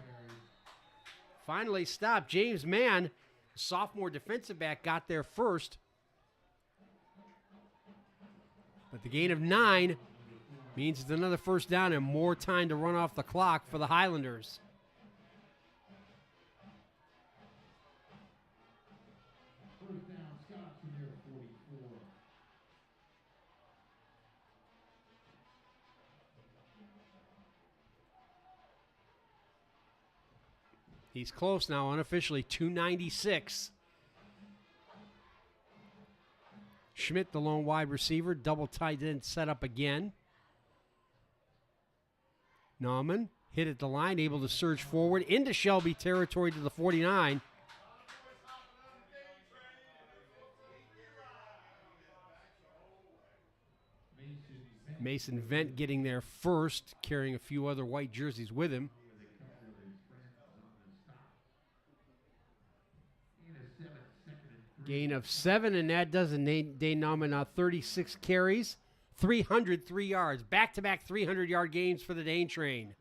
Finally stopped. James Mann, sophomore defensive back, got there first. But the gain of 9 means it's another 1st down and more time to run off the clock for the Highlanders. He's close now, unofficially, 296. Schmidt, the lone wide receiver, double tight end set up again. Nauman hit at the line, able to surge forward into Shelby territory to the 49. Mason Vent getting there first, carrying a few other white jerseys with him. Gain of 7, and that does a Dane Nauman now 36 carries, 303 yards. Back-to-back 300-yard games for the Dane train.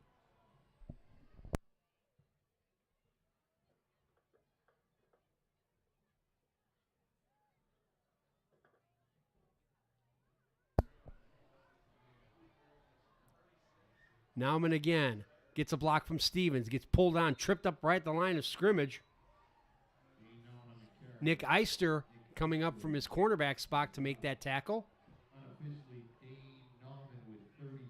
Nauman again. Gets a block from Stevens. Gets pulled on, tripped up right at the line of scrimmage. Nick Eister coming up from his cornerback spot to make that tackle. Unofficially, Dane Nauman with 37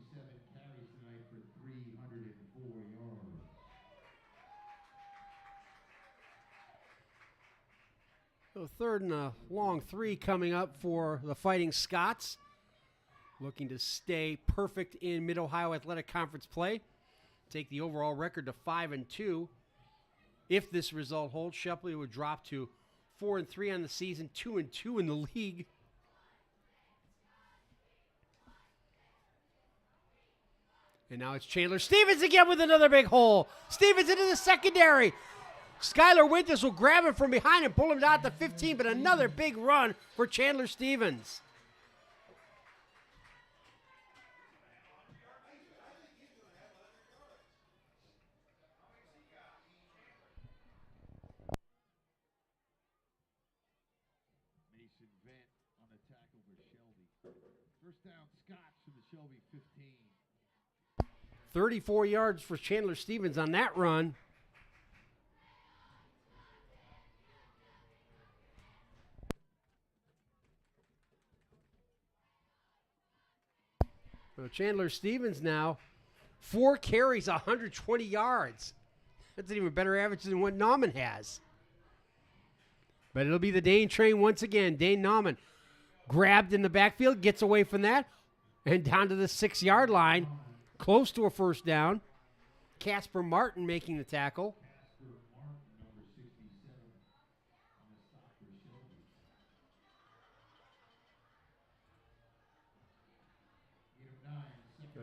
carries tonight for 304 yards. So 3rd and a long 3 coming up for the Fighting Scots. Looking to stay perfect in Mid-Ohio Athletic Conference play. Take the overall record to 5-2. If this result holds, Shelby would drop to 4-3 on the season, 2-2 in the league. And now it's Chandler Stevens again with another big hole. Stevens into the secondary. Skylar Winters will grab him from behind and pull him down to 15, but another big run for Chandler Stevens. Mason Vent on the tackle for Shelby. First down, Scots from the Shelby 15. 34 yards for Chandler Stevens on that run. So Chandler Stevens now, 4 carries, 120 yards. That's an even better average than what Nauman has. But it'll be the Dane train once again. Dane Nauman grabbed in the backfield, gets away from that, and down to the 6-yard line, close to a first down. Casper Martin making the tackle.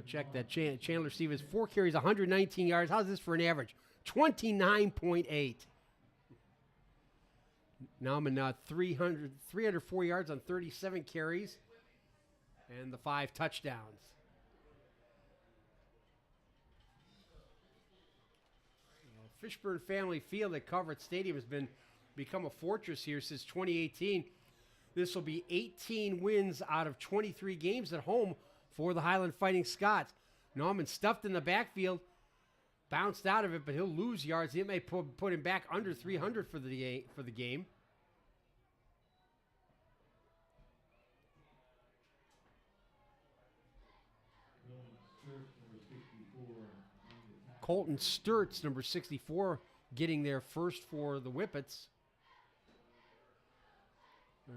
Check that. Chandler Stevens, 4 carries, 119 yards. How's this for an average? 29.8. Nauman now 304 yards on 37 carries and the 5 touchdowns. Fishburne Family Field at Calvert Stadium has become a fortress here since 2018. This will be 18 wins out of 23 games at home for the Highland Fighting Scots. Nauman stuffed in the backfield, bounced out of it, but he'll lose yards. It may put him back under 300 for the game. Colton Sturts, number 64, getting there first for the Whippets.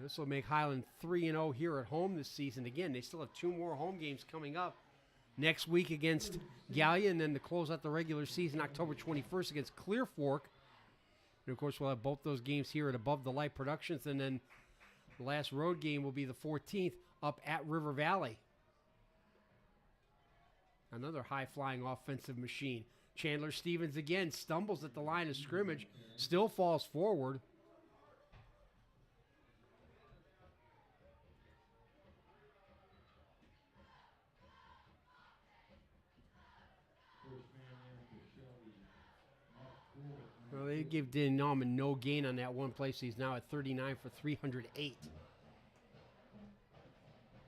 This will make Highland 3-0 here at home this season. Again, they still have 2 more home games coming up. Next week against Gallia, and then to close out the regular season, October 21st against Clear Fork. And, of course, we'll have both those games here at Above the Light Productions, and then the last road game will be the 14th up at River Valley. Another high-flying offensive machine. Chandler Stevens again stumbles at the line of scrimmage, still falls forward. Well, they gave Dane Nauman no gain on that one place. He's now at 39 for 308.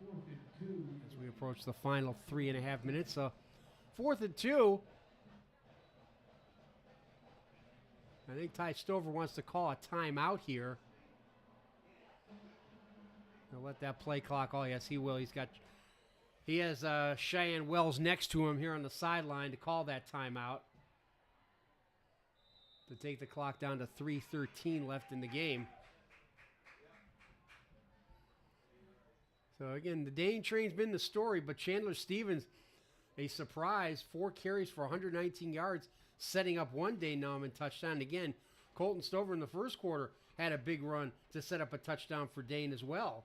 As we approach the final 3.5 minutes. 4th and 2. I think Ty Stover wants to call a timeout here. He'll let that play clock. Oh, yes, he will. He has Cheyenne Wells next to him here on the sideline to call that timeout, to take the clock down to 3:13 left in the game. So, again, the Dane train's been the story, but Chandler Stevens, a surprise, 4 carries for 119 yards, setting up one Dane Nauman touchdown. Again, Colton Stover in the first quarter had a big run to set up a touchdown for Dane as well.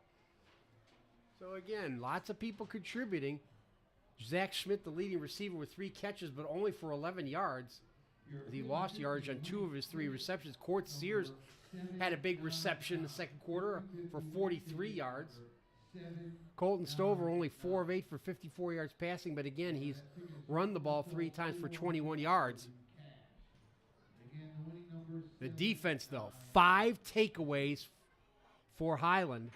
So, again, lots of people contributing. Zach Schmidt, the leading receiver, with 3 catches, but only for 11 yards. He lost yardage on 2 of his 3 receptions. Court Sears had a big reception in the second quarter for 43 yards. Colton Stover only 4 of 8 for 54 yards passing, but again, he's run the ball 3 times for 21 yards. The defense, though, 5 takeaways for Highland.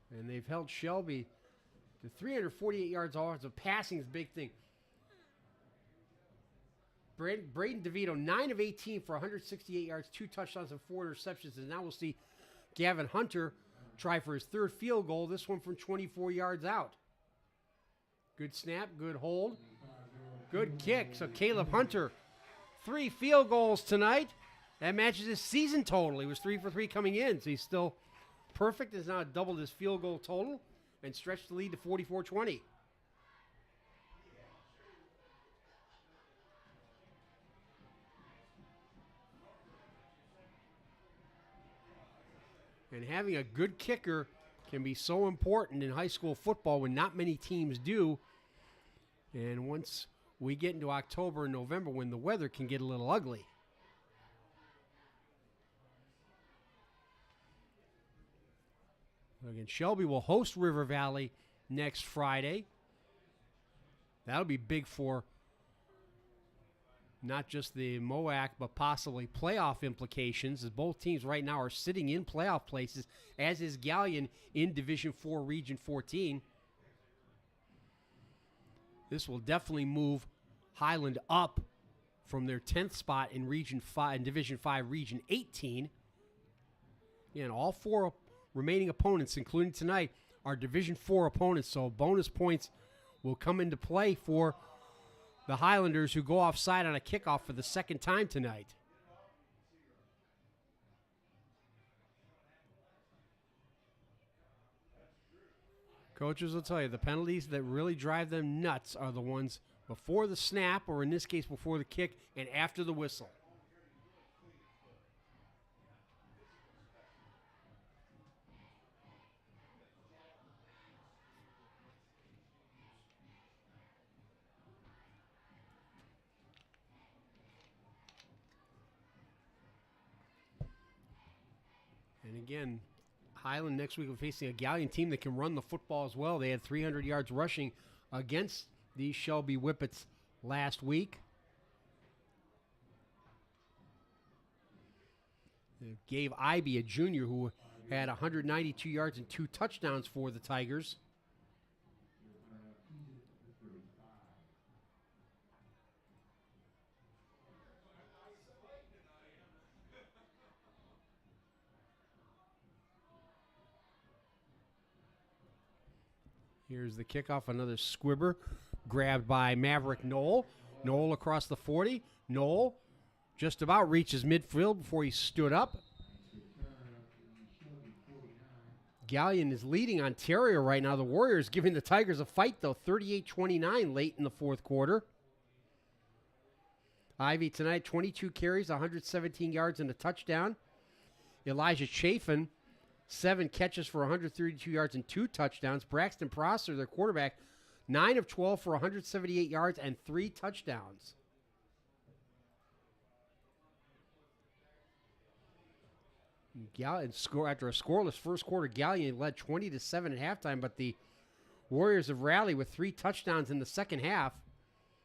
And they've held Shelby to 348 yards offensive. Passing is a big thing. Braden DeVito, 9 of 18 for 168 yards, 2 touchdowns and 4 interceptions. And now we'll see Gavin Hunter try for his 3rd field goal, this one from 24 yards out. Good snap, good hold, good kick. So Caleb Hunter, 3 field goals tonight. That matches his season total. He was 3 for 3 coming in, so he's still perfect. Has now doubled his field goal total and stretched the lead to 44-20. And having a good kicker can be so important in high school football when not many teams do. And once we get into October and November when the weather can get a little ugly. Again, Shelby will host River Valley next Friday. That'll be big for not just the MOAC, but possibly playoff implications, as both teams right now are sitting in playoff places, as is Gallion in Division 4, Region 14. This will definitely move Highland up from their 10th spot in Region 5, in Division 5, Region 18. Again, all 4 remaining opponents, including tonight, are Division 4 opponents, so bonus points will come into play for the Highlanders, who go offside on a kickoff for the second time tonight. Coaches will tell you the penalties that really drive them nuts are the ones before the snap, or in this case before the kick, and after the whistle. And again, Highland next week will be facing a Gallion team that can run the football as well. They had 300 yards rushing against the Shelby Whippets last week. They gave Ivy, a junior, who had 192 yards and 2 touchdowns for the Tigers. Here's the kickoff, another squibber, grabbed by Maverick Knoll. Knoll across the 40. Knoll just about reaches midfield before he stood up. Gallion is leading Ontario right now. The Warriors giving the Tigers a fight, though, 38-29 late in the fourth quarter. Ivy tonight, 22 carries, 117 yards and a touchdown. Elijah Chafin, 7 catches for 132 yards and 2 touchdowns. Braxton Prosser, their quarterback, 9 of 12 for 178 yards and 3 touchdowns. After a scoreless first quarter, Gallion led 20-7 at halftime, but the Warriors have rallied with 3 touchdowns in the second half.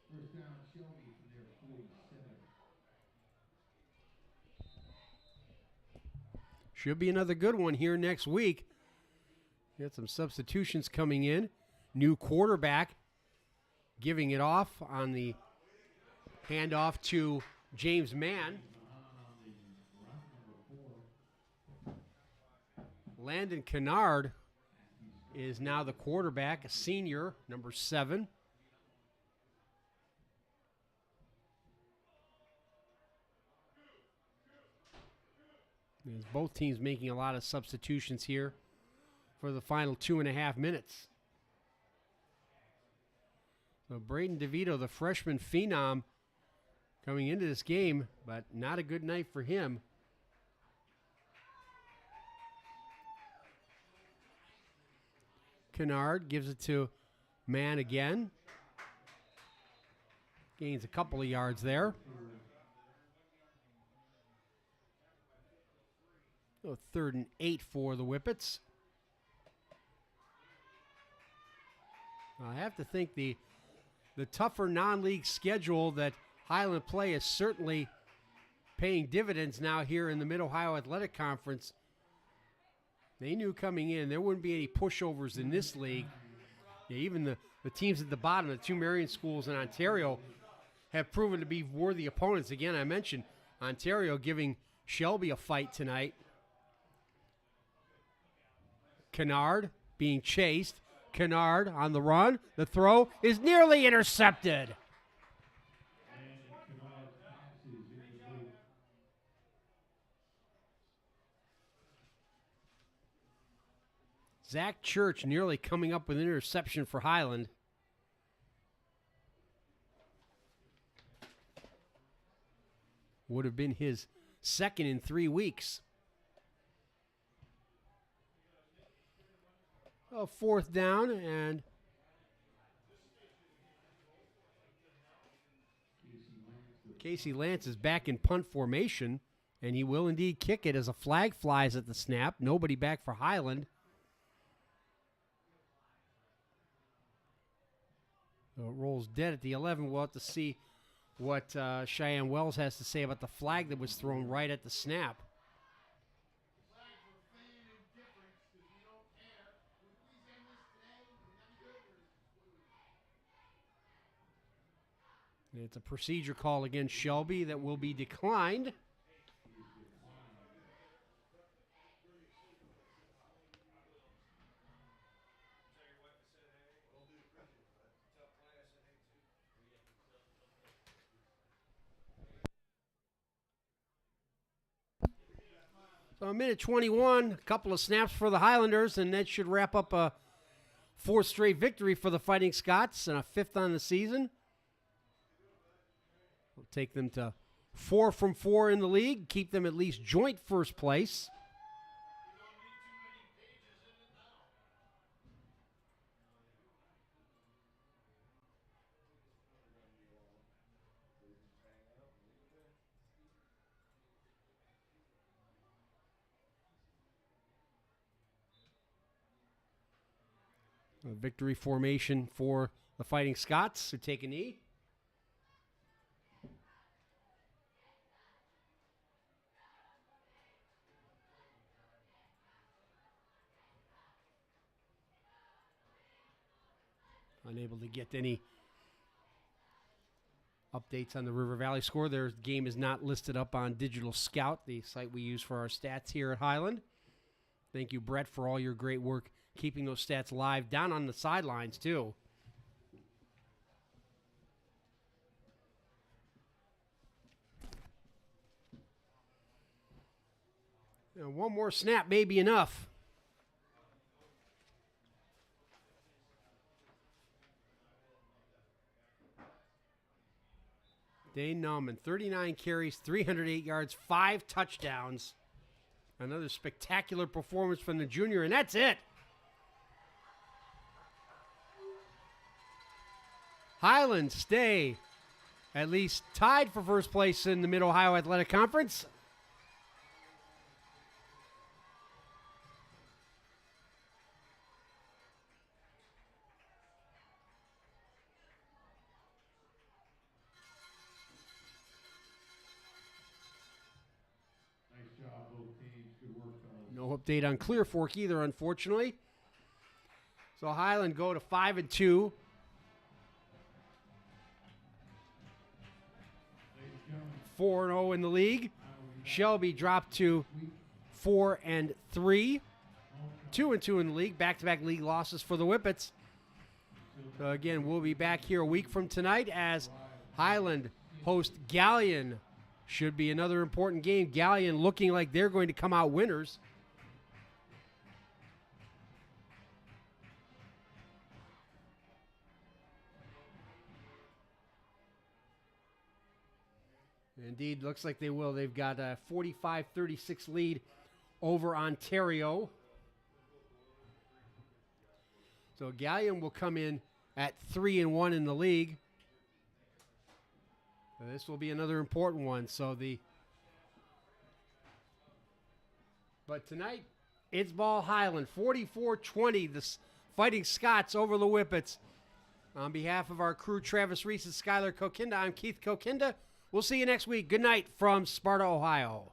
First down, Shelby from their 47. Should be another good one here next week. Got some substitutions coming in. New quarterback giving it off on the handoff to James Mann. Landon Kennard is now the quarterback, a senior, number 7. There's both teams making a lot of substitutions here for the final 2.5 minutes. So Braden DeVito, the freshman phenom, coming into this game, but not a good night for him. Kennard gives it to Mann again. Gains a couple of yards there. So 3rd and 8 for the Whippets. I have to think the tougher non-league schedule that Highland play is certainly paying dividends now here in the Mid-Ohio Athletic Conference. They knew coming in there wouldn't be any pushovers in this league. Yeah, even the teams at the bottom, the 2 Marion schools in Ontario, have proven to be worthy opponents. Again, I mentioned Ontario giving Shelby a fight tonight. Kennard being chased. Kennard on the run. The throw is nearly intercepted. Zach Church nearly coming up with an interception for Highland. Would have been his second in 3 weeks. A 4th down, and Casey Lance is back in punt formation, and he will indeed kick it as a flag flies at the snap. Nobody back for Highland. So it rolls dead at the 11. We'll have to see what Cheyenne Wells has to say about the flag that was thrown right at the snap. It's a procedure call against Shelby that will be declined. So a minute 21, a couple of snaps for the Highlanders, and that should wrap up a 4th straight victory for the Fighting Scots and a 5th on the season. We'll take them to 4 from 4 in the league, keep them at least joint first place. A victory formation for the Fighting Scots, who take a knee. Unable to get any updates on the River Valley score. Their game is not listed up on Digital Scout, the site we use for our stats here at Highland. Thank you, Brett, for all your great work keeping those stats live down on the sidelines, too. Now, one more snap may be enough. Dane Nauman, 39 carries, 308 yards, 5 touchdowns. Another spectacular performance from the junior, and that's it. Highland stay at least tied for first place in the Mid-Ohio Athletic Conference. Nice job, both teams. Good work, fellas. No update on Clear Fork either, unfortunately. So Highland go to 5-2. Ladies and gentlemen, 4-0 in the league. Shelby dropped to 4-3. 2-2 in the league. Back-to-back league losses for the Whippets. So again, we'll be back here a week from tonight as Highland host Galleon. Should be another important game. Galleon looking like they're going to come out winners. Indeed, looks like they will. They've got a 45-36 lead over Ontario. So Galleon will come in at 3-1 in the league. So this will be another important one. But tonight, it's ball Highland, 44-20. The Fighting Scots over the Whippets. On behalf of our crew, Travis Reese and Skylar Kokinda, I'm Keith Kokinda. We'll see you next week. Good night from Sparta, Ohio.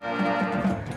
Thank